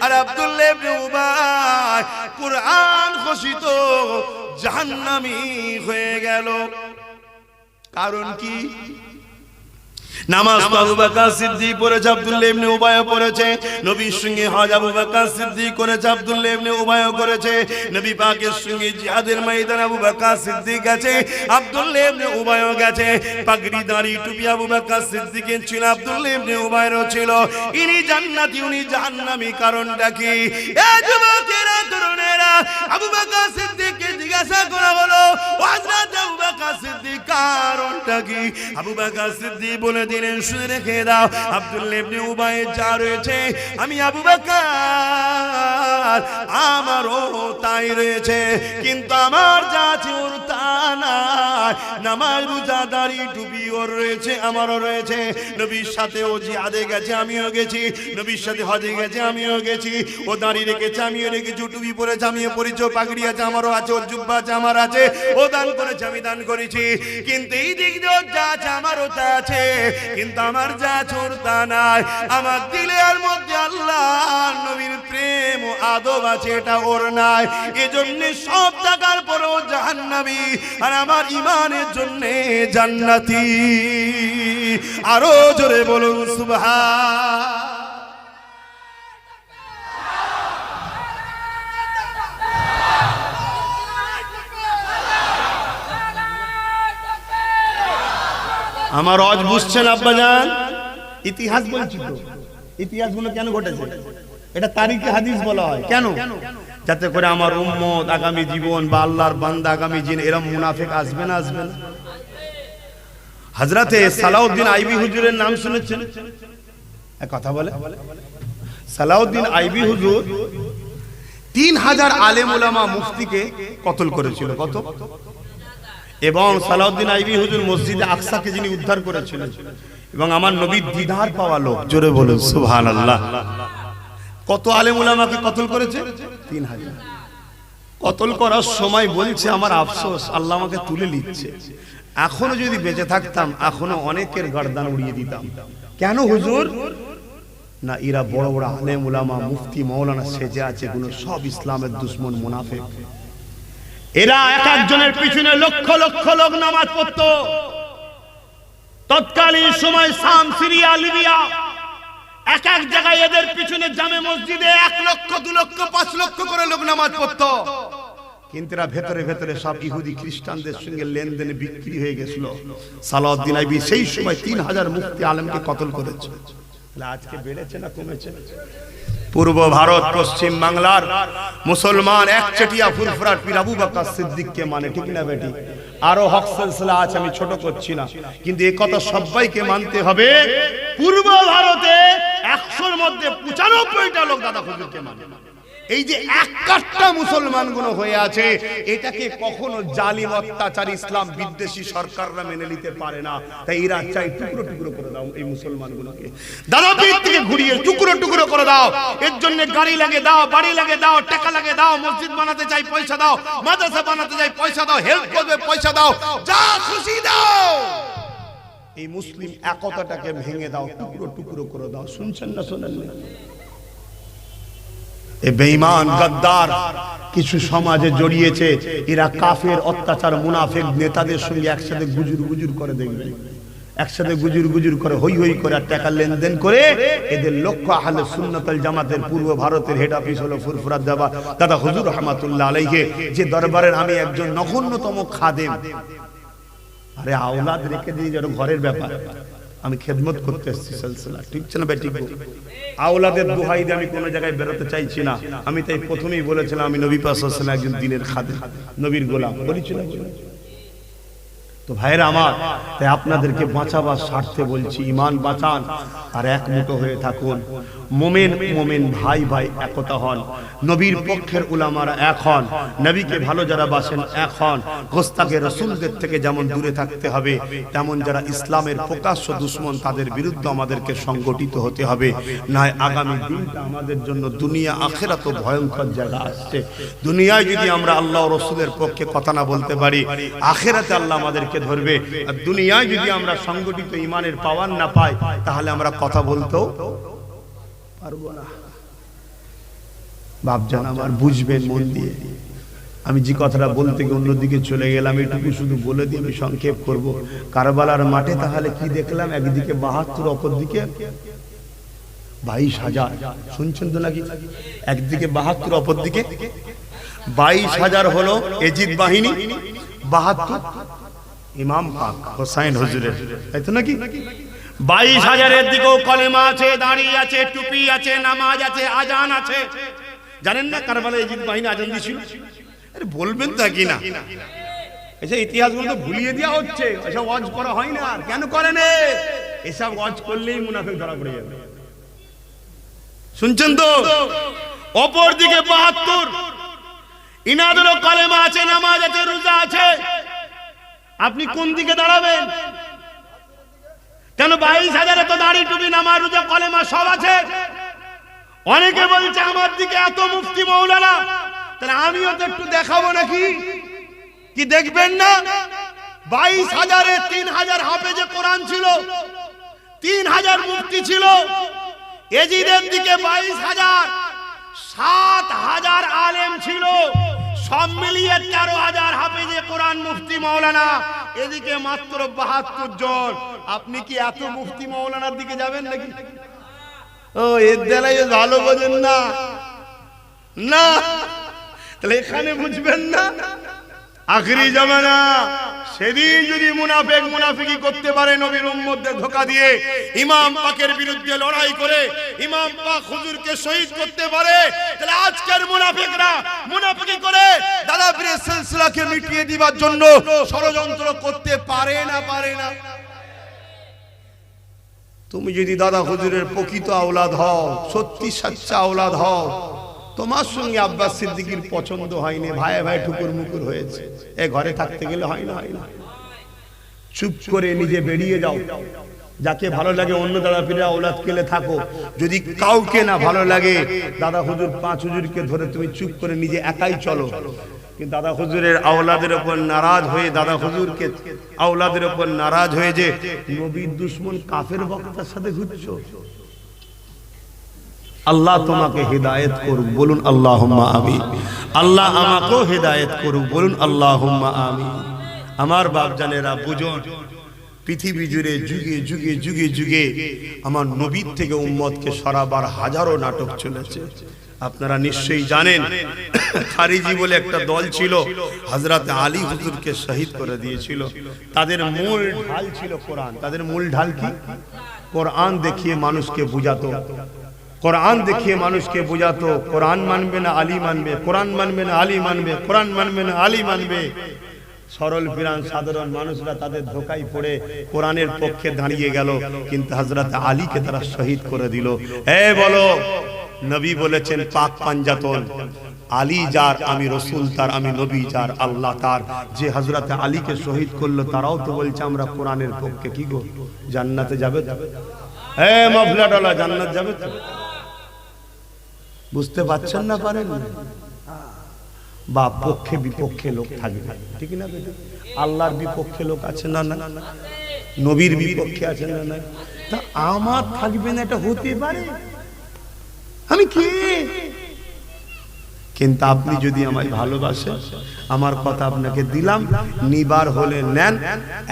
[SPEAKER 2] আর আব্দুল্লাহ ইবনে উবাই কুরআন ঘোষিত জাহান্নামী হয়ে গেল। কারণ কি? নামাজ তো আবু বকর সিদ্দিক পড়েছে, আব্দুল্লাহ ইবনে উবাইও পড়েছে। নবীর সঙ্গে হজ আবু বকর সিদ্দিক করেছে, আব্দুল্লাহ ইবনে উবাইও করেছে। নবী পাকের সঙ্গে জিহাদের ময়দানে আবু বকর সিদ্দিক গেছে, আব্দুল্লাহ ইবনে উবাইও গেছে। পাগড়ি দাড়ি টুপি আবু বকর সিদ্দিকের ছিল, আব্দুল্লাহ ইবনে উবাইয়েরও ছিল। ইনি জান্নাতি উনি জাহান্নামী, কারণটা কি? এ যুবকেরা তরুণেরা, আবু বকর সিদ্দিককে জিজ্ঞাসা করা হলো, ও হযরত আবু বকর সিদ্দিক কারণটা কি? আবু বকর সিদ্দিক বলে দিলেন, শুনে রেখে দাও, আব্দুল্লাহ ইবনে উবাই যা রয়েছে আমি আবু বকর আমারও তাই রয়েছে, কিন্তু আমার যা আছে ওর তা নাই। নামাজ রোজা দাড়ি টুপি ওর রয়েছে, আমারও রয়েছে। নবীর সাথে ও জিহাদে গেছে, আমিও গেছি। নবীর সাথে হজে গেছে, আমিও গেছি। ও দাড়ি রেখেছে, আমিও রেখেছি। টুপি পরেছে, আমিও পরেছি। পাগড়ি আছে, আমারও আছে। ওর জুব্বা আছে, আমার আছে। ও দান করেছে, আমি দান করেছি। কিন্তু এই দিক দিয়ে ওর যা আছে আমারও তা আছে, কিন্তু আমার যা ছোর তা নাই। আমার দিলের মধ্যে আল্লাহ নবীর প্রেম ও আদব আছে, এটা ওর নাই। এজন্য সব টাকার পরেও জাহান্নামী, আর আমার ইমানের জন্য জান্নাতি। আরো জোরে বলুন সুবহান।
[SPEAKER 1] আমার আজ বুঝছেন আব্বাজান? ইতিহাস বলছি তো, ইতিহাসগুলো কেন ঘটেছে? এটা তারিখে হাদিস বলা হয়। কেন? যাতে করে আমার উম্মত আগামী জীবন বা আল্লাহর বান্দা আগামী দিন এরকম মুনাফিক আসবে না, আসবে না। হযরতে সালাউদ্দিন আইবি হুজুরের নাম শুনেছেন? এক কথা বলে, সালাউদ্দিন আইবি হুজুর 3000 আলেম উলামা মুফতিকে কতল করেছিল। কত? এবং সালাউদ্দিন আইবি হুজুর মসজিদে আকসাকে যিনি উদ্ধার করেছিলেন, এবং আমার নবীর দিদার পাওয়া লোক, জোরে বলুন সুবহানাল্লাহ। কত আলেম উলামাকে কতল করেছে? 3000। কতল করার সময় বলছে, আমার আফসোস, আল্লাহ আমাকে তুলে নিচ্ছে। এখনো যদি বেঁচে থাকতাম, এখনো অনেকের গর্দান উড়িয়ে দিতাম। কেন হুজুর? না, এরা বড় বড় আলেম উলামা মুফতি মাওলানা সেজে আছে, গুলো সব ইসলামের দুশমন মুনাফিক। এরা এক একজনের পিছনে লক্ষ লক্ষ লোক নামাজ পড়তো। তৎকালীন সময় শাম, সিরিয়া, লিবিয়া, এক এক জায়গায় এদের পিছনে জামে মসজিদে 1 লক্ষ 2 লক্ষ 5 লক্ষ করে লোক নামাজ পড়তো। কিন্তু এরা ভেতরে ভেতরে সব ইহুদি খ্রিস্টানদের সঙ্গে লেনদেনে বিক্রি হয়ে গেছিল। সালাউদ্দিন আইবি সেই সময় 3000 মুফতি আলেমকে কতল করেছে। আজকে বেড়েছে না কমেছে? পূর্ব ভারত, পশ্চিম বাংলার মুসলমান একচেটিয়া ফুরফুরার পীর আবু বকর সিদ্দিককে মানে, ঠিক না বেটি? আরো হক সিলসিলা আছে, আমি ছোট করছি না, কিন্তু এই কথা সবাইকে মানতে হবে। পূর্ব ভারতে 100-র মধ্যে 95টা লোক দাদা হুজুরকে মানে। এই যে এক কাট্টা মুসলমান গুলো হয়ে আছে, এটাকে কখনো জালিম অত্যাচার ইসলাম বিদ্বেষী সরকাররা মেনে নিতে পারে না। তাই এরা চাই টুকরো টুকরো করে দাও এই মুসলমান গুলোকে, দাদা পীর থেকে ঘুরিয়ে টুকরো টুকরো করে দাও। এর জন্য গাড়ি লাগে দাও, বাড়ি লাগে দাও, টাকা লাগে দাও, মসজিদ বানাতে চাই পয়সা দাও, মাদ্রাসা বানাতে চাই পয়সা দাও, হেল্প করবে পয়সা দাও, যা খুশি দাও। এই মুসলিম একতাটাকে ভেঙে দাও, টুকরো টুকরো করে দাও। শুনছেন না শোনেন না? বেঈমান গদ্দার কিছু সমাজে জড়িয়েছে, এরা কাফের অত্যাচার মুনাফিক নেতাদের সঙ্গে একসাথে গুজুর গুজুর করে, দেখবেন একসাথে গুজুর গুজুর করে, হই হই করে টাকা লেনদেন করে। এদের লক্ষ্য আহলে সুন্নাত ওয়াল জামাতের পূর্ব ভারতের হেড অফিস হলো ফুরফুরা দাদা হুজুর রাহমাতুল্লাহ আলাইহি, যে দরবারের আমি একজন নগণ্যতম খাদেম। আরে আওলাদ রেখে দিয়ে যেন ঘরের ব্যাপার, আমি খেদমত করতে এসেছি সিলসিলা, ঠিক না ভাই? ঠিক। আওলাদের দোহাই দিয়ে আমি কোনো জায়গায় বেরোতে চাইছি না। আমি তাই প্রথমেই বলেছিলাম, আমি নবী পাক সাল্লাল্লাহু আলাইহি ওয়াসাল্লাম একজন দ্বীনের খাদেম, নবীর গোলাম বলেছিলাম। তো ভাইরা আমার, তাই আপনাদেরকে বাঁচাবার স্বার্থে বলছি, ইমান বাঁচান আর এক মুঠো হয়ে থাকুন। মোমেন ভাই ভাই একতা হন। নবীর পক্ষের উলামারা এক হন। নবীকে ভালো যারা বাসেন এক হন। গোস্তাকে রসুলদের থেকে যেমন দূরে থাকতে হবে, তেমন যারা ইসলামের প্রকাশ্য দুশ্মন তাদের বিরুদ্ধে আমাদেরকে সংগঠিত হতে হবে। নয় আগামী দিনটা আমাদের জন্য দুনিয়া আখেরাত ভয়ঙ্কর জায়গা আসছে। দুনিয়ায় যদি আমরা আল্লাহ রসুলের পক্ষে কথা না বলতে পারি, আখেরাতে আল্লাহ আমাদেরকে ধরবে। আর দুনিয়ায় যদি আমরা সংগঠিত ইমানের পাওয়ার না পাই, তাহলে আমরা কথা বলতেও পারবো না। বাপজান আমার, বুঝবেন মন দিয়ে। আমি যে কথাটা বলতে গিয়ে অন্যদিকে চলে গেলাম, এটুকু শুধু বলে দিয়ে আমি সংক্ষেপ করব। কারবালার মাঠে তাহলে কি দেখলাম? একদিকে ৭২, অপরদিকে ২২,০০০। শুনছেন তো নাকি? একদিকে ৭২, অপরদিকে ২২,০০০ হলো এজিদ বাহিনী, ৭২ ইমাম পাক হোসাইন হুজুরের, তাই তো নাকি? ২২,০০০-এর দিকেও কলেমা আছে, দাড়ি আছে, টুপি আছে, নামাজ আছে, আজান আছে। জানেন না কারবালা এজিদ বাহিনী আজান দিয়েছিল? আরে বলবেন তা কি না? এসব ইতিহাসগুলো তো ভুলিয়ে দেওয়া হচ্ছে। এসব ওয়াজ করা হয় না। আর কেন করেন? এসব ওয়াজ করলেই মুনাফিক ধরা পড়ে যাবে। শুনছেন তো? অপর দিকে ৭২ ইনাদেরও কলেমা আছে, নামাজ আছে, রোজা আছে। আপনি কোন দিকে দাঁড়াবেন? কেন ২২,০০০-এ তো দাড়ি, টুপি, নামাজ, রোজা, কলেমা সব আছে। অনেকে বলছে আমার দিকে এত মুফতি মৌলানা, তাহলে আমিও তো একটু দেখাবো নাকি? কি দেখবেন না? ২২,০০০-এ ৩,০০০ হাফেজে কোরআন ছিল, ৩,০০০ মুফতি ছিল। এজিদের দিকে ২২,০০০, ৭,০০০ আলেম ছিল। সব মিলিয়ে ১৩,০০০ হাফেজে কোরআন, মুফতি মৌলানা। এদিকে মাত্র ৭২ জন। আপনি কি এত মুফতি মৌলানার দিকে যাবেন নাকি? ও এর দ্বারাই ভালো বোঝেন না। না, তাহলে এখানে বুঝবেন না আখেরি জামানা। সেদিন যদি মুনাফিকি করতে পারে, নবীর উম্মতদের ধোঁকা দিয়ে ইমাম পাকের বিরুদ্ধে লড়াই করে ইমাম পাক হুজুরকে শহীদ করতে পারে, তাহলে আজকের মুনাফিকরা মুনাফিকি করে দাদা পীরের সিলসিলাকে মিটিয়ে দিবার জন্য ষড়যন্ত্র করতে পারে না? পারে না? তুমি যদি দাদা হুজুরের প্রকৃত আওলাদ হও, সত্যি সচ্চা আওলাদ হও, তোমার সঙ্গে আব্বাস সিদ্দিকীর পছন্দ হয়নি, ভাই ভাই ঠুকুর মুকুর হয়েছে, এ ঘরে থাকতে গেলে হয় না? হয় না? চুপ করে নিজে বেরিয়ে যাও। যাকে ভালো লাগে অন্য দাদা পীরের আওলাদ কেলে থাকো। যদি কাউকে না ভালো লাগে, দাদা হুজুর ৫ হুজুরকে ধরে তুমি চুপ করে নিজে একাই চলো। কিন্তু দাদা হুজুরের আওলাদের উপর নারাজ হয়ে, দাদা হুজুরকে আওলাদের উপর নারাজ হয়ে যে নবীর দুশমন কাফের বক্তার সাথে ঘুরছো, আল্লাহ তোমাকে হেদায়েত করুক, বলুন আল্লাহুম্মা আমিন। আল্লাহ আমাকেও হেদায়েত করুক, বলুন আল্লাহুম্মা আমিন। আমার বাপজানেরা বুঝুন, পৃথিবী জুড়ে যুগে যুগে যুগে যুগে আমার নবীর থেকে উম্মতকে সরাবার হাজারো নাটক চলেছে। আপনারা নিশ্চয়ই জানেন, খারিজি বলে একটা দল ছিল, হযরত আলী হুজুরকে শহীদ করে দিয়েছিল। তাদের মূল ঢাল ছিল কোরআন। তাদের মূল ঢাল কি? কোরআন দেখিয়ে মানুষকে বুঝাতো। কোরআন দেখিয়ে মানুষকে বোঝাতো, কোরআন মানবে না আলী মানবে, কোরআন মানবে না আলী মানবে, কোরআন মানবে না আলী মানবে। সরল ফিরান সাধারণ মানুষরা তাদের ধোঁকায় পড়ে কোরআনের পক্ষে দাঁড়িয়ে গেল, কিন্তু হযরত আলীকে তারা শহীদ করে দিল। বলো, নবী বলেছেন পাক পাঞ্জাতন, আলী যার আমি রসুল তার, আমি নবী যার আল্লাহ তার। যে হযরত আলীকে শহীদ করলো, তারাও তো বলছে আমরা কোরআনের পক্ষে। কি গো, জান্নাতে যাবে? মাফলাডালা জান্নাত যাবে তো? বুঝতে পারছেন না? পারেন বা পক্ষে বিপক্ষে লোক থাকবে, ঠিক না? আল্লাহর বিপক্ষে লোক আছে না? না। নবীর বিপক্ষে আছে না? না। তা আমার থাকবে না, এটা হতে পারে? আমি কে? কিন্তু আপনি যদি আমায় ভালোবাসেন, আমার কথা আপনাকে দিলাম, নিবার হলে নেন,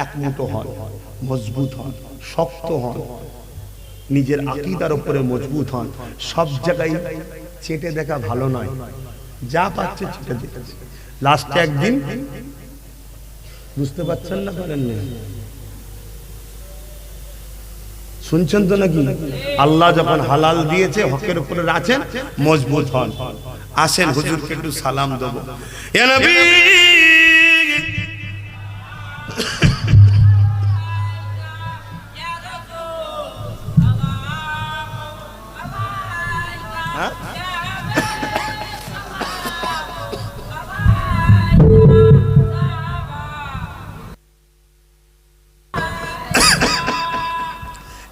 [SPEAKER 1] একমুঠো হন, মজবুত হন, শক্ত হন, নিজের আকীদার উপরে মজবুত হন। সব জায়গায় চেটে দেখা ভালো নয়, যা পাচ্ছে চেটে দেখেছে। লাস্টে একদিন, বুঝতে পারছেন না? পারেন না? শুনছেন তো নাকি? আল্লাহ যখন হালাল দিয়েছে, হকের উপরে আছেন, মজবুত হন। আসেন হুজুরকে একটু সালাম দেবো। ইয়া নবী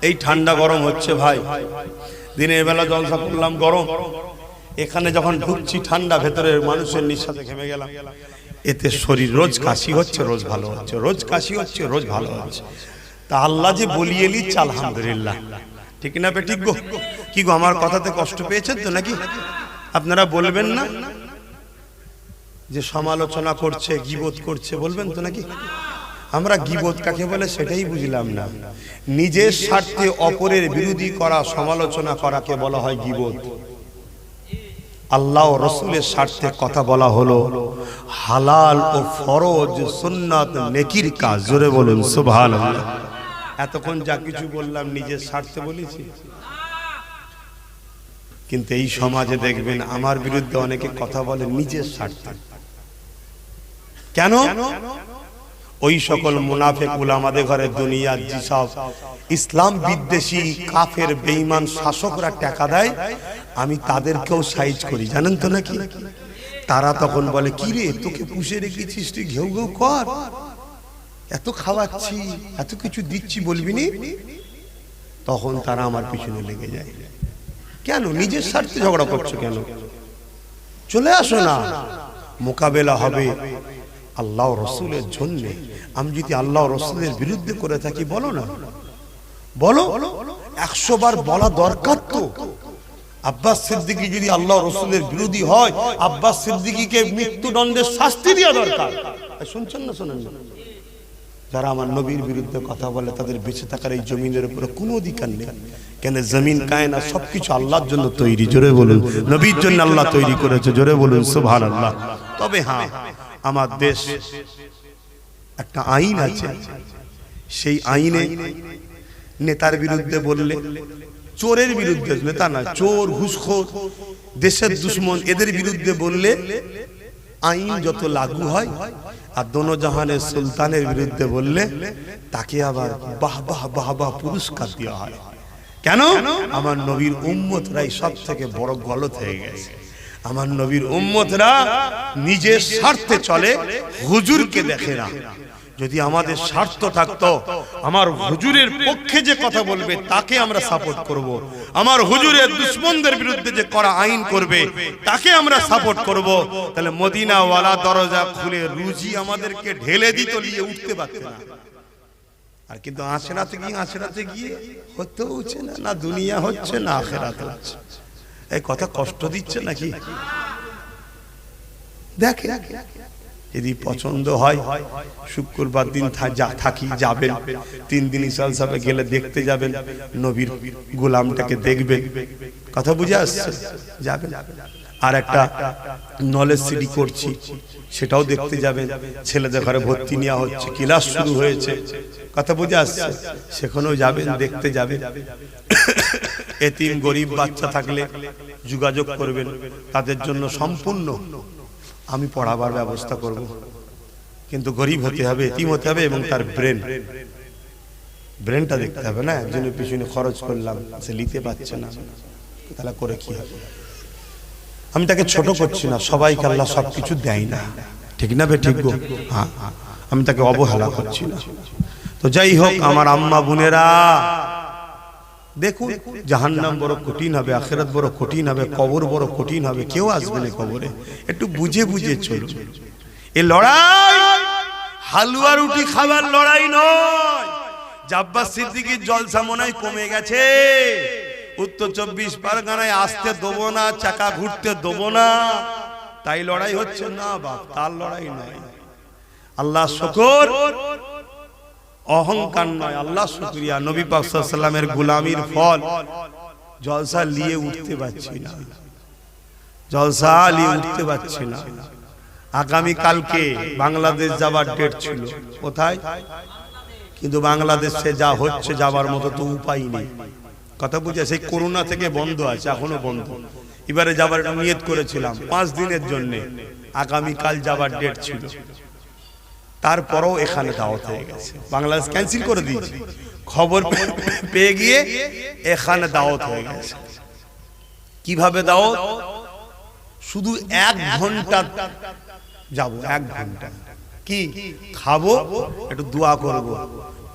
[SPEAKER 1] এই ঠান্ডা গরম হচ্ছে ভাই, দিনের বেলা জলসা করলাম গরম, এখানে যখন ঢুকছি ঠান্ডা, ভেতরের মানুষের নিঃশ্বাসে ঘেমে গেলাম। এতে শরীর রোজ কাশি হচ্ছে, রোজ ভালো হচ্ছে, রোজ কাশি হচ্ছে, রোজ ভালো হচ্ছে। তা আল্লাহ যে বলিয়ে নিচ্ছে আলহামদুলিল্লাহ, ঠিক না বে ঠিক গো? কি গো আমার কথাতে কষ্ট পেয়েছেন তো নাকি? আপনারা বলবেন না যে সমালোচনা করছে, গীবত করছে, বলবেন তো নাকি? আমরা গীবত কাকে বলে সেটাই বুঝলাম না। নিজের স্বার্থে অপরের বিরোধী করা, সমালোচনা করাকে বলা হয় গীবত। আল্লাহ ও রাসূলের স্বার্থে কথা বলা হলো হালাল ও ফরজ, সুন্নাত, নেকির কাজ। জোরে বলুন সুবহানাল্লাহ। এতক্ষণ যা কিছু বললাম নিজের স্বার্থে বলেছি, কিন্তু এই সমাজে দেখবেন আমার বিরুদ্ধে অনেকে কথা বলে নিজের স্বার্থে। কেন? ওই সকল মুনাফিক উলামাদের ঘরে দুনিয়ার যেসব ইসলাম বিদ্বেষী কাফের বেঈমান শাসকরা টাকা দেয়, আমি তাদেরকেও সাইজ করি, জানেন তো নাকি? তারা তখন বলে, কি রে তোকে পুষে রেখেছিস, তুই ঘেউ ঘেউ কর, এত খাওয়াচ্ছি, এত কিছু দিচ্ছি, বলবি নি? তখন তারা আমার পিছনে লেগে যায়। কেন? নিজের স্বার্থে ঝগড়া করছো কেন? চলে আসো না, মোকাবেলা হবে আল্লাহ রসুলের জন্য। আমি যদি আল্লাহ রসুলের বিরুদ্ধে করে থাকি, বলো না, বলো, 100 বার বলা দরকার তো। আব্বাস সিদ্দিকী যদি আল্লাহ রসুলের বিরোধী হয়, আব্বাস সিদ্দিকীকে মৃত্যুদণ্ডের শাস্তি দেওয়া দরকার। শুনছেন না? শোনেন না? যারা আমার নবীর বিরুদ্ধে কথা বলে তাদের বেঁচে থাকার এই জমিনের উপরে কোনো অধিকার নেই। কেন? জমিন কায়নাত সবকিছু আল্লাহর জন্য তৈরি। জোরে বলুন, নবীর জন্য আল্লাহ তৈরি করেছে। জোরে বলুন সুবহানাল্লাহ। তবে হ্যাঁ, আমার দেশ একটা আইন আছে, সেই আইনে নেতার বিরুদ্ধে বললে, চোরের বিরুদ্ধে, নেতা না, চোর, ঘুষখোর, দেশের দুশ্মন, এদের বিরুদ্ধে বললে আইন যত লাগু হয়, আর দোনো জাহানের সুলতানের বিরুদ্ধে বললে তাকে আবার বাহ বাহ বাহ বাহ পুরস্কার দেওয়া হয়। কেন? আমার নবীর উম্মতরাই সব থেকে বড় গলত হয়ে গেছে। আমার নবীর উম্মতরা নিজের স্বার্থে চলে, হুজুরকে দেখে না। যদি আমাদের স্বার্থ থাকতো, আমার হুজুরের পক্ষে যে কথা বলবে তাকে আমরা সাপোর্ট করব, আমার হুজুরের দুশমনদের বিরুদ্ধে যে করা আইন করবে তাকে আমরা সাপোর্ট করব, তাহলে মদিনা ওয়ালা দরজা খুলে রুজি আমাদেরকে ঢেলে দিত, নিয়ে উঠতে পারত না। আর কিন্তু আখিরাতে গিয়ে হতেও হচ্ছে না, না দুনিয়া হচ্ছে না আখিরাত হচ্ছে। এই কথা কষ্ট দিচ্ছে নাকি? দেখে, যদি পছন্দ হয় শুক্রবার দিন থাকি, যাবেন 3 দিন ইসাল সাহেবে গেলে দেখতে যাবেন, নবীর গোলামটাকে দেখবেন, কথা বুঝে আসছে, যাবেন। আর একটা নলেজ সিটি করছি, সেটাও দেখতে যাবেন। ছেলেদের ঘরে ভর্তি নেওয়া হচ্ছে, ক্লাস শুরু হয়েছে, কথা বুঝে আসছে, সেখানেও যাবেন, দেখতে যাবেন। এতিম গরিব বাচ্চা থাকলে যোগাযোগ করবেন, তাদের জন্য সম্পূর্ণ আমি পড়াবার ব্যবস্থা করব। কিন্তু গরিব হতে হবে, এতিম হতে হবে, এবং তার ব্রেনটা দেখতে হবে না। একজনের পিছনে খরচ করলাম, সে নিতে পারছে না, তাহলে করে কি হবে? আমি তাকে ছোট করছি না, সবাইকে আল্লাহ সবকিছু দেয় না, ঠিক না? ঠিক গো? হ্যাঁ, আমি তাকে অবহেলা করছি না। তো যাই হোক, আমার আম্মা বোনেরা, দেখুন জাহান্নাম বড় কঠিন হবে, আখিরাত বড় কঠিন হবে, কবর বড় কঠিন হবে, কেউ আসবে না কবরে। একটু বুঝে বুঝে চলুন। এই লড়াই হালুয়া রুটি খাবার লড়াই নয়। আব্বাস সিদ্দিকীর জলসা মনে হয় কমে গেছে, উত্তর 24 পরগনায় আসতে দেবো না, চাকা ঘুরতে দেবো না, তাই লড়াই হচ্ছে না বাপ, তার লড়াই নয়। আল্লাহ শুকর, অহংকার নয়, আল্লাহ শুকরিয়া। নবী পাক সাল্লাল্লাহু আলাইহি ওয়াসাল্লামের গোলামির ফল। জলসা নিয়ে উঠতে পারছি না, জলসা নিয়ে উঠতে পারছি না। আগামী কালকে বাংলাদেশ যাবার ডেট ছিল, কোথায়? কিন্তু বাংলাদেশে যা হচ্ছে, যাবার মতো তো উপায় নেই, কথা বুঝে। সেই করোনা থেকে বন্ধ আছে, এখনো বন্ধ। এবারে যাবার নিয়ত করেছিলাম 5 দিনের জন্য, আগামী কাল যাবার ডেট ছিল, তারপরেও এখানে দাওয়াত হয়ে গেছে। বাংলাদেশ ক্যান্সেল করে দিয়েছে, খবর পেয়ে গিয়ে এখানে দাওয়াত হয়ে গেছে। কিভাবে দাওয়াত? শুধু 1 ঘন্টা যাব, 1 ঘন্টা কি খাবো, একটু দোয়া করব,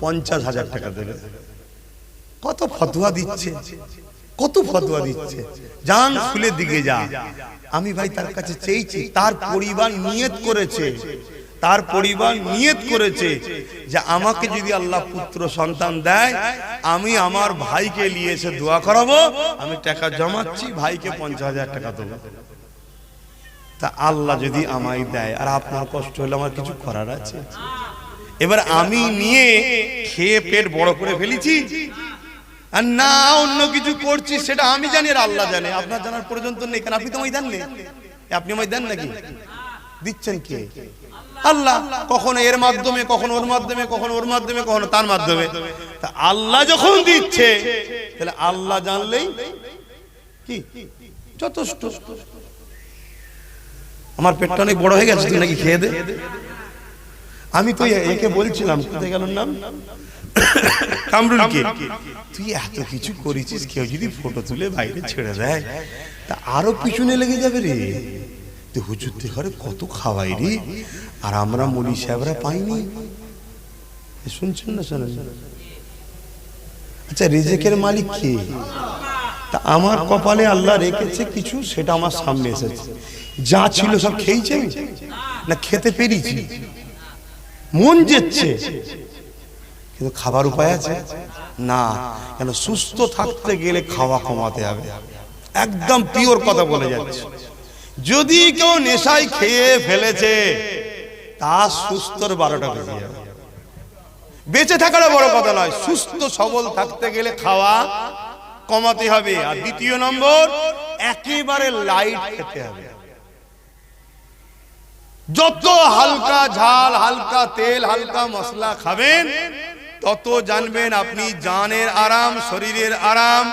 [SPEAKER 1] 50,000 টাকা দেবে। কত ফতোয়া দিচ্ছে, কত ফতোয়া দিচ্ছে, জান ফুলের দিকে যা। আমি ভাই তার কাছে চেয়েছি, তার পরিবার নিয়ত করেছে, তার পরিবার নিয়ত করেছে যে আমাকে যদি আল্লাহ পুত্র সন্তান দেয়, আমি আমার ভাইকে নিয়ে এসে দোয়া করাবো, আমি টাকা জমাচ্ছি, ভাইকে 50,000 টাকা দেবো। তা আল্লাহ যদি আমায় দেয় আর আপনার কষ্ট হলে আমার কিছু করার আছে? এবার আমি নিয়ে খেয়ে পেট বড় করে ফেলেছি আর না অন্য কিছু করছি, সেটা আমি জানি আর আল্লাহ জানে। আপনার জানার প্রয়োজন তো নেই, কারণ আপনি তো আমায় দেন না। আপনি আমায় দেন নাকি? দিচ্ছেন কে? আল্লাহ। কখনো এর মাধ্যমে, কখনো ওর মাধ্যমে, কখনো ওর মাধ্যমে, কখনো তার মাধ্যমে। তা আল্লাহ যখন দিচ্ছে, তাহলে আল্লাহ জানলেই কি যথেষ্ট। আমার পেটটা অনেক বড় হয়ে গেছে, তুই নাকি খেয়ে দে। আমি তো একে বলছিলাম, কোথায় গেল নাম, কামরুলকে, তুই এত কিছু করেছিস, কেউ যদি ফটো তুলে বাইরে ছেড়ে দেয় তা আরো পিছনে লেগে যাবে রে। তুই হুজুরদের ঘরে কত খাওয়াই রে, আর আমরা মলি সাহেবরা পাইনি। শুনছেন না? শোনেন। আচ্ছা, রিজেকের মালিক কে? তা আমার কপালে আল্লাহ রেখেছে কিছু, সেটা আমার সামনে এসেছে। যা ছিল সব খেয়েছে না খেতে পেরেছি, মন যেচ্ছে, কিন্তু খাবার উপায় আছে না। কেন? সুস্থ থাকতে গেলে খাওয়া কমাতে হবে। একদম পিওর কথা বলে যাচ্ছে। যদি কেউ নেশায় খেয়ে ফেলেছে, তা সুস্থর 12টা বেজে যাবে। বেঁচে থাকাটা বড় কথা নয়, সুস্থ সবল থাকতে গেলে খাওয়া কমাতে হবে। আর দ্বিতীয় নম্বর, একেবারে লাইট খেতে হবে। যত হালকা ঝাল, হালকা তেল, হালকা মশলা খাবেন, তত জানবেন আপনি জানের আরাম, শরীরের আরাম,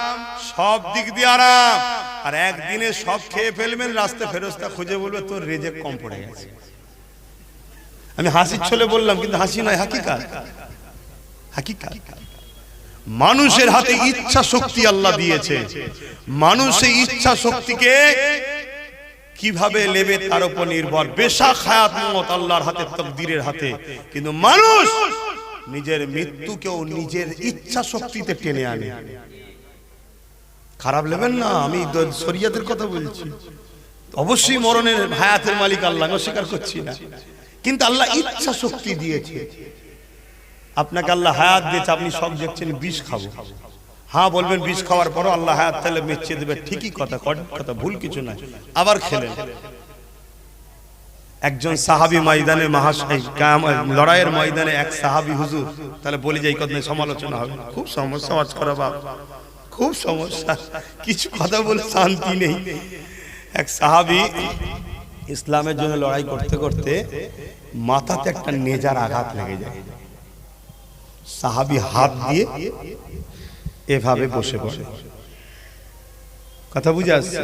[SPEAKER 1] সব দিক দিয়ে আরাম। আর একদিনে সব খেয়ে ফেলবেন, রাস্তা ফেরস্তা খুঁজে বলবে তোর রেজেক কম পড়ে গেছে। আমি হাসির ছলে বললাম, কিন্তু হাসি নয়, হাকিকাত। হাকিকাত। মানুষের হাতে ইচ্ছা শক্তি আল্লাহ দিয়েছে, মানুষ এই ইচ্ছা শক্তিকে কিভাবে নেবে তার উপর নির্ভর। বেশাক হায়াত মত আল্লাহর হাতে, তাকদীরের হাতে। কিন্তু মানুষ নিজের মৃত্যুকেও নিজের ইচ্ছা শক্তিতে টেনে আনে। খারাপ নেবেন না, আমি শরীয়তের কথা বলছি। অবশ্যই মরণের হায়াতের মালিক আল্লাহ, অস্বীকার করছি না, কিন্তু আল্লাহ ইচ্ছা শক্তি দিয়েছে। আপনাকে আল্লাহ হায়াত দিয়েছে, আপনি সব দেখছেন বিষ খাবো, হ্যাঁ বলবেন, বিষ খাওয়ার পরও আল্লাহ হায়াত তাহলে মেচিয়ে দেবে, ঠিকই কথা, কথা ভুল কিছু নাই। আবার খেলেন। একজন সাহাবী ময়দানে, লড়াইয়ের ময়দানে এক সাহাবী হুজুর, তাহলে বলে যাই কথা সমালোচনা হবে, খুব সমস্যা আজ করা বাপ, খুব সমস্যা, কিছু কথা বলে শান্তি নেই। এক সাহাবী ইসলামের জন্য লড়াই করতে করতে মাথাতে একটা নেজার আঘাত লেগে যায়। সাহাবী হাত দিয়ে এভাবে বসে বসে, কথা বুঝে আসছে?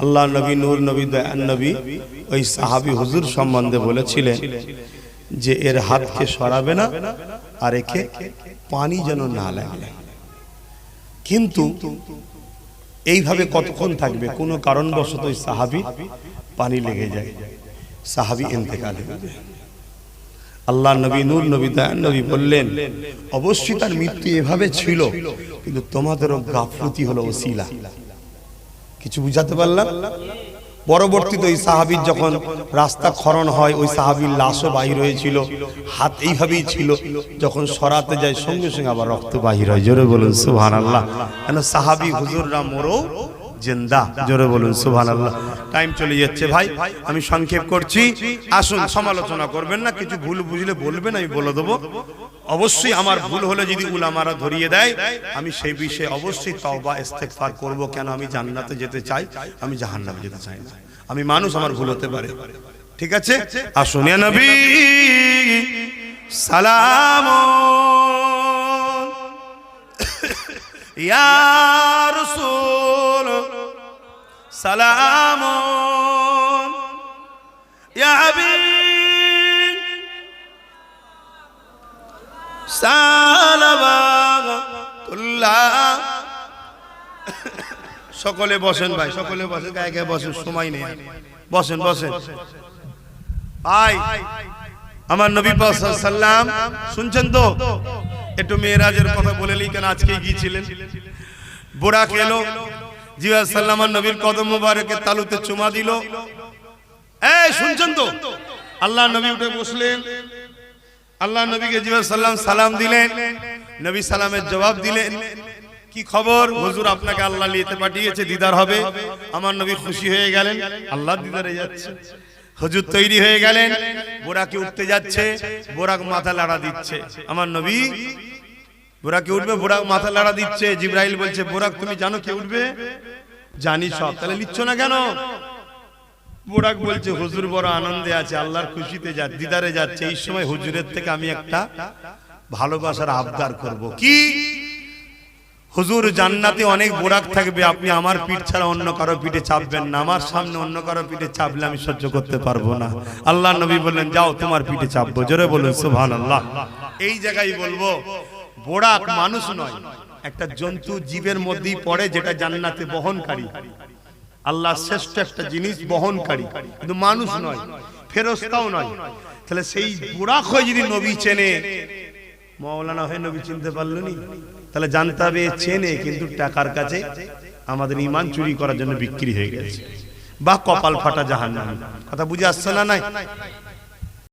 [SPEAKER 1] আল্লাহ নবী, নূর নবী, দয়ান নবী ওই সাহাবী হুজুর সম্বন্ধে বলেছিলেন যে এর হাতকে সরাবে না, আর একে পানি যেন না লাগে। কিন্তু এইভাবে কতক্ষণ থাকবে? কোনো কারণবশত ওই সাহাবী পানি লেগে যায়, সাহাবী ইন্তেকাল হয়ে যায়। আল্লাহ নবী, নূর নবী, দয়ান নবী বললেন, অবশ্যই তার মৃত্যু এভাবে ছিল, কিন্তু তোমাদেরও গাফলতি হলো ওসিলা। কিছু বুঝাতে পারলাম? পরবর্তীতে ওই সাহাবীর যখন রাস্তা খনন হয়, ওই সাহাবীর লাশও বাহির হয়েছিল, হাত এইভাবেই ছিল, যখন সরাতে যায় সঙ্গে সঙ্গে আবার রক্ত বাহির হয়। জোরে বলুন সুবহানাল্লাহ। কেন? সাহাবী হুজুররা মরো জিন্দা। জোরে বলুন সুবহানাল্লাহ। টাইম চলে যাচ্ছে ভাই, আমি সংক্ষেপ করছি। আসুন, সমালোচনা করবেন না, কিছু ভুল বুঝলে বলবেন, আমি বলে দেবো। অবশ্যই আমার ভুল হলে যদি উলামারা ধরিয়ে দেয়, আমি সেই বিষয়ে অবশ্যই তওবা ইস্তেগফার করব। কেন? আমি জান্নাতে যেতে চাই, আমি জাহান্নামে যেতে চাই না। আমি মানুষ, আমার ভুল হতে পারে, ঠিক আছে? আসুন, ইয়া নবী সালাম, ইয়া রাসূল সালাম, ইয়া হাবিব সালাওয়াতুল্লাহ। সকলে বসেন ভাই, সকলে বসেন, গায়ে গায়ে বসেন, সময় নেই, বসেন বসেন ভাই। আমার নবী পাক সাল্লাল্লাহু আলাইহি ওয়াসাল্লাম শুনছেন তো? একটু মেরাজের কথা বলেলি কেন, আজকে গিয়েছিলেন। বুরাক এলো, জিবরাইল সাল্লাম নবীর কদম মোবারকে তালুতে চুমা দিল। এই শুনছেন তো? আল্লাহ নবী উঠে বসলেন, আল্লাহ নবীকে জিবরাইল সাল্লাম সালাম দিলেন, নবী সালামের জবাব দিলেন, কি খবর হুজুর, আপনাকে আল্লাহ নিতে পাঠিয়েছে, দিদার হবে। আমার নবী খুশি হয়ে গেলেন, আল্লাহ দিদারে যাচ্ছে। হুজুর তৈরি হয়ে গেলেন, বুরাকে উঠতে যাচ্ছে, বুরাক মাথা লাড়া দিচ্ছে। আমার নবী বুরাকে উঠবে, বুরাক মাথা লাড়া দিচ্ছে। জিবরাইল বলছে, বুরাক তুমি জানো কে উঠবে? জানি সব, তাহলে নিচ্ছ না কেন? বুরাক বলছে, হুজুর বড় আনন্দে আছে, আল্লাহর খুশিতে যা দিদারে যাচ্ছে। এই সময় হুজুরের থেকে আমি একটা ভালোবাসার আবদার করব। কি? হুজুর জান্নাতে অনেক বুরাক থাকবে, আপনি আমার পিঠ ছাড়া অন্য কারো পিঠে চাপবেন না। আমার সামনে অন্য কারো পিঠে চাপলে আমি সহ্য করতে পারবো না। আল্লাহ নবী বললেন, যাও তোমার পিঠে চাপবো। জোরে বলুন সুবহানাল্লাহ। এই জায়গায় বলবো, বুরাক মানুষ নয়, একটা জন্তু জীবের মধ্যেই পড়ে, যেটা জান্নাতে বহনকারী। আল্লাহ শ্রেষ্ঠ একটা জিনিস বহনকারী, কিন্তু মানুষ নয়, ফেরেশতাও নয়। তাহলে সেই বুরাক হয়ে যদি নবী চেনে, মাওলানা হয়ে নবী চিনতে পারলো নি? তাহলে জানতে হবে চেনে, কিন্তু টাকার কাছে আমাদের ঈমান চুরি করার জন্য বিক্রি হয়ে গেছে, বা কপাল ফাটা জাহান্নামী। কথা বুঝে আসছে না? নাই